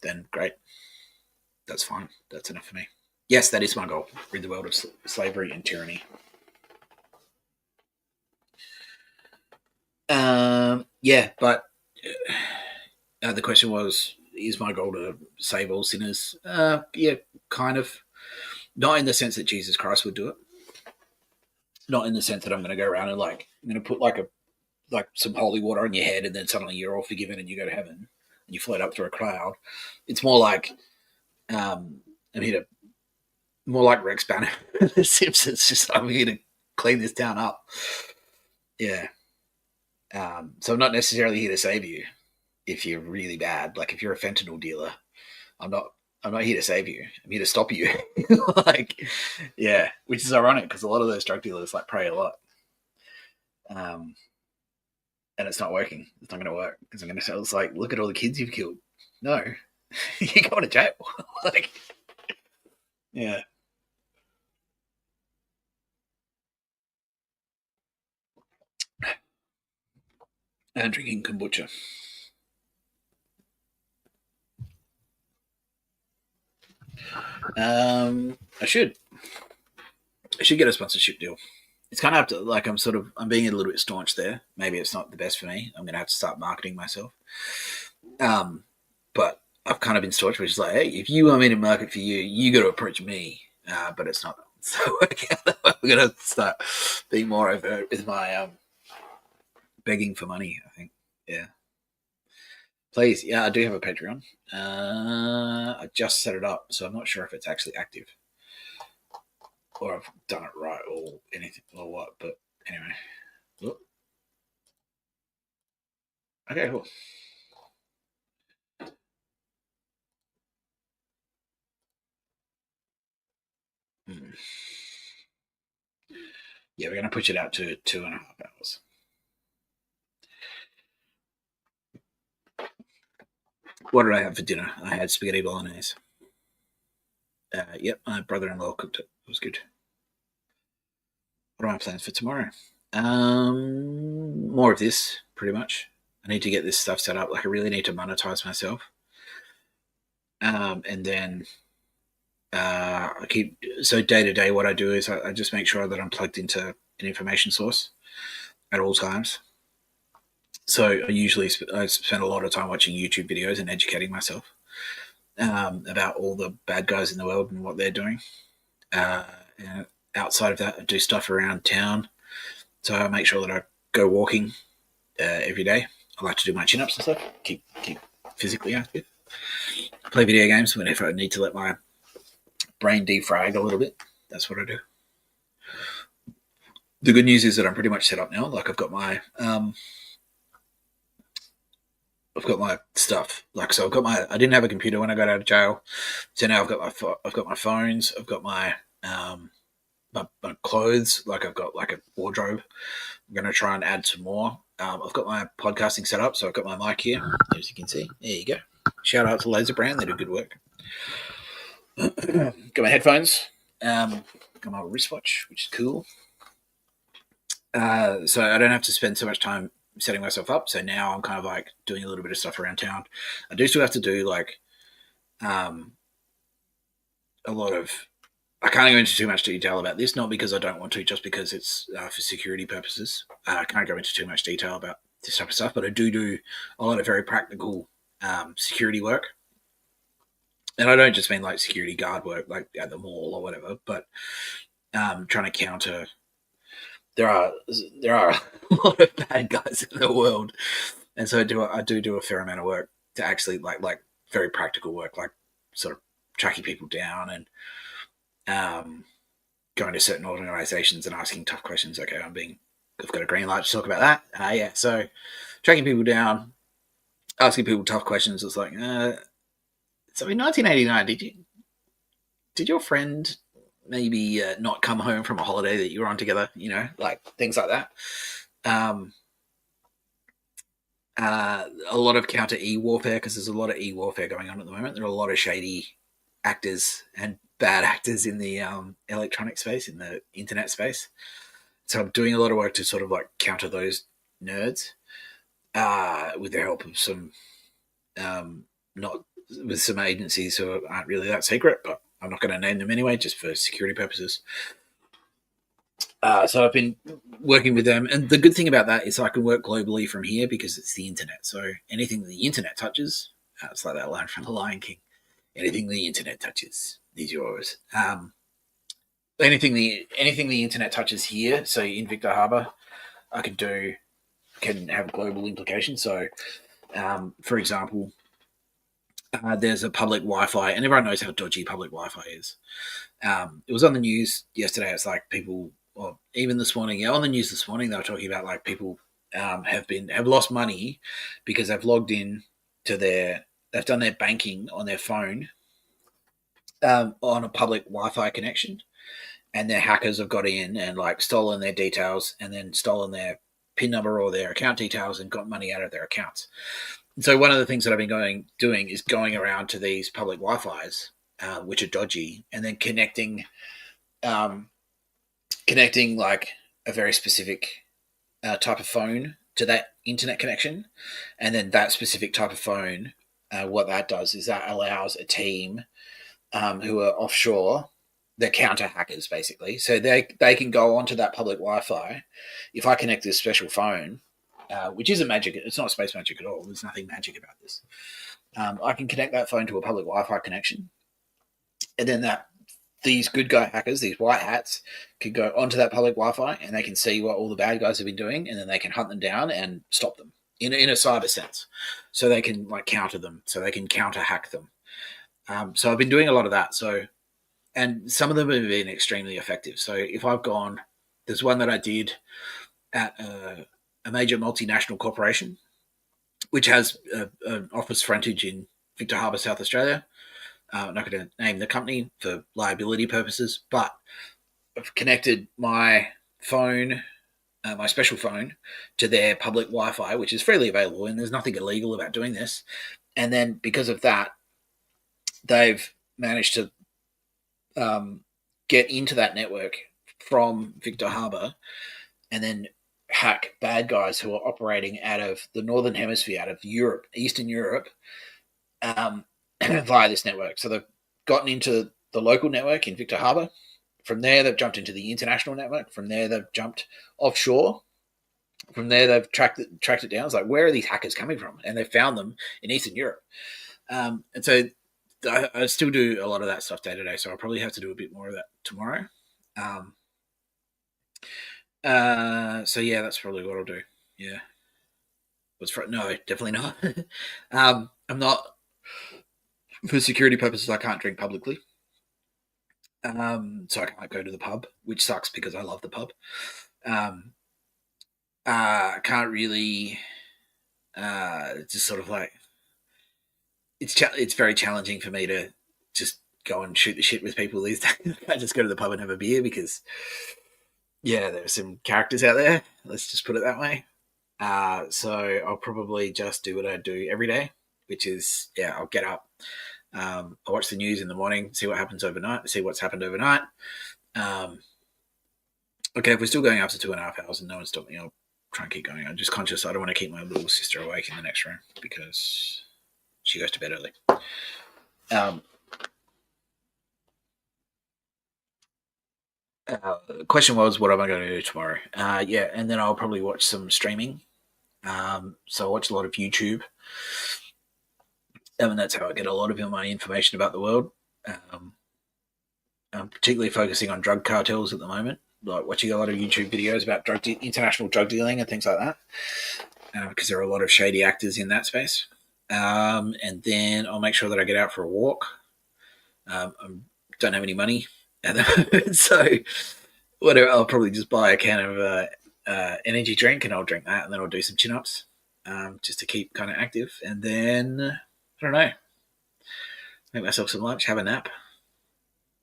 Speaker 1: then great, that's fine, that's enough for me. Yes, that is my goal: rid the world of slavery and tyranny. Yeah, but the question was, is my goal to save all sinners? Yeah, kind of. Not in the sense that Jesus Christ would do it. Not in the sense that I'm going to go around and like I'm going to put like some holy water on your head and then suddenly you're all forgiven and you go to heaven and you float up through a cloud. It's more like I'm here to more like Rex Banner, The Simpsons. Just I'm here to clean this town up. Yeah. So I'm not necessarily here to save you if you're really bad. Like if you're a fentanyl dealer, I'm not here to save you. I'm here to stop you. Like, yeah, which is ironic because a lot of those drug dealers like pray a lot, and it's not working. It's not going to work because I'm going to say, it's like, look at all the kids you've killed. No, you're going to jail. Like, yeah. And drinking kombucha. I should get a sponsorship deal. It's kind of have to like I'm being a little bit staunch there. Maybe it's not the best for me. I'm gonna have to start marketing myself. But I've kind of been staunch, which is like, hey, if you want me to market for you, you got to approach me. But it's not. So we're gonna start being more overt with my begging for money. I think, yeah. Please, yeah, I do have a Patreon. I just set it up, so I'm not sure if it's actually active or I've done it right or anything or what. But anyway, look. Okay, cool. Hmm. Yeah, we're going to push it out to 2.5 hours. What did I have for dinner? I had spaghetti bolognese. Yep, my brother-in-law cooked it. It was good. What are my plans for tomorrow? More of this, pretty much. I need to get this stuff set up. Like, I really need to monetize myself. And then I keep so day to day. What I do is I just make sure that I'm plugged into an information source at all times. So I spend a lot of time watching YouTube videos and educating myself about all the bad guys in the world and what they're doing. And outside of that, I do stuff around town. So I make sure that I go walking every day. I like to do my chin-ups and stuff, keep physically active. Play video games whenever I need to let my brain defrag a little bit. That's what I do. The good news is that I'm pretty much set up now. Like I've got my stuff. Like so, I didn't have a computer when I got out of jail, so now I've got my phones. I've got my my clothes. Like I've got like a wardrobe. I'm going to try and add some more. I've got my podcasting set up, so I've got my mic here, as you can see. There you go. Shout out to Laser Brand, they do good work. Got my headphones. Got my wristwatch, which is cool. So I don't have to spend so much time setting myself up. So now I'm kind of like doing a little bit of stuff around town. I do still have to do like a lot of. I can't go into too much detail about this, not because I don't want to, just because it's for security purposes. I can't go into too much detail about this type of stuff, but I do a lot of very practical security work. And I don't just mean like security guard work, like at the mall or whatever, but trying to counter. There are a lot of bad guys in the world, and so I do a fair amount of work to actually like very practical work, like sort of tracking people down and going to certain organisations and asking tough questions. Okay, I've got a green light to talk about that. Yeah, so tracking people down, asking people tough questions. It's like, so in 1989, did your friend maybe not come home from a holiday that you were on together? You know, like things like that. Um, a lot of counter e-warfare, because there's a lot of e-warfare going on at the moment. There are a lot of shady actors and bad actors in the electronic space, in the internet space. So I'm doing a lot of work to sort of like counter those nerds with the help of some not with some agencies who aren't really that secret, but I'm not going to name them anyway, just for security purposes. So I've been working with them, and the good thing about that is I can work globally from here because it's the internet. So anything the internet touches, it's like that line from The Lion King: anything the internet touches is yours. Anything the internet touches here, so in Victor Harbor, I can have global implications. So, for example, there's a public Wi-Fi, and everyone knows how dodgy public Wi-Fi is. It was on the news yesterday. It's like people, or even this morning, yeah, on the news this morning, they were talking about like people have lost money because they've logged in to they've done their banking on their phone on a public Wi-Fi connection, and their hackers have got in and like stolen their details and then stolen their PIN number or their account details and got money out of their accounts. And so one of the things that I've been doing is going around to these public Wi-Fi's, which are dodgy, and then connecting like a very specific type of phone to that internet connection, and then that specific type of phone, what that does is that allows a team who are offshore, they're counter hackers basically, so they can go onto that public Wi-Fi. If I connect this special phone, which isn't magic, it's not space magic at all, there's nothing magic about this, I can connect that phone to a public Wi-Fi connection, and then these good guy hackers, these white hats, can go onto that public Wi-Fi and they can see what all the bad guys have been doing, and then they can hunt them down and stop them in a cyber sense. So they can like counter them, so they can counter hack them. So I've been doing a lot of that. So, and some of them have been extremely effective. So if I've gone, there's one that I did at a major multinational corporation, which has an office frontage in Victor Harbor, South Australia. I'm not going to name the company for liability purposes, but I've connected my phone, my special phone, to their public Wi-Fi, which is freely available, and there's nothing illegal about doing this. And then because of that, they've managed to get into that network from Victor Harbor and then hack bad guys who are operating out of the Northern Hemisphere, out of Europe, Eastern Europe, via this network. So they've gotten into the local network in Victor Harbor. From there, they've jumped into the international network. From there, they've jumped offshore. From there, they've tracked it down. It's like, where are these hackers coming from? And they've found them in Eastern Europe. And so I still do a lot of that stuff day to day. So I'll probably have to do a bit more of that tomorrow. So yeah, that's probably what I'll do. Yeah. No, definitely not. I'm not, for security purposes, I can't drink publicly. So I can't go to the pub, which sucks because I love the pub. I can't really, just sort of like, it's very challenging for me to just go and shoot the shit with people these days. I just go to the pub and have a beer because, yeah, there are some characters out there. Let's just put it that way. So I'll probably just do what I do every day, which is, yeah, I'll get up. I watch the news in the morning, see what happens overnight, see what's happened overnight. Okay, if we're still going after 2.5 hours and no one's stopped me, I'll try and keep going. I'm just conscious I don't want to keep my little sister awake in the next room because she goes to bed early. The question was, what am I going to do tomorrow? Yeah, and then I'll probably watch some streaming. So I watch a lot of YouTube. And that's how I get a lot of my information about the world. I'm particularly focusing on drug cartels at the moment, like watching a lot of YouTube videos about international drug dealing and things like that, because there are a lot of shady actors in that space. And then I'll make sure that I get out for a walk. I don't have any money at the moment, so whatever. I'll probably just buy a can of energy drink and I'll drink that, and then I'll do some chin-ups. just to keep kind of active. And then, I don't know, make myself some lunch, have a nap,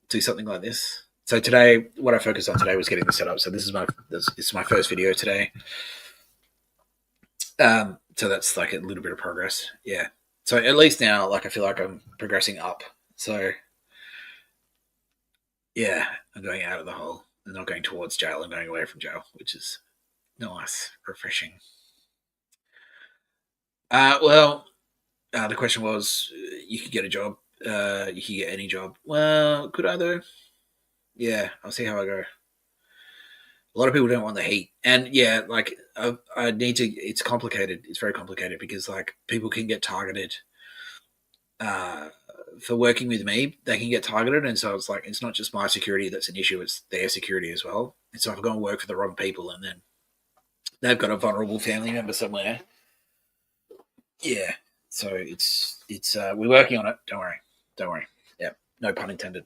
Speaker 1: do something like this. So today, what I focused on today was getting this set up. So this is my first video today. So that's like a little bit of progress. Yeah. So at least now, like I feel like I'm progressing up. So yeah, I'm going out of the hole and not going towards jail and going away from jail, which is nice, refreshing. The question was, you could get a job. You could get any job. Well, could I though? Yeah, I'll see how I go. A lot of people don't want the heat, and yeah, like I need to. It's complicated. It's very complicated because like people can get targeted. For working with me, they can get targeted, and so it's like it's not just my security that's an issue; it's their security as well. And so if I go and work for the wrong people, and then they've got a vulnerable family member somewhere, yeah. So it's we're working on it. Don't worry. Yeah, no pun intended.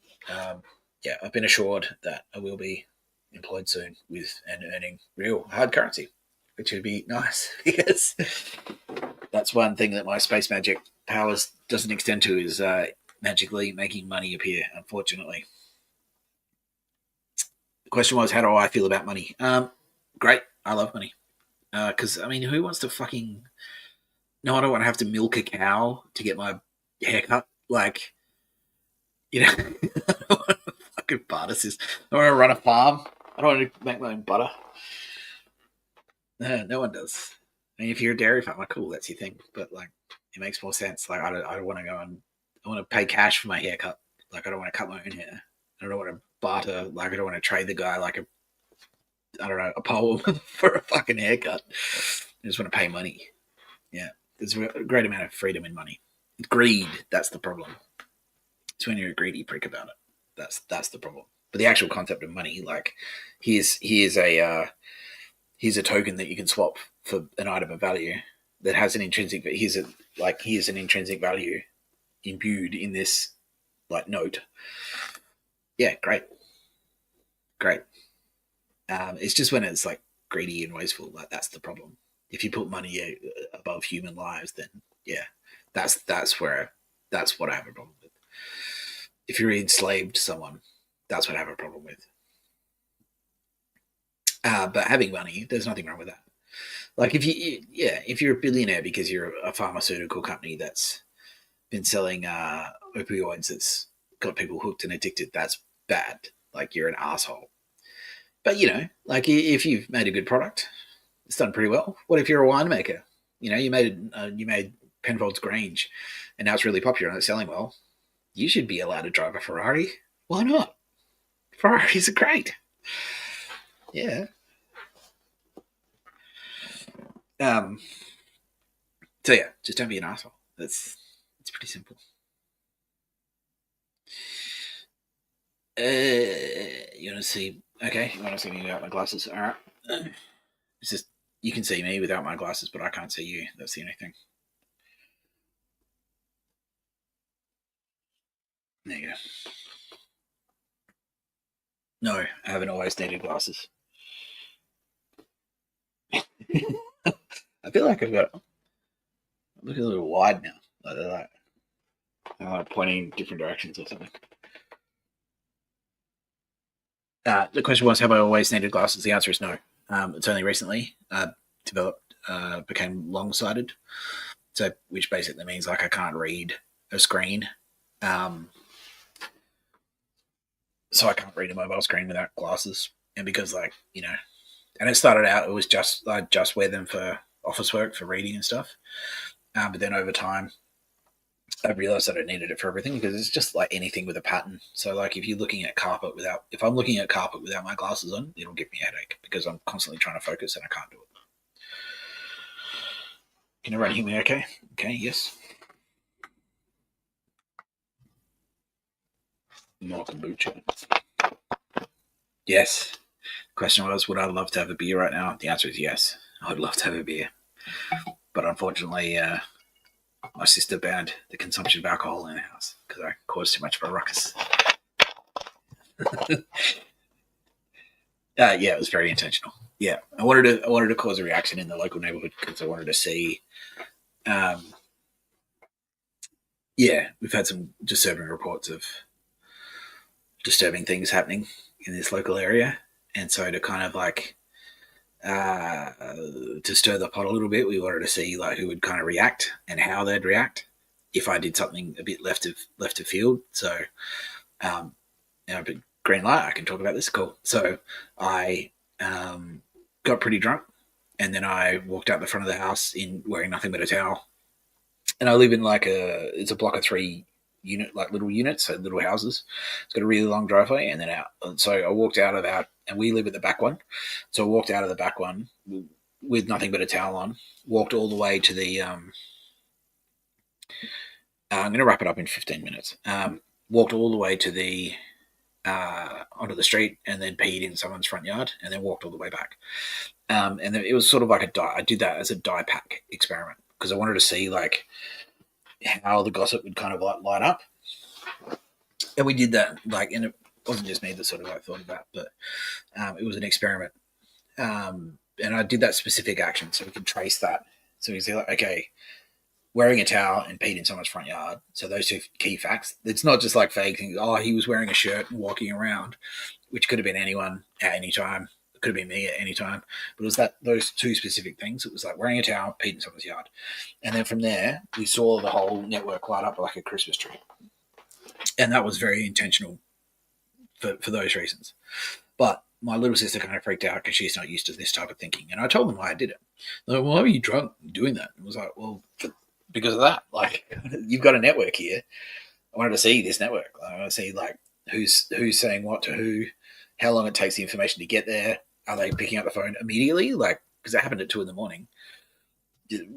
Speaker 1: Yeah, I've been assured that I will be employed soon with and earning real hard currency, which would be nice because that's one thing that my space magic powers doesn't extend to is magically making money appear, unfortunately. The question was, how do I feel about money? Great. I love money. Because, I mean, who wants to fucking... No, I don't want to have to milk a cow to get my haircut. Like, you know, I don't want to fucking barter this. I don't want to run a farm. I don't want to make my own butter. No one does. I mean, if you're a dairy farmer, cool, that's your thing. But, like, it makes more sense. Like, I don't want to go and... I want to pay cash for my haircut. Like, I don't want to cut my own hair. I don't want to barter. Like, I don't want to trade the guy like a pole for a fucking haircut. I just want to pay money. Yeah. There's a great amount of freedom in money. Greed, that's the problem. It's when you're a greedy prick about it. That's the problem. But the actual concept of money, like, here's a token that you can swap for an item of value that has an intrinsic. Here's an intrinsic value imbued in this like note. Yeah, great. It's just when it's like greedy and wasteful, like that's the problem. If you put money above human lives, then yeah, that's what I have a problem with. If you're enslaved someone, that's what I have a problem with. But having money, there's nothing wrong with that. Like if you're a billionaire because you're a pharmaceutical company that's been selling opioids that's got people hooked and addicted, that's bad. Like you're an asshole. But you know, like if you've made a good product, it's done pretty well. What if you're a winemaker? You know, you made Penfolds Grange, and now it's really popular and it's selling well. You should be allowed to drive a Ferrari. Why not? Ferraris are great. Yeah. So yeah, just don't be an asshole. It's pretty simple. You want to see? Okay, you want to see me without my glasses? All right. It's just you can see me without my glasses, but I can't see you. That's the only thing. There you go. No, I haven't always needed glasses. I feel like I'm looking a little wide now. Like I'm like pointing different directions or something. The question was, have I always needed glasses? The answer is no. It's only recently became long-sighted, so which basically means like I can't read a screen. So I can't read a mobile screen without glasses, and because like and it started out it was just I just wear them for office work for reading and stuff, but then over time I realized that I needed it for everything because it's just like anything with a pattern. So like if I'm looking at carpet without my glasses on, it'll give me a headache because I'm constantly trying to focus and I can't do it. Can everyone hear me okay? Okay, yes. More kombucha. Yes. Question was, would I love to have a beer right now? The answer is yes. I would love to have a beer. But unfortunately, my sister banned the consumption of alcohol in the house because I caused too much of a ruckus. Yeah, it was very intentional. yeah, I wanted to cause a reaction in the local neighborhood because I wanted to see. Yeah, we've had some disturbing reports of disturbing things happening in this local area, and so to kind of like uh, to stir the pot a little bit, we wanted to see like who would kind of react and how they'd react if I did something a bit left of field. So, but green light, I can talk about this. Cool. So I got pretty drunk, and then I walked out the front of the house in wearing nothing but a towel. And I live in like it's a block of 3 unit, like little units, so little houses. It's got a really long driveway, and then out. So I walked out of that, and we live at the back one. So I walked out of the back one with nothing but a towel on. Walked all the way to the. I'm going to wrap it up in 15 minutes. Walked all the way to the onto the street, and then peed in someone's front yard, and then walked all the way back. And it was sort of like I did that as a dye pack experiment because I wanted to see like how the gossip would kind of like light up. And we did that, like, and it wasn't just me that sort of like thought of that, but it was an experiment. And I did that specific action so we could trace that. So we say, like, okay, wearing a towel and peed in someone's front yard. So those 2 key facts. It's not just like vague things. Oh, he was wearing a shirt and walking around, which could have been anyone at any time. It could have been me at any time. But it was those 2 specific things. It was like wearing a towel, peed in someone's yard. And then from there, we saw the whole network light up like a Christmas tree. And that was very intentional for those reasons. But my little sister kind of freaked out because she's not used to this type of thinking. And I told them why I did it. They're like, why were you drunk doing that? And I was like, well, because of that. Like, you've got a network here. I wanted to see this network. I want to see like who's saying what to who, how long it takes the information to get there. Are they picking up the phone immediately? Like, because it happened at 2 a.m.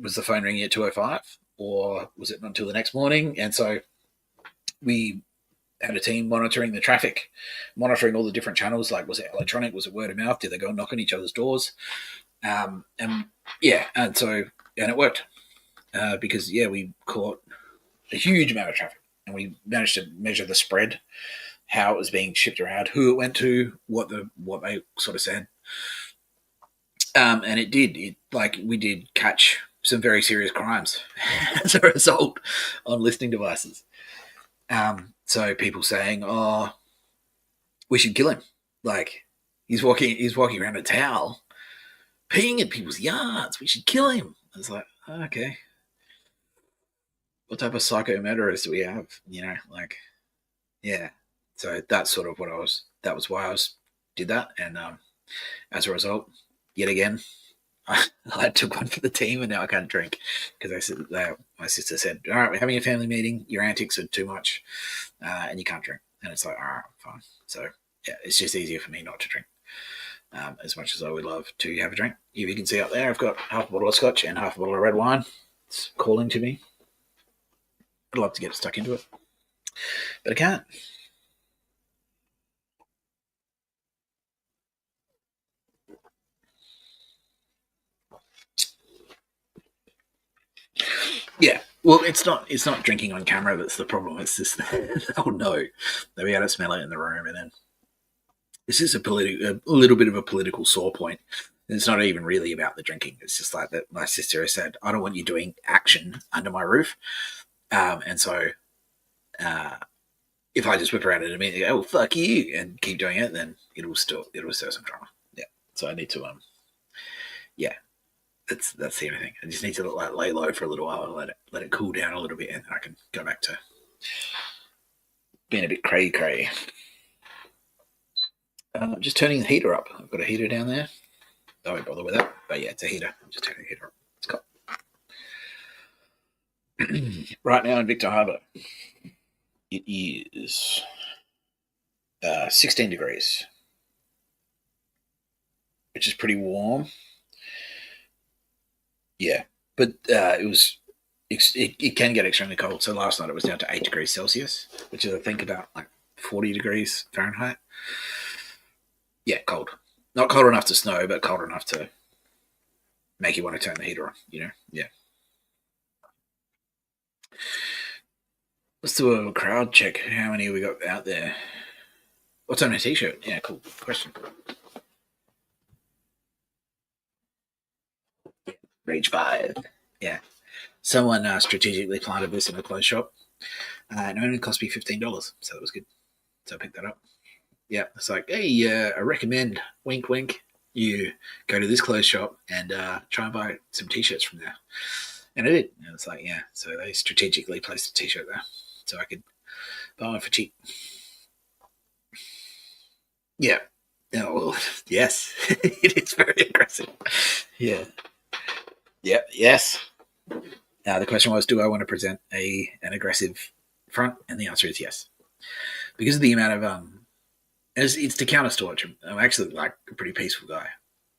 Speaker 1: Was the phone ringing at 2:05, or was it not until the next morning? And so we had a team monitoring the traffic, monitoring all the different channels. Like, was it electronic? Was it word of mouth? Did they go and knock on each other's doors? And it worked because we caught a huge amount of traffic, and we managed to measure the spread, how it was being shipped around, who it went to, what they sort of said. And it did. We did catch some very serious crimes as a result on listening devices. So people saying, "Oh, we should kill him." Like, he's walking around a towel, peeing in people's yards. We should kill him. I was like, oh, okay. What type of psycho murderers do we have? Yeah. So that's sort of that was why I did that. And as a result, yet again, I took one for the team, and now I can't drink because my sister said, all right, we're having a family meeting. Your antics are too much, and you can't drink. And it's like, all right, fine. So, yeah, it's just easier for me not to drink. As much as I would love to have a drink. If you can see up there, I've got half a bottle of scotch and half a bottle of red wine. It's calling to me. I'd love to get stuck into it, but I can't. Yeah, well, it's not drinking on camera that's the problem. It's just they'll know. They'll be able to smell it in the room, and then this is a little bit of a political sore point. And it's not even really about the drinking. It's just like that. My sister has said, "I don't want you doing action under my roof," and so if I just whip around in a minute, oh fuck you, and keep doing it, then it'll stir some drama. Yeah, so I need to yeah. That's the only thing. I just need to lay low for a little while and let it cool down a little bit, and then I can go back to being a bit cray. Just turning the heater up. I've got a heater down there. I won't bother with that, but yeah, it's a heater. I'm just turning the heater up. It's cool. Right now in Victor Harbour, it is 16 degrees, which is pretty warm. Yeah, but it can get extremely cold. So last night it was down to 8 degrees Celsius, which is I think about like 40 degrees Fahrenheit. Yeah, cold. Not cold enough to snow, but cold enough to make you want to turn the heater on. Yeah. Let's do a crowd check. How many have we got out there? What's on a t-shirt? Yeah, cool. Question. Rage 5. Yeah. Someone strategically planted this in a clothes shop. And it only cost me $15, so that was good. So I picked that up. Yeah, it's like, hey, I recommend, wink, wink, you go to this clothes shop and try and buy some t-shirts from there. And I did. And it's like, yeah, so they strategically placed a t-shirt there so I could buy one for cheap. Yeah. Oh, well, yes, it is very aggressive. Yeah. Yeah, yes. Now, the question was, do I want to present an aggressive front? And the answer is yes. Because of the amount of, it's to counter storage. I'm actually like a pretty peaceful guy.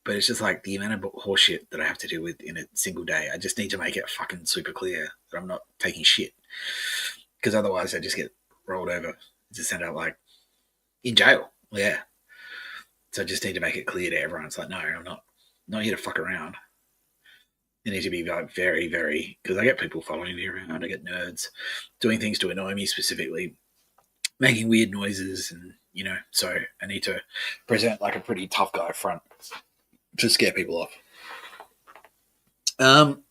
Speaker 1: But it's just like the amount of horseshit that I have to deal with in a single day. I just need to make it fucking super clear that I'm not taking shit. Because otherwise I just get rolled over. Just end up like in jail. Yeah. So I just need to make it clear to everyone. It's like, no, I'm not here to fuck around. You need to be like very, very, because I get people following me around. I get nerds doing things to annoy me, specifically making weird noises, and so I need to present like a pretty tough guy front to scare people off.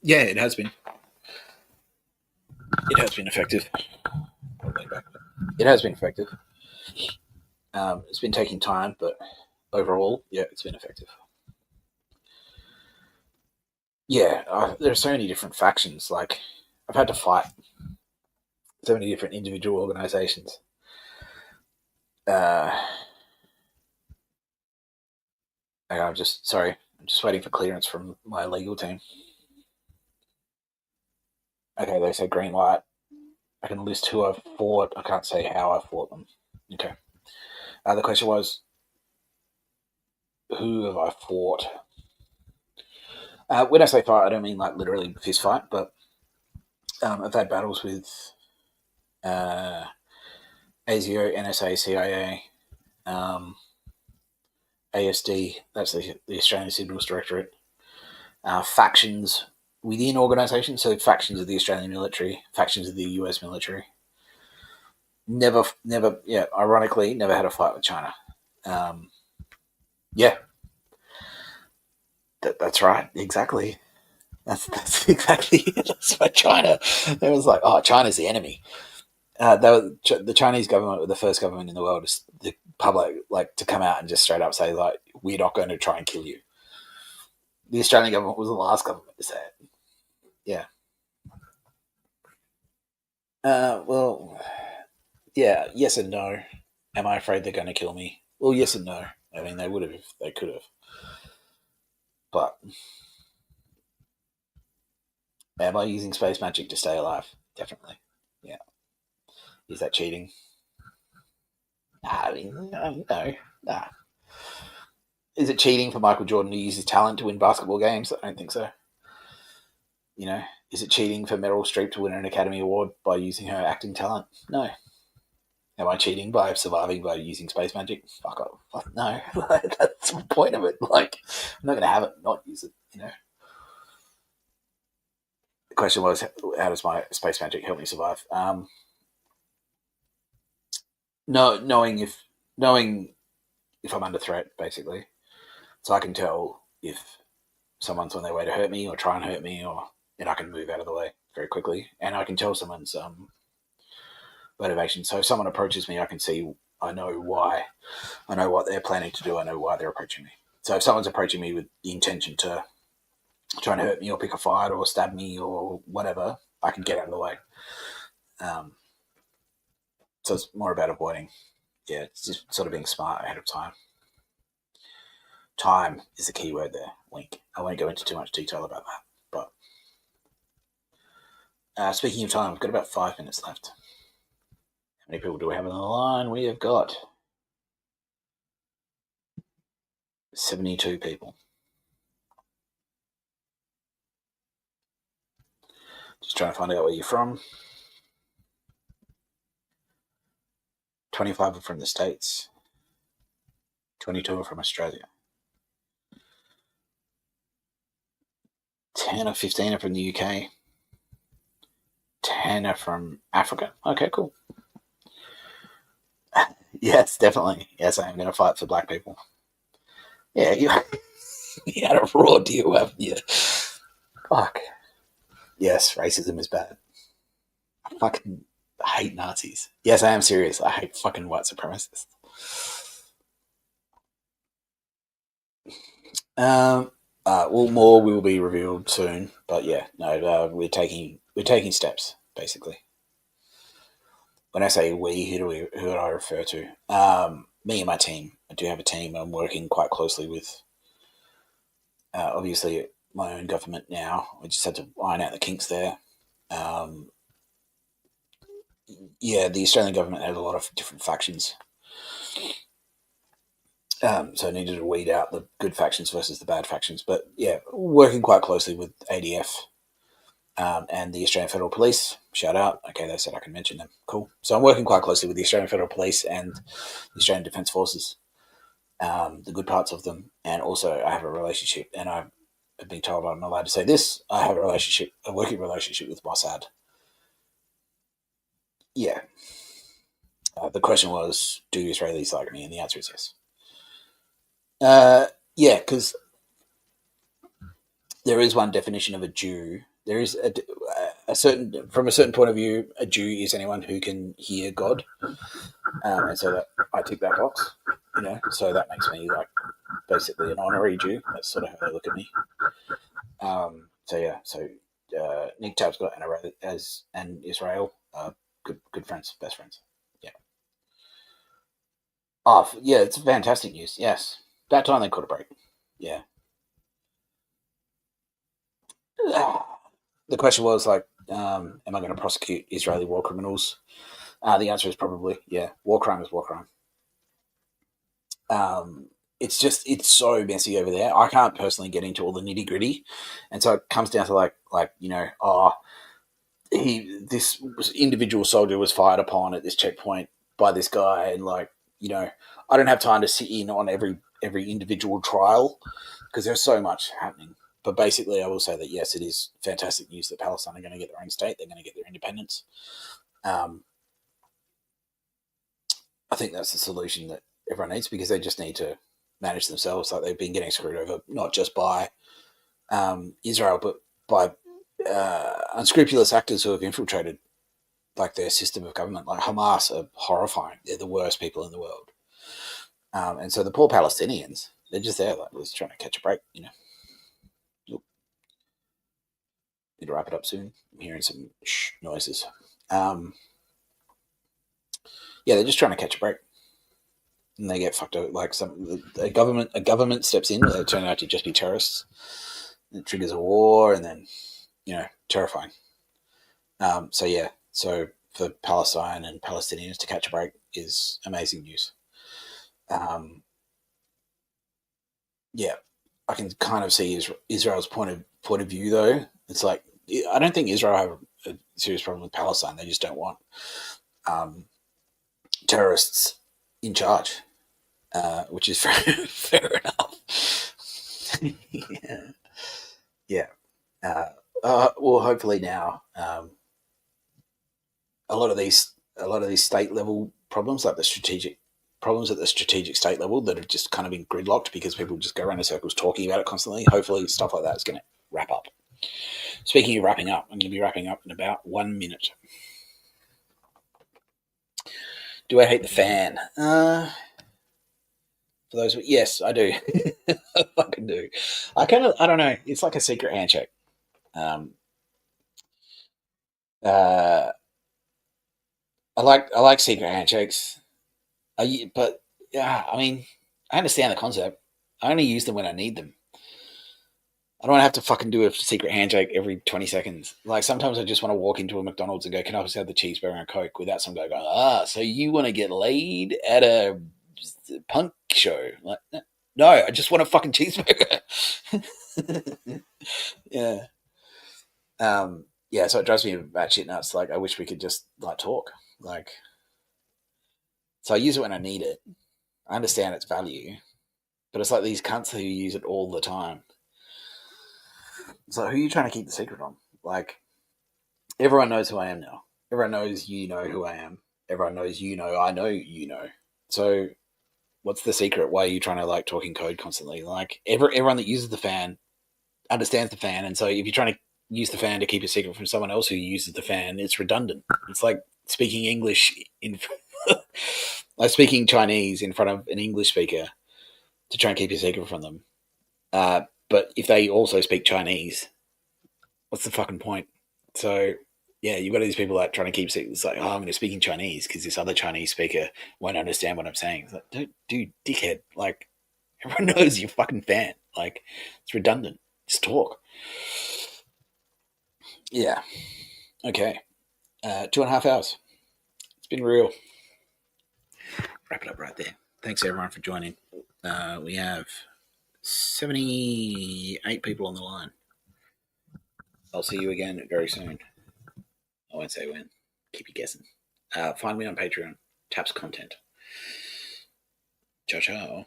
Speaker 1: Yeah, it has been. It has been effective. It has been effective. It's been taking time, but overall, yeah, it's been effective. Yeah, there are so many different factions. Like, I've had to fight so many different individual organizations. I'm just waiting for clearance from my legal team. Okay, they say green light. I can list who I've fought. I can't say how I fought them. Okay. The question was, who have I fought? When I say fight, I don't mean like literally fist fight, but I've had battles with ASIO, NSA, CIA, ASD, that's the Australian Signals Directorate, factions within organisations, so factions of the Australian military, factions of the US military. Never, ironically, never had a fight with China. Yeah. That's right, exactly. That's exactly it. That's why China. It was like, oh, China's the enemy. The Chinese government were the first government in the world, the public, like, to come out and just straight up say, like, we're not going to try and kill you. The Australian government was the last government to say it. Yeah. Well, yeah, yes and no. Am I afraid they're going to kill me? Well, yes and no. I mean, they would have if they could have. But am I using space magic to stay alive? Definitely. Yeah. Is that cheating? I mean, no. Nah. Is it cheating for Michael Jordan to use his talent to win basketball games? I don't think so. Is it cheating for Meryl Streep to win an Academy Award by using her acting talent? No. Am I cheating by surviving by using space magic? Fuck off. No. That's the point of it. Like, I'm not going to have it and not use it, The question was, how does my space magic help me survive? No, knowing if I'm under threat, basically. So I can tell if someone's on their way to hurt me or try and hurt me, and I can move out of the way very quickly. And I can tell someone's motivation. So if someone approaches me, I know why. I know what they're planning to do. I know why they're approaching me. So if someone's approaching me with the intention to try and hurt me or pick a fight or stab me or whatever, I can get out of the way. So it's more about avoiding. Yeah, it's just sort of being smart ahead of time. Time is the key word there. Wink. I won't go into too much detail about that. But speaking of time, we've got about 5 minutes left. How many people do we have on the line? We have got 72 people. Just trying to find out where you're from. 25 are from the States. 22 are from Australia. 10 or 15 are from the UK. 10 are from Africa. Okay, cool. Yes, definitely. Yes, I am going to fight for black people. Yeah, you had a raw deal, haven't you? Fuck. Yes, racism is bad. I fucking hate Nazis. Yes, I am serious. I hate fucking white supremacists. Well, more will be revealed soon, but yeah, no, we're taking steps basically. When I say we, who do I refer to? Me and my team. I do have a team. I'm working quite closely with, obviously, my own government now. We just had to iron out the kinks there. Yeah, the Australian government had a lot of different factions. So I needed to weed out the good factions versus the bad factions. But yeah, working quite closely with ADF and the Australian Federal Police. Shout out. Okay, they said I can mention them. Cool. So I'm working quite closely with the Australian Federal Police and the Australian Defence Forces, the good parts of them. And also I have a relationship, and I've been told I'm not allowed to say this. I have a working relationship with Mossad. Yeah. The question was, do Israelis like me? And the answer is yes. Yeah, because there is one definition of a Jew. There is from a certain point of view, a Jew is anyone who can hear God, and so that I tick that box. So that makes me like basically an honorary Jew. That's sort of how they look at me. So Nick Tapscott and Israel, good friends, best friends. Yeah. Oh yeah, it's fantastic news. Yes, that time they caught a break. Yeah. The question was like, am I going to prosecute Israeli war criminals? The answer is probably yeah. War crime is war crime. It's so messy over there. I can't personally get into all the nitty gritty, and so it comes down to this individual soldier was fired upon at this checkpoint by this guy, and I don't have time to sit in on every individual trial because there's so much happening. But basically, I will say that yes, it is fantastic news that Palestine are going to get their own state. They're going to get their independence. I think that's the solution that everyone needs, because they just need to manage themselves. Like, they've been getting screwed over, not just by Israel, but by unscrupulous actors who have infiltrated like their system of government. Like Hamas are horrifying. They're the worst people in the world. And so the poor Palestinians, they're just there, like, just trying to catch a break, Need to wrap it up soon. I'm hearing some noises. Yeah, they're just trying to catch a break, and they get fucked out. Like a government steps in, they turn out to just be terrorists. It triggers a war, and then terrifying. So for Palestine and Palestinians to catch a break is amazing news. Yeah, I can kind of see Israel's point of view, though. It's like, I don't think Israel have a serious problem with Palestine. They just don't want terrorists in charge, which is fair enough. Yeah. Well, hopefully now, a lot of these state level problems, like the strategic problems at the strategic state level, that have just kind of been gridlocked because people just go around in circles talking about it constantly. Hopefully stuff like that is going to wrap up. Speaking of wrapping up, I'm going to be wrapping up in about 1 minute. Do I hate the fan? For those, yes, I do. I fucking do. I don't know. It's like a secret handshake. I like secret handshakes. But yeah, I mean, I understand the concept. I only use them when I need them. I don't have to fucking do a secret handshake every 20 seconds. Like, sometimes I just want to walk into a McDonald's and go, can I just have the cheeseburger and Coke, without some guy going, so you want to get laid at a punk show? Like, no, I just want a fucking cheeseburger. Yeah. Yeah, so it drives me batshit nuts. Like, I wish we could just, like, talk. Like, so I use it when I need it. I understand its value. But it's like these cunts who use it all the time. So who are you trying to keep the secret on? Like, everyone knows who I am now. Everyone knows you know who I am. Everyone knows you know I know you know. So what's the secret? Why are you trying to, like, talk in code constantly? Like, everyone that uses the fan understands the fan, and so if you're trying to use the fan to keep a secret from someone else who uses the fan, it's redundant. It's like speaking English in like speaking Chinese in front of an English speaker to try and keep a secret from them. But if they also speak Chinese, what's the fucking point? So yeah, you've got these people that trying to keep secrets. It's like, oh, I'm going to speak in Chinese because this other Chinese speaker won't understand what I'm saying. It's like, don't, dude, dickhead. Like, everyone knows you're fucking fan. Like, it's redundant. Just talk. Yeah. Okay. 2.5 hours. It's been real. Wrap it up right there. Thanks everyone for joining. We have 78 people on the line. I'll see you again very soon. I won't say when. Keep you guessing. Find me on Patreon. Taps content. Ciao, ciao.